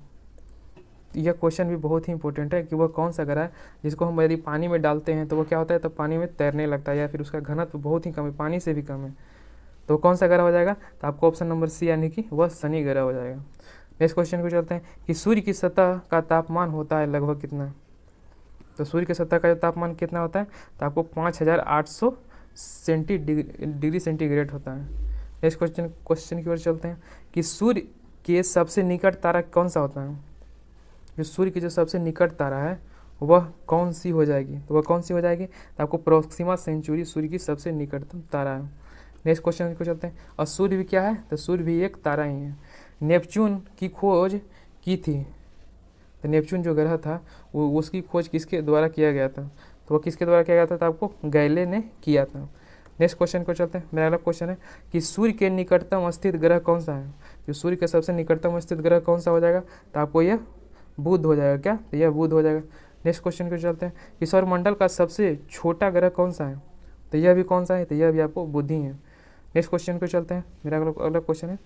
यह क्वेश्चन भी बहुत ही इंपॉर्टेंट है कि वह कौन सा ग्रह है जिसको हम यदि पानी में डालते हैं तो वह क्या होता है, तो पानी में तैरने लगता है, या फिर उसका घनत्व बहुत ही कम है, पानी से भी कम है, तो कौन सा ग्रह हो जाएगा, तो आपको ऑप्शन नंबर सी यानी कि वह शनि ग्रह हो जाएगा। नेक्स्ट क्वेश्चन को चलते हैं कि सूर्य की सतह का तापमान होता है लगभग कितना, तो सूर्य की सतह का तापमान कितना होता है, तो आपको 5800 डिग्री सेंटीग्रेड होता है। नेक्स्ट क्वेश्चन की ओर चलते हैं कि सूर्य के सबसे निकट तारा कौन सा होता है, जो सूर्य की जो सबसे निकट तारा है वह कौन सी हो जाएगी, तो वह कौन सी हो जाएगी, तो आपको प्रोक्सिमा सेंचुरी सूर्य की सबसे निकटतम तारा है। नेक्स्ट क्वेश्चन को चलते हैं, और सूर्य भी क्या है, तो सूर्य भी एक तारा ही है। नेपच्यून की खोज की थी, तो नेपच्यून जो ग्रह था वो उसकी खोज किसके द्वारा किया गया था, तो वह किसके द्वारा किया गया था, तो आपको गैले ने किया था। नेक्स्ट क्वेश्चन को चलते हैं। मेरा अगला क्वेश्चन है कि सूर्य के निकटतम स्थित ग्रह कौन सा है, जो सूर्य के सबसे निकटतम स्थित ग्रह कौन सा हो जाएगा, तो आपको यह बुध हो जाएगा। क्या, तो यह बुध हो जाएगा। नेक्स्ट क्वेश्चन को चलते हैं कि सौरमंडल का सबसे छोटा ग्रह कौन सा है, तो यह भी कौन सा है, तो यह भी आपको बुध ही है। नेक्स्ट क्वेश्चन को चलते हैं। मेरा अगला क्वेश्चन है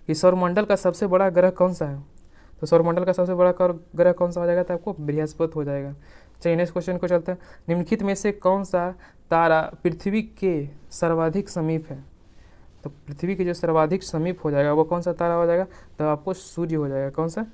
कि सौरमंडल का सबसे बड़ा ग्रह कौन सा है, तो सौरमंडल का सबसे बड़ा ग्रह कौन सा हो जाएगा, तो आपको बृहस्पति हो जाएगा। चलिए नेक्स्ट क्वेश्चन को चलते हैं, निम्नलिखित में से कौन सा तारा पृथ्वी के सर्वाधिक समीप है, तो पृथ्वी के जो सर्वाधिक समीप हो जाएगा वो कौन सा तारा हो जाएगा, तो आपको सूर्य हो जाएगा। कौन सा,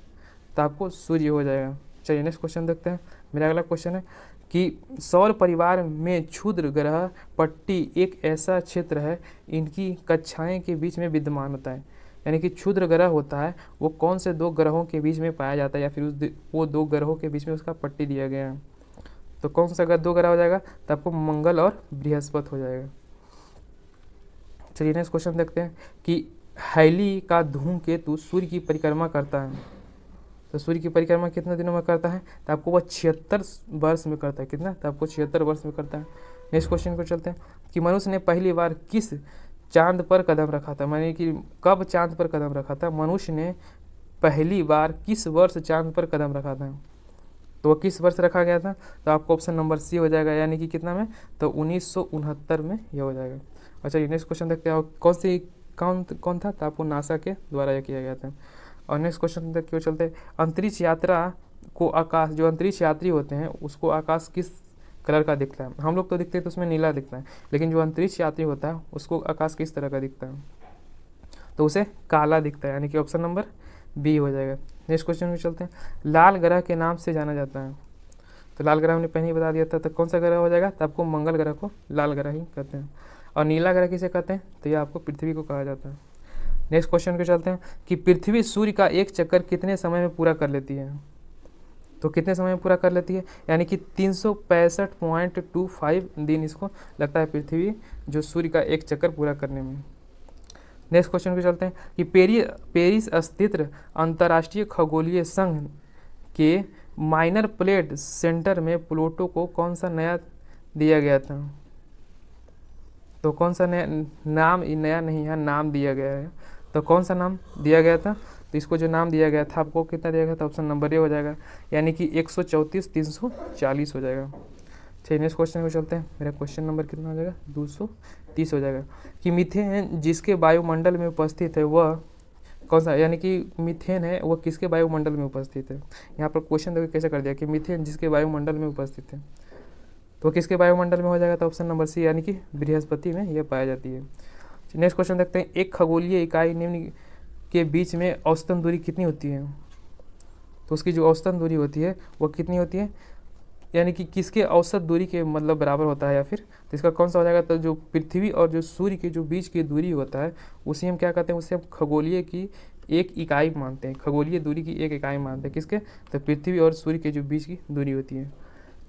तो आपको सूर्य हो जाएगा। चलिए नेक्स्ट क्वेश्चन देखते हैं। मेरा अगला क्वेश्चन है कि सौर परिवार में क्षुद्र ग्रह पट्टी एक ऐसा क्षेत्र है इनकी कक्षाएं के बीच में विद्यमान होता है, यानी कि क्षुद्र ग्रह होता है वो कौन से दो ग्रहों के बीच में पाया जाता है, या फिर वो दो ग्रहों के बीच में उसका पट्टी दिया गया है, तो कौन सा दो ग्रह हो जाएगा, तो आपको मंगल और बृहस्पति हो जाएगा। चलिए नेक्स्ट क्वेश्चन देखते हैं कि हैली का धूमकेतु सूर्य की परिक्रमा करता है, तो सूर्य की परिक्रमा कितने दिनों में करता है, तो आपको वह 76 वर्ष में करता है। कितना, तो आपको 76 वर्ष में करता है। नेक्स्ट क्वेश्चन को चलते हैं कि मनुष्य ने पहली बार किस चांद पर कदम रखा था, माने कि कब चांद पर कदम रखा था, मनुष्य ने पहली बार किस वर्ष चांद पर कदम रखा था, तो वह किस वर्ष रखा गया था, तो आपको ऑप्शन नंबर सी हो जाएगा, यानी कि कितना में, तो 1969 में यह हो जाएगा। अच्छा नेक्स्ट क्वेश्चन देखते हैं, कौन था, तो आपको नासा के द्वारा यह किया गया था। और नेक्स्ट क्वेश्चन तक क्यों चलते हैं, अंतरिक्ष यात्रा को आकाश, जो अंतरिक्ष यात्री होते हैं उसको आकाश किस कलर का दिखता है, हम लोग तो दिखते हैं तो उसमें नीला दिखता है, लेकिन जो अंतरिक्ष यात्री होता है उसको आकाश किस तरह का दिखता है, तो उसे काला दिखता है, यानी कि ऑप्शन नंबर बी हो जाएगा। नेक्स्ट क्वेश्चन में चलते हैं, लाल ग्रह के नाम से जाना जाता है, तो लाल ग्रह हमने पहले ही बता दिया था, तो कौन सा ग्रह हो जाएगा, तो आपको मंगल ग्रह को लाल ग्रह ही कहते हैं। और नीला ग्रह किसे कहते हैं, तो यह आपको पृथ्वी को कहा जाता है। नेक्स्ट क्वेश्चन पे चलते हैं कि पृथ्वी सूर्य का एक चक्कर कितने समय में पूरा कर लेती है, तो कितने समय में पूरा कर लेती है, यानी कि 365.25 दिन इसको लगता है पृथ्वी जो सूर्य का एक चक्कर पूरा करने में। नेक्स्ट क्वेश्चन पे चलते हैं कि पेरिस स्थित अंतर्राष्ट्रीय खगोलीय संघ के माइनर प्लेट सेंटर में प्लूटो को कौन सा नया दिया गया था, तो कौन सा नया नाम, नया नहीं है, नाम दिया गया है, तो कौन सा नाम दिया गया था, तो इसको जो नाम दिया गया था आपको कितना दिया गया था, ऑप्शन नंबर ए हो जाएगा, यानी कि 134,340 हो जाएगा। चलिए नेक्स्ट क्वेश्चन को चलते हैं। मेरा क्वेश्चन नंबर कितना हो जाएगा, 230 हो जाएगा कि मीथेन जिसके वायुमंडल में उपस्थित है वह कौन सा, यानी कि मीथेन है वह किसके वायुमंडल में उपस्थित है। यहाँ पर क्वेश्चन देखो कैसे कर दिया कि मीथेन जिसके वायुमंडल में उपस्थित है, तो किसके वायुमंडल में हो जाएगा, तो ऑप्शन नंबर सी यानी कि बृहस्पति में यह पाई जाती है। नेक्स्ट क्वेश्चन देखते हैं, एक खगोलीय इकाई निम्न के बीच में औसतन दूरी कितनी होती है, तो उसकी जो औसतन दूरी होती है वह कितनी होती है, यानी कि किसके औसत दूरी के मतलब बराबर होता है, या फिर तो इसका कौन सा हो जाएगा, तो जो पृथ्वी और जो सूर्य के जो बीच की दूरी होता है उसी हम क्या कहते हैं, उसे हम खगोलीय की एक इकाई मानते हैं, खगोलीय दूरी की एक इकाई मानते हैं। किसके? तो पृथ्वी और सूर्य के जो बीच की दूरी होती है।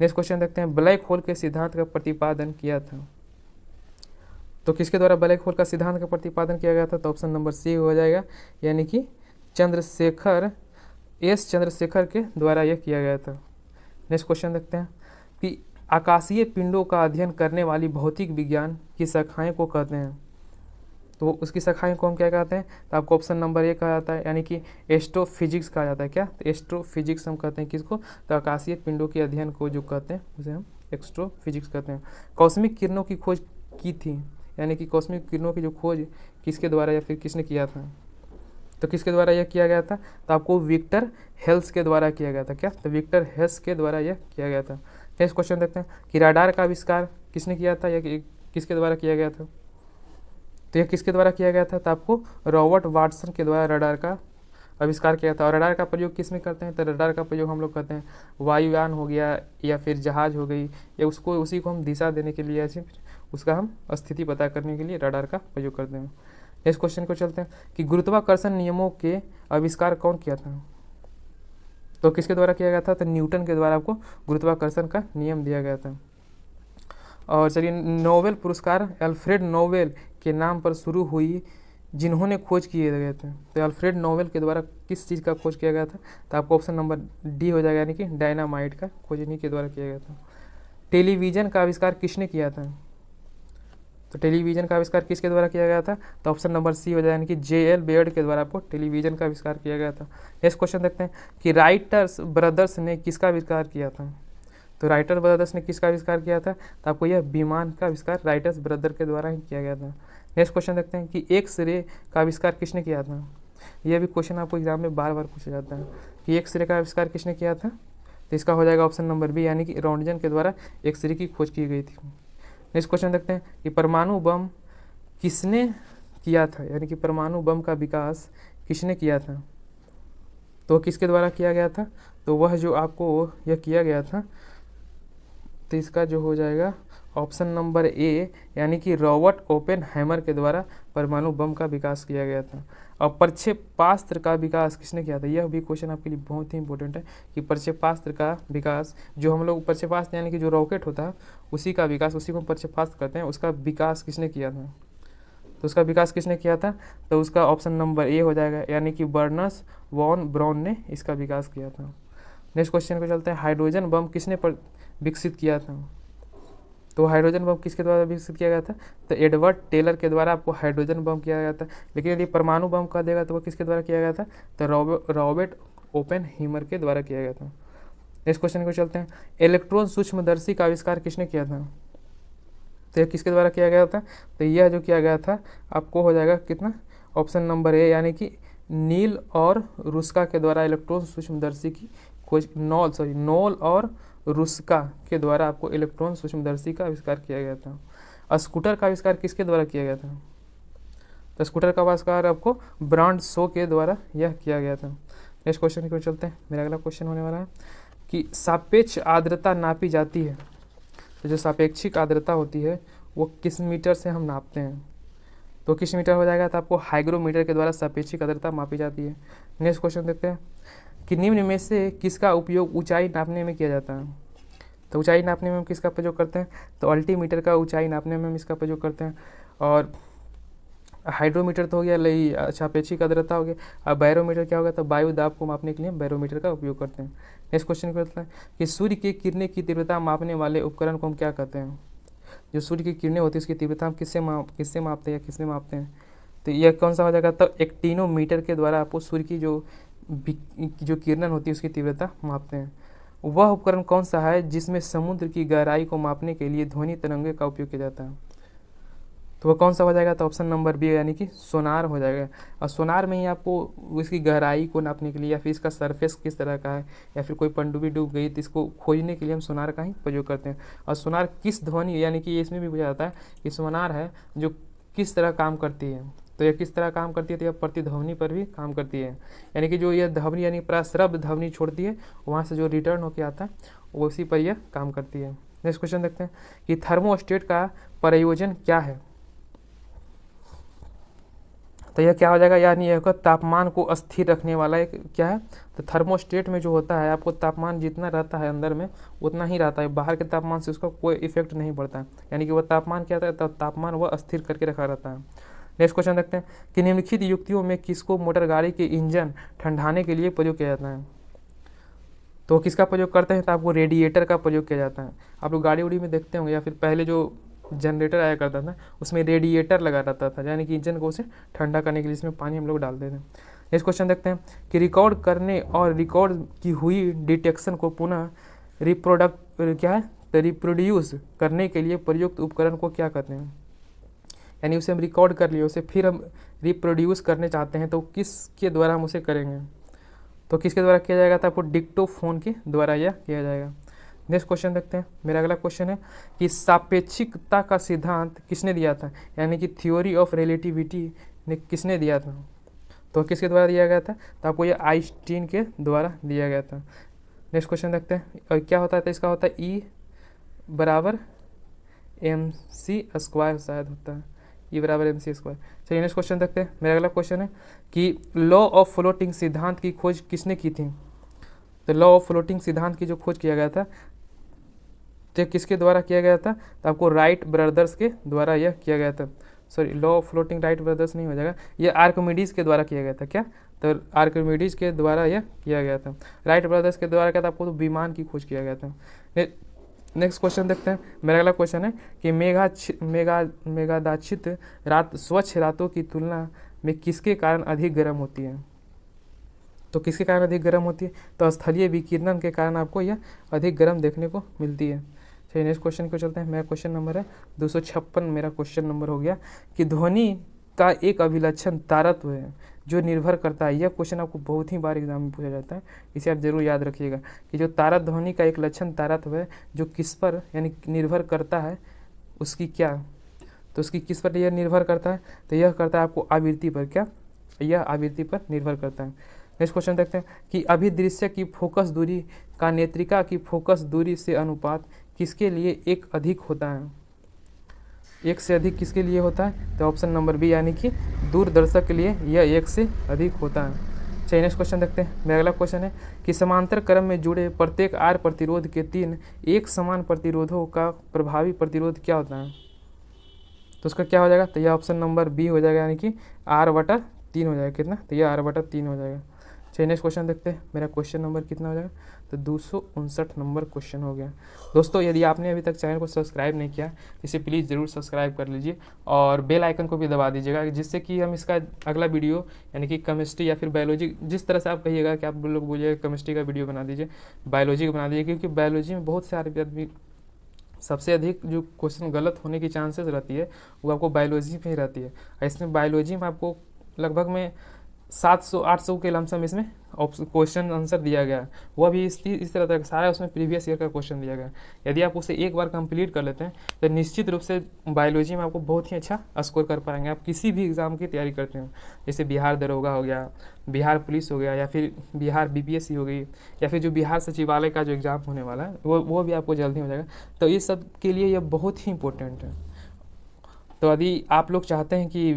नेक्स्ट क्वेश्चन देखते हैं, ब्लैक होल के सिद्धांत का प्रतिपादन किया था। तो किसके द्वारा ब्लैक होल का सिद्धांत का प्रतिपादन किया गया था? तो ऑप्शन नंबर सी हो जाएगा, यानी कि चंद्रशेखर के द्वारा यह किया गया था। नेक्स्ट क्वेश्चन देखते हैं कि आकाशीय पिंडों का अध्ययन करने वाली भौतिक विज्ञान की शाखाएं को कहते हैं। तो उसकी शाखाएं को हम क्या कहते हैं? तो आपको ऑप्शन नंबर ए कहा जाता है, यानी कि एस्ट्रोफिजिक्स कहा जाता है। क्या? तो एस्ट्रोफिजिक्स हम कहते हैं किसको? तो आकाशीय पिंडों के अध्ययन को जो कहते हैं उसे हम एस्ट्रोफिजिक्स कहते हैं। कॉस्मिक किरणों की खोज की थी, यानी कि कॉस्मिक किरणों की जो खोज किसके द्वारा या फिर किसने किया था? तो किसके द्वारा यह किया गया था? तो आपको विक्टर हेल्स के द्वारा किया गया था। क्या? तो विक्टर हेल्स के द्वारा यह किया गया था। नेक्स्ट क्वेश्चन देखते हैं कि राडार का आविष्कार किसने किया था या किसके द्वारा किया गया था? तो यह किसके द्वारा किया गया था? तो आपको रॉबर्ट वाटसन के द्वारा रडार का आविष्कार किया था। और रडार का प्रयोग किस में करते हैं? तो रडार का प्रयोग हम लोग करते हैं वायुयान हो गया या फिर जहाज हो गई, या उसी को हम दिशा देने के लिए, ऐसे उसका हम स्थिति पता करने के लिए रडार का प्रयोग करते हैं। इस क्वेश्चन को चलते हैं कि गुरुत्वाकर्षण नियमों के आविष्कार कौन किया था? तो किसके द्वारा किया गया था? तो न्यूटन के द्वारा आपको गुरुत्वाकर्षण का नियम दिया गया था। और चलिए, नोबेल पुरस्कार अल्फ्रेड नोबेल के नाम पर शुरू हुई जिन्होंने खोज किए गए थे। तो अल्फ्रेड नोबेल के द्वारा किस चीज़ का खोज किया गया था? तो आपको ऑप्शन नंबर डी हो जाएगा, यानी कि डायनामाइट का खोज इन्हीं के द्वारा किया गया था। टेलीविज़न का आविष्कार किसने किया था? तो टेलीविज़न का आविष्कार किसके द्वारा किया गया था? तो ऑप्शन नंबर सी हो जाएगा, यानी कि जे.एल. बेयर्ड के द्वारा आपको टेलीविज़न का आविष्कार किया गया था। नेक्स्ट क्वेश्चन देखते हैं कि राइटर्स ब्रदर्स ने किसका आविष्कार किया था? तो राइटर ब्रदर्स ने किसका आविष्कार किया था? तो आपको यह विमान का आविष्कार राइटर्स ब्रदर के द्वारा ही किया गया था। नेक्स्ट क्वेश्चन देखते हैं कि एक्स रे का आविष्कार किसने किया था? यह भी क्वेश्चन आपको एग्जाम में बार बार पूछा जाता है कि एक्स रे का आविष्कार किसने किया था? तो इसका हो जाएगा ऑप्शन नंबर बी, यानी कि रॉन्टजन के द्वारा एक्स रे की खोज की गई थी। नेक्स्ट क्वेश्चन देखते हैं कि परमाणु बम किसने किया था, यानी कि परमाणु बम का विकास किसने किया था? तो किसके द्वारा किया गया था? तो वह जो आपको यह किया गया था, तो इसका जो हो जाएगा ऑप्शन नंबर ए, यानी कि रॉबर्ट ओपेनहाइमर के द्वारा परमाणु बम का विकास किया गया था। और प्रक्षेपास्त्र का विकास किसने किया था? यह भी क्वेश्चन आपके लिए बहुत ही इंपॉर्टेंट है कि प्रक्षेपास्त्र का विकास, जो हम लोग प्रक्षेपास्त्र यानी कि जो रॉकेट होता है उसी का विकास, उसी को हम प्रक्षेपास्त्र करते हैं, उसका विकास किसने किया था? तो उसका विकास किसने किया था? तो उसका ऑप्शन नंबर ए हो जाएगा, यानी कि बर्नस वॉन ब्राउन ने इसका विकास किया था। नेक्स्ट क्वेश्चन को चलते हैं, हाइड्रोजन बम किसने विकसित किया था? तो हाइड्रोजन बम किसके द्वारा विकसित किया गया था? तो एडवर्ड टेलर के द्वारा आपको हाइड्रोजन बम किया गया था। लेकिन यदि परमाणु बम कह देगा तो वो किसके द्वारा किया गया था? तो रॉबर्ट ओपेनहाइमर के द्वारा किया गया था। नेक्स्ट क्वेश्चन को चलते हैं, इलेक्ट्रॉन सूक्ष्मदर्शी का आविष्कार किसने किया था? तो यह किसके द्वारा किया गया था? तो यह जो किया गया था आपको हो जाएगा कितना? ऑप्शन नंबर ए, यानी कि नील और रुस्का के द्वारा इलेक्ट्रॉन सूक्ष्मदर्शी की खोज, नोल और रुस्का के द्वारा आपको इलेक्ट्रॉन सूक्ष्मदर्शी का आविष्कार किया गया था। स्कूटर का आविष्कार किसके द्वारा किया गया था? तो स्कूटर का आविष्कार आपको ब्रांड शो के द्वारा यह किया गया था। नेक्स्ट क्वेश्चन की ओर चलते हैं, मेरा अगला क्वेश्चन होने वाला है कि सापेक्ष आर्द्रता नापी जाती है। तो जो सापेक्षिक आर्द्रता होती है वो किस मीटर से हम नापते हैं? तो किस मीटर हो जाएगा? तो आपको हाइग्रोमीटर के द्वारा सापेक्षिक आर्द्रता मापी जाती है। नेक्स्ट क्वेश्चन देखते हैं कि निम्न में से किसका उपयोग ऊंचाई नापने में किया जाता है? तो ऊंचाई नापने में हम किसका प्रयोग करते हैं? तो अल्टीमीटर का ऊंचाई नापने में हम इसका प्रयोग करते हैं। और हाइड्रोमीटर तो हो गया, सापेक्षिक आर्द्रता हो गया। अब बैरोमीटर क्या होगा? तो वायु दाब को मापने के लिए हम बैरोमीटर का उपयोग करते हैं। नेक्स्ट क्वेश्चन कहता है कि सूर्य की किरणें की तीव्रता मापने वाले उपकरण को हम क्या कहते हैं? जो सूर्य की किरणें होती है उसकी तीव्रता हम किससे मापते हैं या किसमें मापते हैं? तो यह कौन सा हो जाएगा? तो एक्टिनोमीटर के द्वारा आपको सूर्य की जो किरणें होती है उसकी तीव्रता मापते हैं। वह उपकरण कौन सा है जिसमें समुद्र की गहराई को मापने के लिए ध्वनि तरंगे का उपयोग किया जाता है? तो वह कौन सा हो जाएगा? तो ऑप्शन नंबर बी, यानी कि सोनार हो जाएगा। और सोनार में ही आपको उसकी गहराई को नापने के लिए या फिर इसका सरफेस किस तरह का है या फिर कोई पनडुब्बी डूब गई तो इसको खोजने के लिए हम सोनार का ही प्रयोग करते हैं। और सोनार किस ध्वनि, यानी कि इसमें भी पूछा जाता है कि सोनार है जो किस तरह काम करती है। तो यह किस तरह काम करती है? तो यह प्रतिध्वनि पर भी काम करती है, यानी कि जो यह ध्वनि यानी प्राश्रव्य ध्वनि छोड़ती है वहाँ से जो रिटर्न होकर आता है वो उसी पर यह काम करती है। नेक्स्ट क्वेश्चन देखते हैं कि थर्मोस्टेट का प्रयोजन क्या है? तो यह क्या हो जाएगा, यानी यह तापमान को स्थिर रखने वाला एक क्या है, तो थर्मोस्टेट में जो होता है आपको तापमान जितना रहता है अंदर में उतना ही रहता है, बाहर के तापमान से उसका कोई इफेक्ट नहीं पड़ता है, यानी कि वह तापमान क्या रहता है, तापमान वह स्थिर करके रखा रहता है। नेक्स्ट क्वेश्चन देखते हैं कि निम्नलिखित युक्तियों में किसको मोटर गाड़ी के इंजन ठंडाने के लिए प्रयोग किया जाता है। तो किसका प्रयोग करते हैं, तो आपको रेडिएटर का प्रयोग किया जाता है। आप लोग गाड़ी उड़ी में देखते होंगे या फिर पहले जो जनरेटर आया करता था उसमें रेडिएटर लगा रहता था, यानी कि इंजन को उसे ठंडा करने के लिए इसमें पानी हम लोग डालते थे। नेक्स्ट क्वेश्चन देखते हैं कि रिकॉर्ड करने और रिकॉर्ड की हुई डिटेक्शन को पुनः रिप्रोड्यूस करने के लिए प्रयुक्त उपकरण को क्या कहते हैं। यानी उसे हम रिकॉर्ड कर लिए, उसे फिर हम रिप्रोड्यूस करने चाहते हैं तो किसके द्वारा हम उसे करेंगे, तो किसके द्वारा किया जाएगा, तो आपको डिक्टोफोन के द्वारा यह किया जाएगा। नेक्स्ट क्वेश्चन देखते हैं, मेरा अगला क्वेश्चन है कि सापेक्षिकता का सिद्धांत किसने दिया था, यानी कि थ्योरी ऑफ रिलेटिविटी ने किसने दिया था, तो किसके द्वारा दिया गया था, तो आपको यह आइंस्टीन के द्वारा दिया गया था। नेक्स्ट क्वेश्चन देखते हैं, और क्या होता है, तो इसका होता है E बराबर mc² शायद होता है, E बराबर mc²। चलिए नेक्स्ट क्वेश्चन देखते हैं, मेरा अगला क्वेश्चन है कि लॉ ऑफ फ्लोटिंग सिद्धांत की खोज किसने की थी। तो लॉ ऑफ फ्लोटिंग सिद्धांत की जो खोज किया गया था तो किसके द्वारा किया गया था, तो आपको राइट ब्रदर्स के द्वारा यह किया गया था। Sorry, law of floating Wright brothers नहीं हो जाएगा, यह आर्किमिडीज के द्वारा किया गया था। क्या, तो आर्किमिडीज के द्वारा यह किया गया था। राइट ब्रदर्स के द्वारा क्या था, आपको तो विमान की खोज किया गया था। नेक्स्ट क्वेश्चन देखते हैं, मेरा अगला क्वेश्चन है कि मेघादाच्छित रात स्वच्छ रातों की तुलना में किसके कारण अधिक गर्म होती है। तो किसके कारण अधिक गर्म होती है, तो स्थलीय विकिरण के कारण आपको यह अधिक गर्म देखने को मिलती है। चलिए नेक्स्ट क्वेश्चन को चलते हैं, मेरा क्वेश्चन नंबर है 256, मेरा क्वेश्चन नंबर हो गया कि ध्वनि का एक अभिलक्षण तारत्व है जो निर्भर करता है। यह क्वेश्चन आपको बहुत ही बार एग्जाम में पूछा जाता है, इसे आप जरूर याद रखिएगा कि जो तारक ध्वनि का एक लक्षण तारत्व है जो किस पर यानी निर्भर करता है, उसकी क्या, तो उसकी किस पर यह निर्भर करता है, तो यह करता है आपको आवृत्ति पर। क्या, यह आवृत्ति पर निर्भर करता है। नेक्स्ट क्वेश्चन देखते हैं कि अभिदृश्य की फोकस दूरी का नेत्रिका की फोकस दूरी से अनुपात किसके लिए एक अधिक होता है, एक से अधिक किसके लिए होता है, तो ऑप्शन नंबर बी, यानी कि दूरदर्शक के लिए यह एक से अधिक होता है। चलिए नेक्स्ट क्वेश्चन देखते हैं, मेरा अगला क्वेश्चन है कि समांतर क्रम में जुड़े प्रत्येक आर प्रतिरोध के 3 एक समान प्रतिरोधों का प्रभावी प्रतिरोध क्या होता है, तो उसका क्या हो जाएगा, तो यह ऑप्शन नंबर बी हो जाएगा, यानी कि R/3 हो जाएगा। कितना, तो यह R/3 हो जाएगा। चलिए नेक्स्ट क्वेश्चन देखते हैं, मेरा क्वेश्चन नंबर कितना हो जाएगा, तो 259 नंबर क्वेश्चन हो गया। दोस्तों यदि आपने अभी तक चैनल को सब्सक्राइब नहीं किया इसे प्लीज़ ज़रूर सब्सक्राइब कर लीजिए और बेल आइकन को भी दबा दीजिएगा, जिससे कि हम इसका अगला वीडियो यानी कि केमिस्ट्री या फिर बायोलॉजी, जिस तरह से आप कहिएगा कि आप लोग बोलिएगा केमिस्ट्री का वीडियो बना दीजिए, बायोलॉजी का बना दीजिए, क्योंकि बायोलॉजी में बहुत सारे आदमी सबसे अधिक जो क्वेश्चन गलत होने की चांसेस रहती है वो आपको बायोलॉजी में ही रहती है। इसमें बायोलॉजी में आपको लगभग में 700-800 के लमसम इसमें क्वेश्चन आंसर दिया गया है, वह भी इस तरह का सारा उसमें प्रीवियस ईयर का क्वेश्चन दिया गया है। यदि आप उसे एक बार कंप्लीट कर लेते हैं तो निश्चित रूप से बायोलॉजी में आपको बहुत ही अच्छा स्कोर कर पाएंगे। आप किसी भी एग्ज़ाम की तैयारी करते हैं, जैसे बिहार दरोगा हो गया, बिहार पुलिस हो गया, या फिर बिहार BPSC हो गई, या फिर जो बिहार सचिवालय का जो एग्ज़ाम होने वाला है वो भी आपको जल्दी हो जाएगा। तो ये सब के लिए यह बहुत ही इंपॉर्टेंट है। तो यदि आप लोग चाहते हैं कि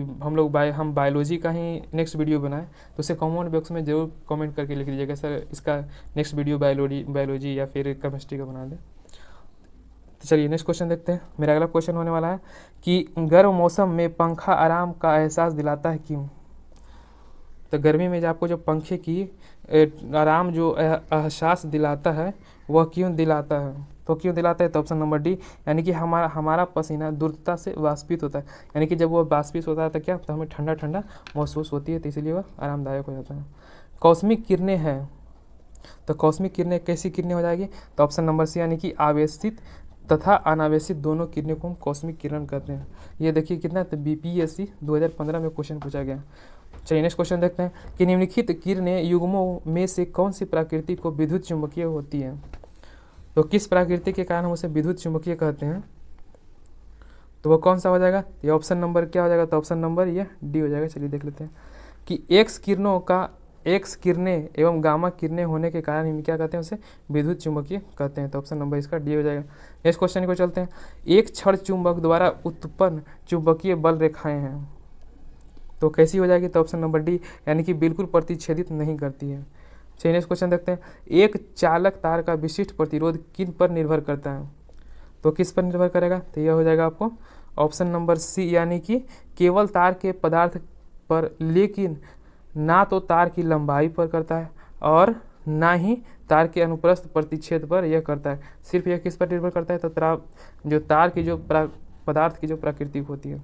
हम बायोलॉजी का ही नेक्स्ट वीडियो बनाएं तो उसे कमेंट बॉक्स में ज़रूर कमेंट करके लिख दीजिएगा, सर इसका नेक्स्ट वीडियो बायोलॉजी या फिर केमिस्ट्री का बना दें। तो चलिए नेक्स्ट क्वेश्चन देखते हैं, मेरा अगला क्वेश्चन होने वाला है कि गर्म मौसम में पंखा आराम का एहसास दिलाता है क्यों। तो गर्मी में जो आपको जो पंखे की आराम जो एहसास दिलाता है वह क्यों दिलाता है, तो क्यों दिलाता है, तो ऑप्शन नंबर डी, यानी कि हमारा पसीना द्रुतता से वाष्पित होता है, यानी कि जब वह वाष्पित होता है तो क्या, तो हमें ठंडा ठंडा महसूस होती है, तो इसलिए वह आरामदायक हो जाता है। कॉस्मिक किरणें हैं, तो कॉस्मिक किरणें कैसी किरणें हो जाएगी, तो ऑप्शन नंबर सी, यानी कि आवेशित तथा अनावेशित दोनों किरणें को हम कॉस्मिक किरण कहते हैं। ये देखिए कितना, तो BPSC 2015 में क्वेश्चन पूछा गया। चलिए नेक्स्ट क्वेश्चन देखते हैं कि निम्नलिखित किरणें युग्मों में से कौन सी प्रकृति को विद्युत चुंबकीय होती है, तो किस प्रकृति के कारण हम उसे विद्युत चुंबकीय कहते हैं, तो वह कौन सा हो जाएगा, ये ऑप्शन नंबर क्या हो जाएगा, तो ऑप्शन नंबर ये डी हो जाएगा। चलिए देख लेते हैं कि एक्स किरणें एवं गामा किरणें होने के कारण हम क्या कहते हैं, उसे विद्युत चुंबकीय कहते हैं, तो ऑप्शन नंबर इसका डी हो जाएगा। नेक्स्ट क्वेश्चन को चलते हैं, एक क्षण चुंबक द्वारा उत्पन्न चुंबकीय बल रेखाएं हैं, तो कैसी हो जाएगी, तो ऑप्शन नंबर डी यानी कि बिल्कुल प्रतिच्छेदित नहीं करती है। चलिए नेक्स्ट क्वेश्चन देखते हैं, एक चालक तार का विशिष्ट प्रतिरोध किन पर निर्भर करता है, तो किस पर निर्भर करेगा, तो यह हो जाएगा आपको ऑप्शन नंबर सी यानी कि केवल तार के पदार्थ पर, लेकिन ना तो तार की लंबाई पर करता है और ना ही तार के अनुप्रस्थ प्रतिच्छेद पर यह करता है। सिर्फ यह किस पर निर्भर करता है, तो जो तार की जो पदार्थ की जो प्रकृति होती है।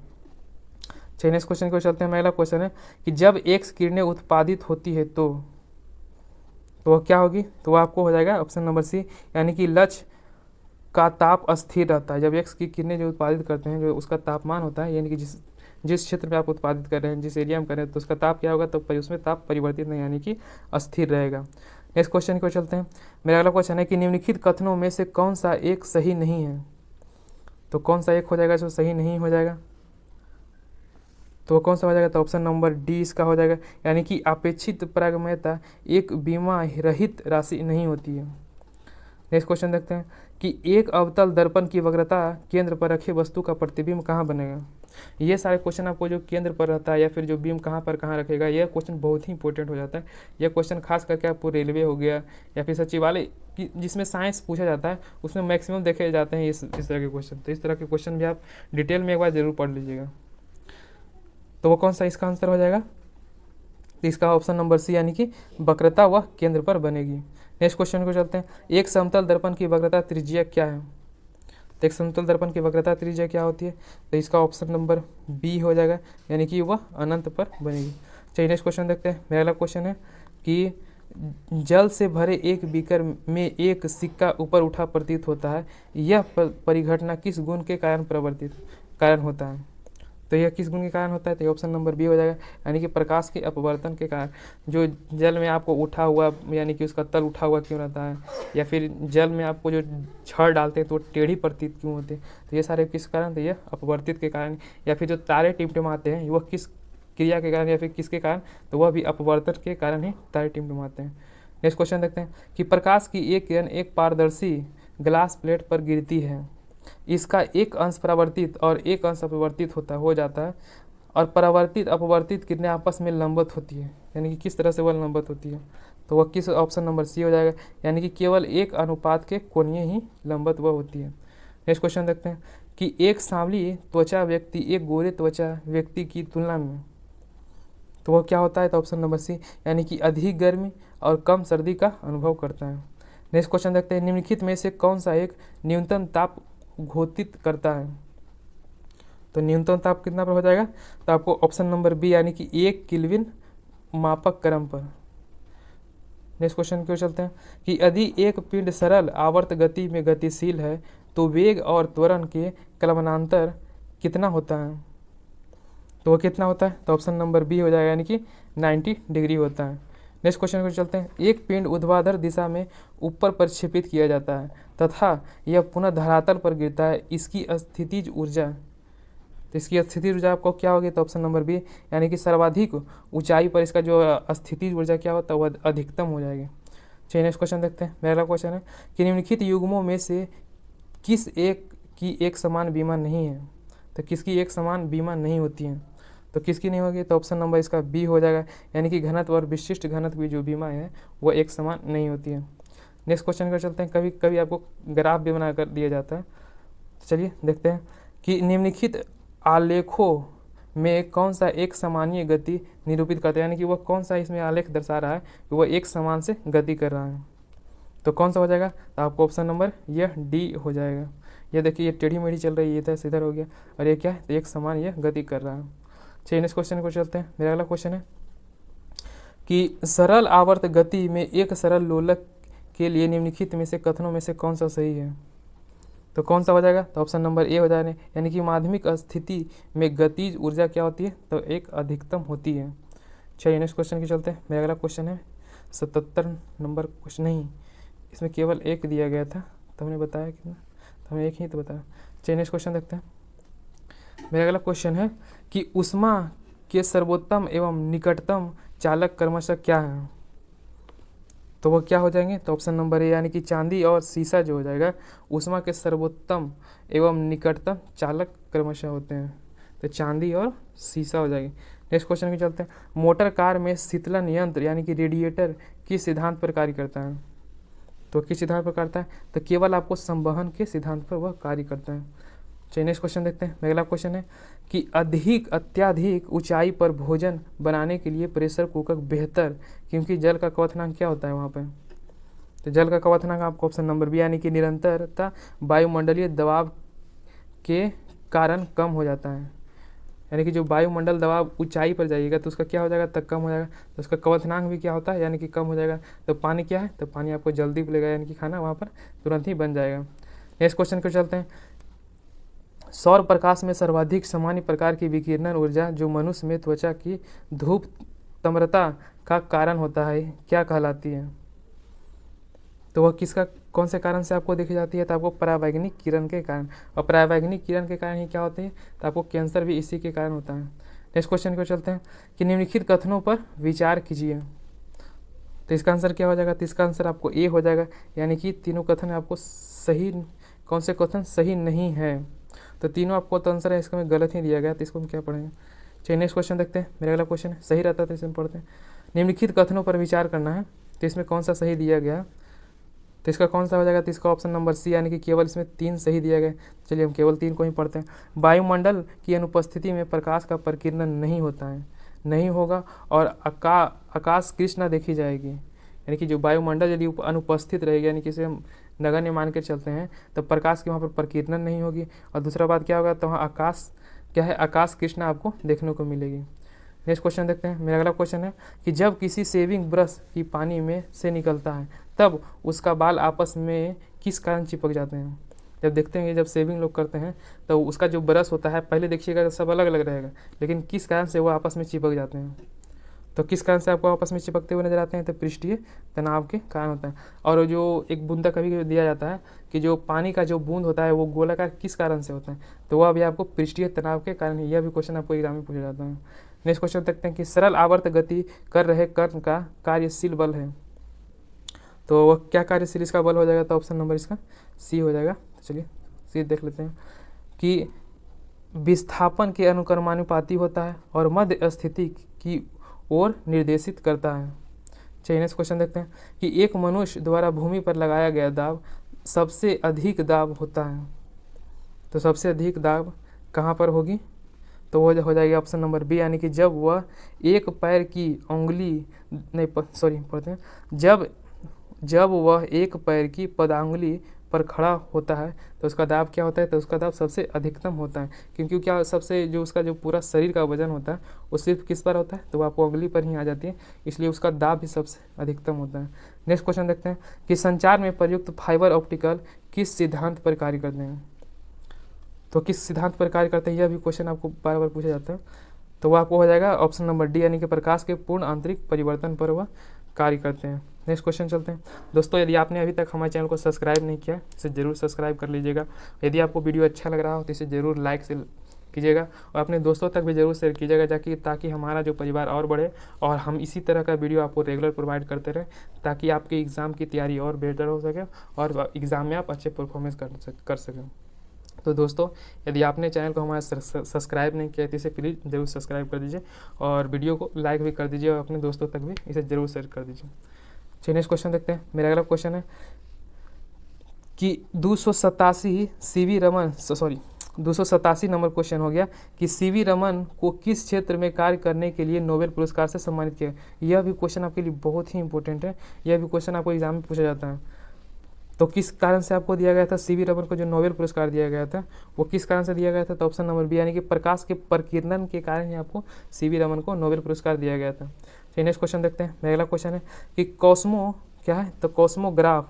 चलिए नेक्स्ट क्वेश्चन को चलते हैं। अगला क्वेश्चन है कि जब एक्स किरणें उत्पादित होती है तो वह क्या होगी, तो वह आपको हो जाएगा ऑप्शन नंबर सी यानी कि लक्ष्य का ताप अस्थिर रहता है। जब एक्स की किरणें जो उत्पादित करते हैं, जो उसका तापमान होता है, यानी कि जिस क्षेत्र में आप उत्पादित कर रहे हैं, जिस एरिया में कर रहे हैं, तो उसका ताप क्या होगा, तो उसमें ताप परिवर्तित नहीं यानी कि अस्थिर रहेगा। नेक्स्ट क्वेश्चन को चलते हैं। मेरा अगला क्वेश्चन है कि निम्नलिखित कथनों में से कौन सा एक सही नहीं है, तो कौन सा एक हो जाएगा जो सही नहीं हो जाएगा, तो कौन सा हो जाएगा, तो ऑप्शन नंबर डी इसका हो जाएगा, यानी कि अपेक्षित प्रागम्यता एक बीमा रहित राशि नहीं होती है। नेक्स्ट क्वेश्चन देखते हैं कि एक अवतल दर्पण की वक्रता केंद्र पर रखे वस्तु का प्रतिबिंब कहाँ बनेगा। ये सारे क्वेश्चन आपको जो केंद्र पर रहता है या फिर जो बीम कहाँ पर कहाँ रखेगा, यह क्वेश्चन बहुत ही इंपॉर्टेंट हो जाता है। यह क्वेश्चन खास करके आपको रेलवे हो गया या फिर सचिवालय की जिसमें साइंस पूछा जाता है, उसमें मैक्सिमम देखे जाते हैं इस तरह के क्वेश्चन। तो इस तरह के क्वेश्चन भी आप डिटेल में एक बार जरूर पढ़ लीजिएगा। तो वो कौन सा इसका आंसर हो जाएगा, तो इसका ऑप्शन नंबर सी यानी कि वक्रता वह केंद्र पर बनेगी। नेक्स्ट क्वेश्चन को चलते हैं। एक समतल दर्पण की वक्रता त्रिज्या क्या है, तो एक समतल दर्पण की वक्रता त्रिज्या क्या होती है, तो इसका ऑप्शन नंबर बी हो जाएगा यानी कि वह अनंत पर बनेगी। चलिए नेक्स्ट क्वेश्चन देखते हैं। मेरा अगला क्वेश्चन है कि जल से भरे एक बीकर में एक सिक्का ऊपर उठा प्रतीत होता है, यह परिघटना किस गुण के कारण होता है, तो यह किस गुण के कारण होता है, तो ऑप्शन नंबर बी हो जाएगा यानी कि प्रकाश के अपवर्तन के कारण। जो जल में आपको उठा हुआ यानी कि उसका तल उठा हुआ क्यों रहता है, या फिर जल में आपको जो छड़ डालते हैं तो टेढ़ी प्रतीत क्यों होते हैं, तो ये सारे किस कारण, तो यह अपवर्तित के कारण। या फिर जो तारे टिमटिमाते हैं वह किस क्रिया के कारण या फिर किसके कारण, तो वह भी अपवर्तन के कारण ही तारे टिमटिमाते हैं। नेक्स्ट क्वेश्चन देखते हैं कि प्रकाश की एक किरण एक पारदर्शी ग्लास प्लेट पर गिरती है, इसका एक अंश परावर्तित और एक अंश अपवर्तित हो जाता है, और परावर्तित अपवर्तित किरणें आपस में लंबवत होती है, यानी कि किस तरह से वह लंबवत होती है, तो वह किस ऑप्शन नंबर सी हो जाएगा यानी कि केवल एक अनुपात के कोणीय ही लंबवत वह होती है। नेक्स्ट क्वेश्चन देखते हैं कि एक सांवली त्वचा व्यक्ति एक गोरे त्वचा व्यक्ति की तुलना में, तो वह क्या होता है, तो ऑप्शन नंबर सी यानी कि अधिक गर्मी और कम सर्दी का अनुभव करता है। नेक्स्ट क्वेश्चन देखते हैं। निम्नलिखित में से कौन सा एक न्यूनतम ताप घोषित करता है, तो न्यूनतम ताप कितना पर हो जाएगा, तो आपको ऑप्शन नंबर बी यानी कि 1 केल्विन मापक क्रम पर। नेक्स्ट क्वेश्चन क्यों चलते हैं कि यदि एक पिंड सरल आवर्त गति में गतिशील है तो वेग और त्वरण के कलमानांतर कितना होता है, तो वह कितना होता है, तो ऑप्शन नंबर बी हो जाएगा यानी कि 90 डिग्री होता है। नेक्स्ट क्वेश्चन को चलते हैं। एक पिंड ऊर्ध्वाधर दिशा में ऊपर प्रक्षेपित किया जाता है तथा यह पुनः धरातल पर गिरता है, इसकी स्थितिज ऊर्जा, तो इसकी स्थितिज ऊर्जा आपको क्या होगी, तो ऑप्शन नंबर बी यानी कि सर्वाधिक ऊंचाई पर इसका जो स्थितिज ऊर्जा क्या होता है वह अधिकतम हो जाएगी। चलिए नेक्स्ट क्वेश्चन देखते हैं। मेरा क्वेश्चन है कि निम्नलिखित युग्मों में से किस एक की एक समान बीमा नहीं है, तो किसकी एक समान बीमा नहीं होती है, तो किसकी नहीं होगी, तो ऑप्शन नंबर इसका बी हो जाएगा यानी कि घनत्व और विशिष्ट घनत्व की जो बीमा है वो एक समान नहीं होती है। नेक्स्ट क्वेश्चन कर चलते हैं। कभी कभी आपको ग्राफ भी बना कर दिया जाता है, तो चलिए देखते हैं कि निम्नलिखित आलेखों में कौन सा एक सामान्य गति निरूपित करता है, यानी कि वह कौन सा इसमें आलेख दर्शा रहा है कि वह एक समान से गति कर रहा है, तो कौन सा हो जाएगा, तो आपको ऑप्शन नंबर यह डी हो जाएगा। ये देखिए ये टेढ़ी मेढ़ी चल रही है, ये तो सीधा हो गया, और ये क्या है, तो एक समान यह गति कर रहा है। चलिए नेक्स्ट क्वेश्चन को चलते हैं। मेरा अगला क्वेश्चन है कि सरल आवर्त गति में एक सरल लोलक के लिए निम्नलिखित में से कथनों में से कौन सा सही है, तो कौन सा हो जाएगा, तो ऑप्शन नंबर ए हो जाएगा यानी कि माध्यमिक स्थिति में गतिज ऊर्जा क्या होती है, तो एक अधिकतम होती है। चलिए नेक्स्ट क्वेश्चन की चलते हैं। मेरा अगला क्वेश्चन है 77 नंबर क्वेश्चन, नहीं इसमें केवल एक दिया गया था, तो हमने बताया कितना, तो हमने एक ही तो बताया। चलिए नेक्स्ट क्वेश्चन देखते हैं। मेरा अगला क्वेश्चन है कि ऊष्मा के सर्वोत्तम एवं निकटतम चालक क्रमशः क्या है, तो वह क्या हो जाएंगे, तो ऑप्शन नंबर ए यानी कि चांदी और सीसा जो हो जाएगा ऊष्मा के सर्वोत्तम एवं निकटतम चालक क्रमशः होते हैं, तो चांदी और सीसा हो जाएगी। नेक्स्ट क्वेश्चन की चलते हैं, मोटर कार में शीतलन यंत्र यानी कि रेडिएटर किस सिद्धांत पर कार्य करता है? तो किस सिद्धांत पर करता है? तो केवल आपको संवहन के सिद्धांत पर वह कार्य करता है। चलिए नेक्स्ट क्वेश्चन देखते हैं। अगला क्वेश्चन है कि अत्यधिक ऊंचाई पर भोजन बनाने के लिए प्रेशर कुकर बेहतर, क्योंकि जल का क्वथनांक क्या होता है वहाँ पे? तो जल का क्वथनांक आपको ऑप्शन नंबर बी यानी कि निरंतरता वायुमंडलीय दबाव के कारण कम हो जाता है। यानी कि जो वायुमंडल दबाव ऊंचाई पर जाइएगा तो उसका क्या हो जाएगा? तब कम हो जाएगा, तो उसका क्वथनांक भी क्या होता है? यानी कि कम हो जाएगा। तो पानी क्या है? तो पानी आपको जल्दी उबलेगा, यानी कि खाना वहाँ पर तुरंत ही बन जाएगा। नेक्स्ट क्वेश्चन को चलते हैं, सौर प्रकाश में सर्वाधिक सामान्य प्रकार की विकिरण ऊर्जा जो मनुष्य में त्वचा की धूप तम्रता का कारण होता है क्या कहलाती है? तो वह किसका कौन से कारण से आपको देखी जाती है? तो आपको परावैंगनिक किरण के कारण, और परावैंगनिक किरण के कारण ही क्या होते हैं? तो आपको कैंसर भी इसी के कारण होता है। नेक्स्ट क्वेश्चन को चलते हैं कि निम्नलिखित कथनों पर विचार कीजिए। तो इसका आंसर क्या हो जाएगा? तो इसका आंसर आपको ए हो जाएगा, यानी कि तीनों कथन आपको सही, कौन से कथन सही नहीं है? तो तीनों आपको तो आंसर है इसका में गलत ही दिया गया, तो इसको हम क्या पढ़ेंगे? चलिए नेक्स्ट क्वेश्चन देखते हैं। मेरा अगला क्वेश्चन है, सही रहता है तो इसमें पढ़ते हैं। निम्नलिखित कथनों पर विचार करना है, तो इसमें कौन सा सही दिया गया? तो इसका कौन सा हो जाएगा? तो इसका ऑप्शन नंबर सी, यानी कि केवल इसमें 3 सही दिया गया। चलिए हम केवल 3 को ही पढ़ते हैं। वायुमंडल की अनुपस्थिति में प्रकाश का प्रकीर्णन नहीं होता है, नहीं होगा, और आकाश कृष्णा देखी जाएगी। यानी कि जो वायुमंडल यदि अनुपस्थित रहेगी, यानी कि इसे हम नगण्य मान के चलते हैं, तो प्रकाश की वहाँ पर प्रकीर्णन नहीं होगी। और दूसरा बात क्या होगा? तो वहाँ आकाश क्या है? आकाश कृष्णा आपको देखने को मिलेगी। नेक्स्ट क्वेश्चन देखते हैं। मेरा अगला क्वेश्चन है कि जब किसी शेविंग ब्रश की पानी में से निकलता है तब उसका बाल आपस में किस कारण चिपक जाते हैं? जब देखते हैं कि जब शेविंग लोग करते हैं तो उसका जो ब्रश होता है, पहले देखिएगा सब अलग अलग रहेगा, लेकिन किस कारण से वो आपस में चिपक जाते हैं? तो किस कारण से आपको आपस में चिपकते हुए नजर आते हैं? तो पृष्ठीय तनाव के कारण होता है। और जो एक बूंदा कभी कभी दिया जाता है कि जो पानी का जो बूंद होता है वो गोलाकार किस कारण से होता है? तो वह भी आपको पृष्ठीय तनाव के कारण ही। यह भी क्वेश्चन आपको एग्जाम में पूछा जाता है। नेक्स्ट क्वेश्चन देखते हैं कि सरल आवर्त गति कर रहे कण का कार्यशील बल है, तो वह क्या कार्यशील इसका बल हो जाएगा? तो ऑप्शन नंबर इसका सी हो जाएगा। तो चलिए सी देख लेते हैं कि विस्थापन के अनुक्रमानुपाती होता है और मध्य स्थिति की ओर निर्देशित करता है। चलिए नेक्स्ट क्वेश्चन देखते हैं कि एक मनुष्य द्वारा भूमि पर लगाया गया दाब सबसे अधिक दाब होता है, तो सबसे अधिक दाब कहाँ पर होगी? तो वो हो जाएगी ऑप्शन नंबर बी, यानी कि जब वह एक पैर की उंगली नहीं सॉरी पढ़ते हैं, जब वह एक पैर की पदांगुली पर खड़ा होता है तो उसका दाब क्या होता है? तो उसका दाब सबसे अधिकतम होता है, क्योंकि क्या सबसे जो उसका जो पूरा शरीर का वजन होता है वो सिर्फ किस पर होता है? तो वो आपको उंगली पर ही आ जाती है, इसलिए उसका दाब भी सबसे अधिकतम होता है। नेक्स्ट क्वेश्चन देखते हैं कि संचार में प्रयुक्त फाइबर ऑप्टिकल किस सिद्धांत पर कार्य करते हैं? तो किस सिद्धांत पर कार्य करते हैं? यह भी क्वेश्चन आपको बार बार पूछा जाता है। तो वह आपको हो जाएगा ऑप्शन नंबर डी, यानी कि प्रकाश के पूर्ण आंतरिक परिवर्तन पर वह कार्य करते हैं। नेक्स्ट क्वेश्चन चलते हैं। दोस्तों यदि आपने अभी तक हमारे चैनल को सब्सक्राइब नहीं किया इसे ज़रूर सब्सक्राइब कर लीजिएगा। यदि आपको वीडियो अच्छा लग रहा हो तो इसे ज़रूर लाइक से कीजिएगा और अपने दोस्तों तक भी ज़रूर शेयर कीजिएगा, ताकि हमारा जो परिवार और बढ़े और हम इसी तरह का वीडियो आपको रेगुलर प्रोवाइड करते रहें, ताकि आपके एग्ज़ाम की तैयारी और बेहतर हो सके और एग्ज़ाम में आप अच्छे परफॉर्मेंस कर सकें। तो दोस्तों यदि आपने चैनल को हमारा सब्सक्राइब नहीं किया तो इसे प्लीज़ ज़रूर सब्सक्राइब कर दीजिए और वीडियो को लाइक भी कर दीजिए और अपने दोस्तों तक भी इसे ज़रूर शेयर कर दीजिए। चलिए नेक्स्ट क्वेश्चन देखते हैं। मेरा अगला क्वेश्चन है कि 287 नंबर क्वेश्चन हो गया कि सीवी रमन को किस क्षेत्र में कार्य करने के लिए नोबेल पुरस्कार से सम्मानित किया? यह भी क्वेश्चन आपके लिए बहुत ही इंपॉर्टेंट है, यह भी क्वेश्चन आपको एग्जाम में पूछा जाता है। तो किस कारण से आपको दिया गया था सीवी रमन को जो नोबेल पुरस्कार दिया गया था वो किस कारण से दिया गया था? तो ऑप्शन नंबर बी, यानी कि प्रकाश के प्रकीर्णन के कारण ही आपको सीवी रमन को नोबेल पुरस्कार दिया गया था। चलिए नेक्स्ट क्वेश्चन देखते हैं। मेरा अगला क्वेश्चन है कि कॉस्मोग्राफ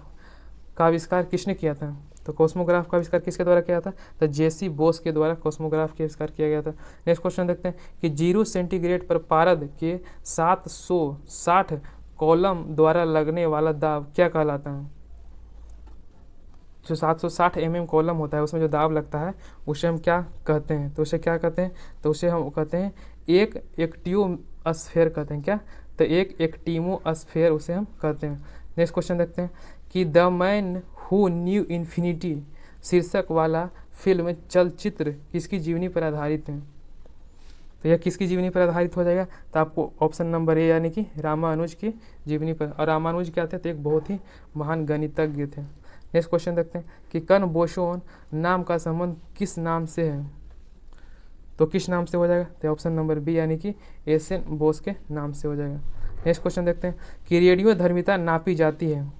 का आविष्कार किसने किया था? तो कॉस्मोग्राफ का आविष्कार किसके द्वारा किया था? तो जेसी बोस के द्वारा कॉस्मोग्राफ का आविष्कार किया गया था। नेक्स्ट क्वेश्चन देखते हैं कि 0 सेंटीग्रेड पर पारद के 760 कॉलम द्वारा लगने वाला दाब क्या कहलाता है? जो 760 mm कॉलम होता है उसमें जो दाब लगता है उसे हम क्या कहते हैं? तो उसे क्या कहते हैं? तो उसे हम कहते हैं एक एक्टियोस्फेयर कहते हैं। क्या? तो एक एक्टिमोस्फेयर उसे हम कहते हैं। नेक्स्ट क्वेश्चन देखते हैं कि the man who knew infinity शीर्षक वाला फिल्म चलचित्र किसकी जीवनी पर आधारित है? तो यह किसकी जीवनी पर आधारित हो जाएगा? तो आपको ऑप्शन नंबर ए यानी कि रामानुज की जीवनी पर। और रामानुज क्या थे? तो एक बहुत ही महान गणितज्ञ थे। नेक्स्ट क्वेश्चन देखते हैं कि कण बोसोन नाम का संबंध किस नाम से है? तो किस नाम से हो जाएगा? तो ऑप्शन नंबर बी यानी कि एस.एन. बोस के नाम से हो जाएगा। नेक्स्ट क्वेश्चन देखते हैं कि रेडियोधर्मिता नापी जाती है।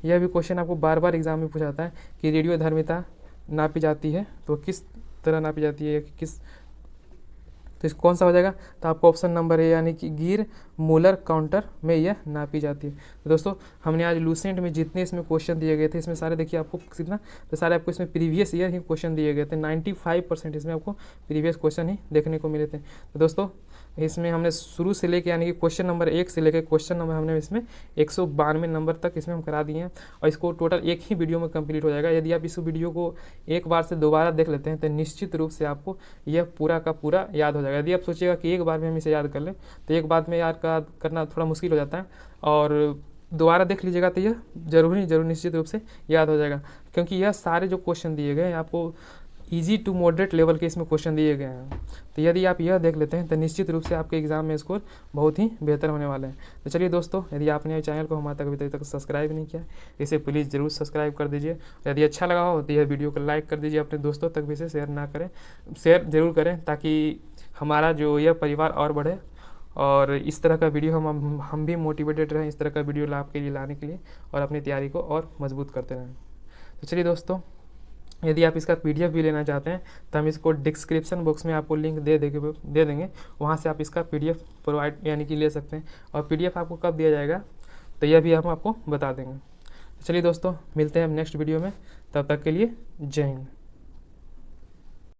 यह भी क्वेश्चन आपको बार बार एग्जाम में पूछा जाता है कि रेडियोधर्मिता नापी जाती है तो किस तरह नापी जाती है, किस, तो इस कौन सा हो जाएगा? तो आपको ऑप्शन नंबर ए यानी कि गिर मूलर काउंटर में यह नापी जाती है। तो दोस्तों हमने आज लूसेंट में जितने इसमें क्वेश्चन दिए गए थे इसमें सारे देखिए आपको कितना, तो सारे आपको इसमें प्रीवियस ईयर ही क्वेश्चन दिए गए थे। 95% इसमें आपको प्रीवियस क्वेश्चन ही देखने को मिले थे। तो दोस्तों इसमें हमने शुरू से लेके यानी कि क्वेश्चन नंबर 1 से लेकर क्वेश्चन नंबर हमने इसमें 192 नंबर तक इसमें हम करा दिए हैं और इसको टोटल एक ही वीडियो में कंप्लीट हो जाएगा। यदि आप इस वीडियो को एक बार से दोबारा देख लेते हैं तो निश्चित रूप से आपको यह पूरा का पूरा याद हो जाएगा। यदि आप सोचिएगा कि एक बार में हम इसे याद कर लें तो एक बार में याद करना थोड़ा मुश्किल हो जाता है, और दोबारा देख लीजिएगा तो यह जरूर निश्चित रूप से याद हो जाएगा, क्योंकि यह सारे जो क्वेश्चन दिए गए हैं आपको इजी टू मॉडरेट लेवल के इसमें क्वेश्चन दिए गए हैं। तो यदि आप यह देख लेते हैं तो निश्चित रूप से आपके एग्जाम में स्कोर बहुत ही बेहतर होने वाले हैं। तो चलिए दोस्तों, यदि आपने चैनल को हमारे तक अभी तक सब्सक्राइब नहीं किया इसे प्लीज़ ज़रूर सब्सक्राइब कर दीजिए। यदि अच्छा लगा हो तो यह वीडियो को लाइक कर दीजिए, अपने दोस्तों तक भी इसे शेयर जरूर करें ताकि हमारा जो यह परिवार और बढ़े और इस तरह का वीडियो हम भी मोटिवेटेड रहें इस तरह का वीडियो आपके लिए लाने के लिए और अपनी तैयारी को और मजबूत करते रहें। तो चलिए दोस्तों, यदि आप इसका PDF भी लेना चाहते हैं तो हम इसको डिस्क्रिप्शन बॉक्स में आपको लिंक दे देंगे, वहाँ से आप इसका PDF प्रोवाइड यानी कि ले सकते हैं। और PDF आपको कब दिया जाएगा तो यह भी हम आपको बता देंगे। तो चलिए दोस्तों, मिलते हैं हम नेक्स्ट वीडियो में, तब तक के लिए जय हिंद।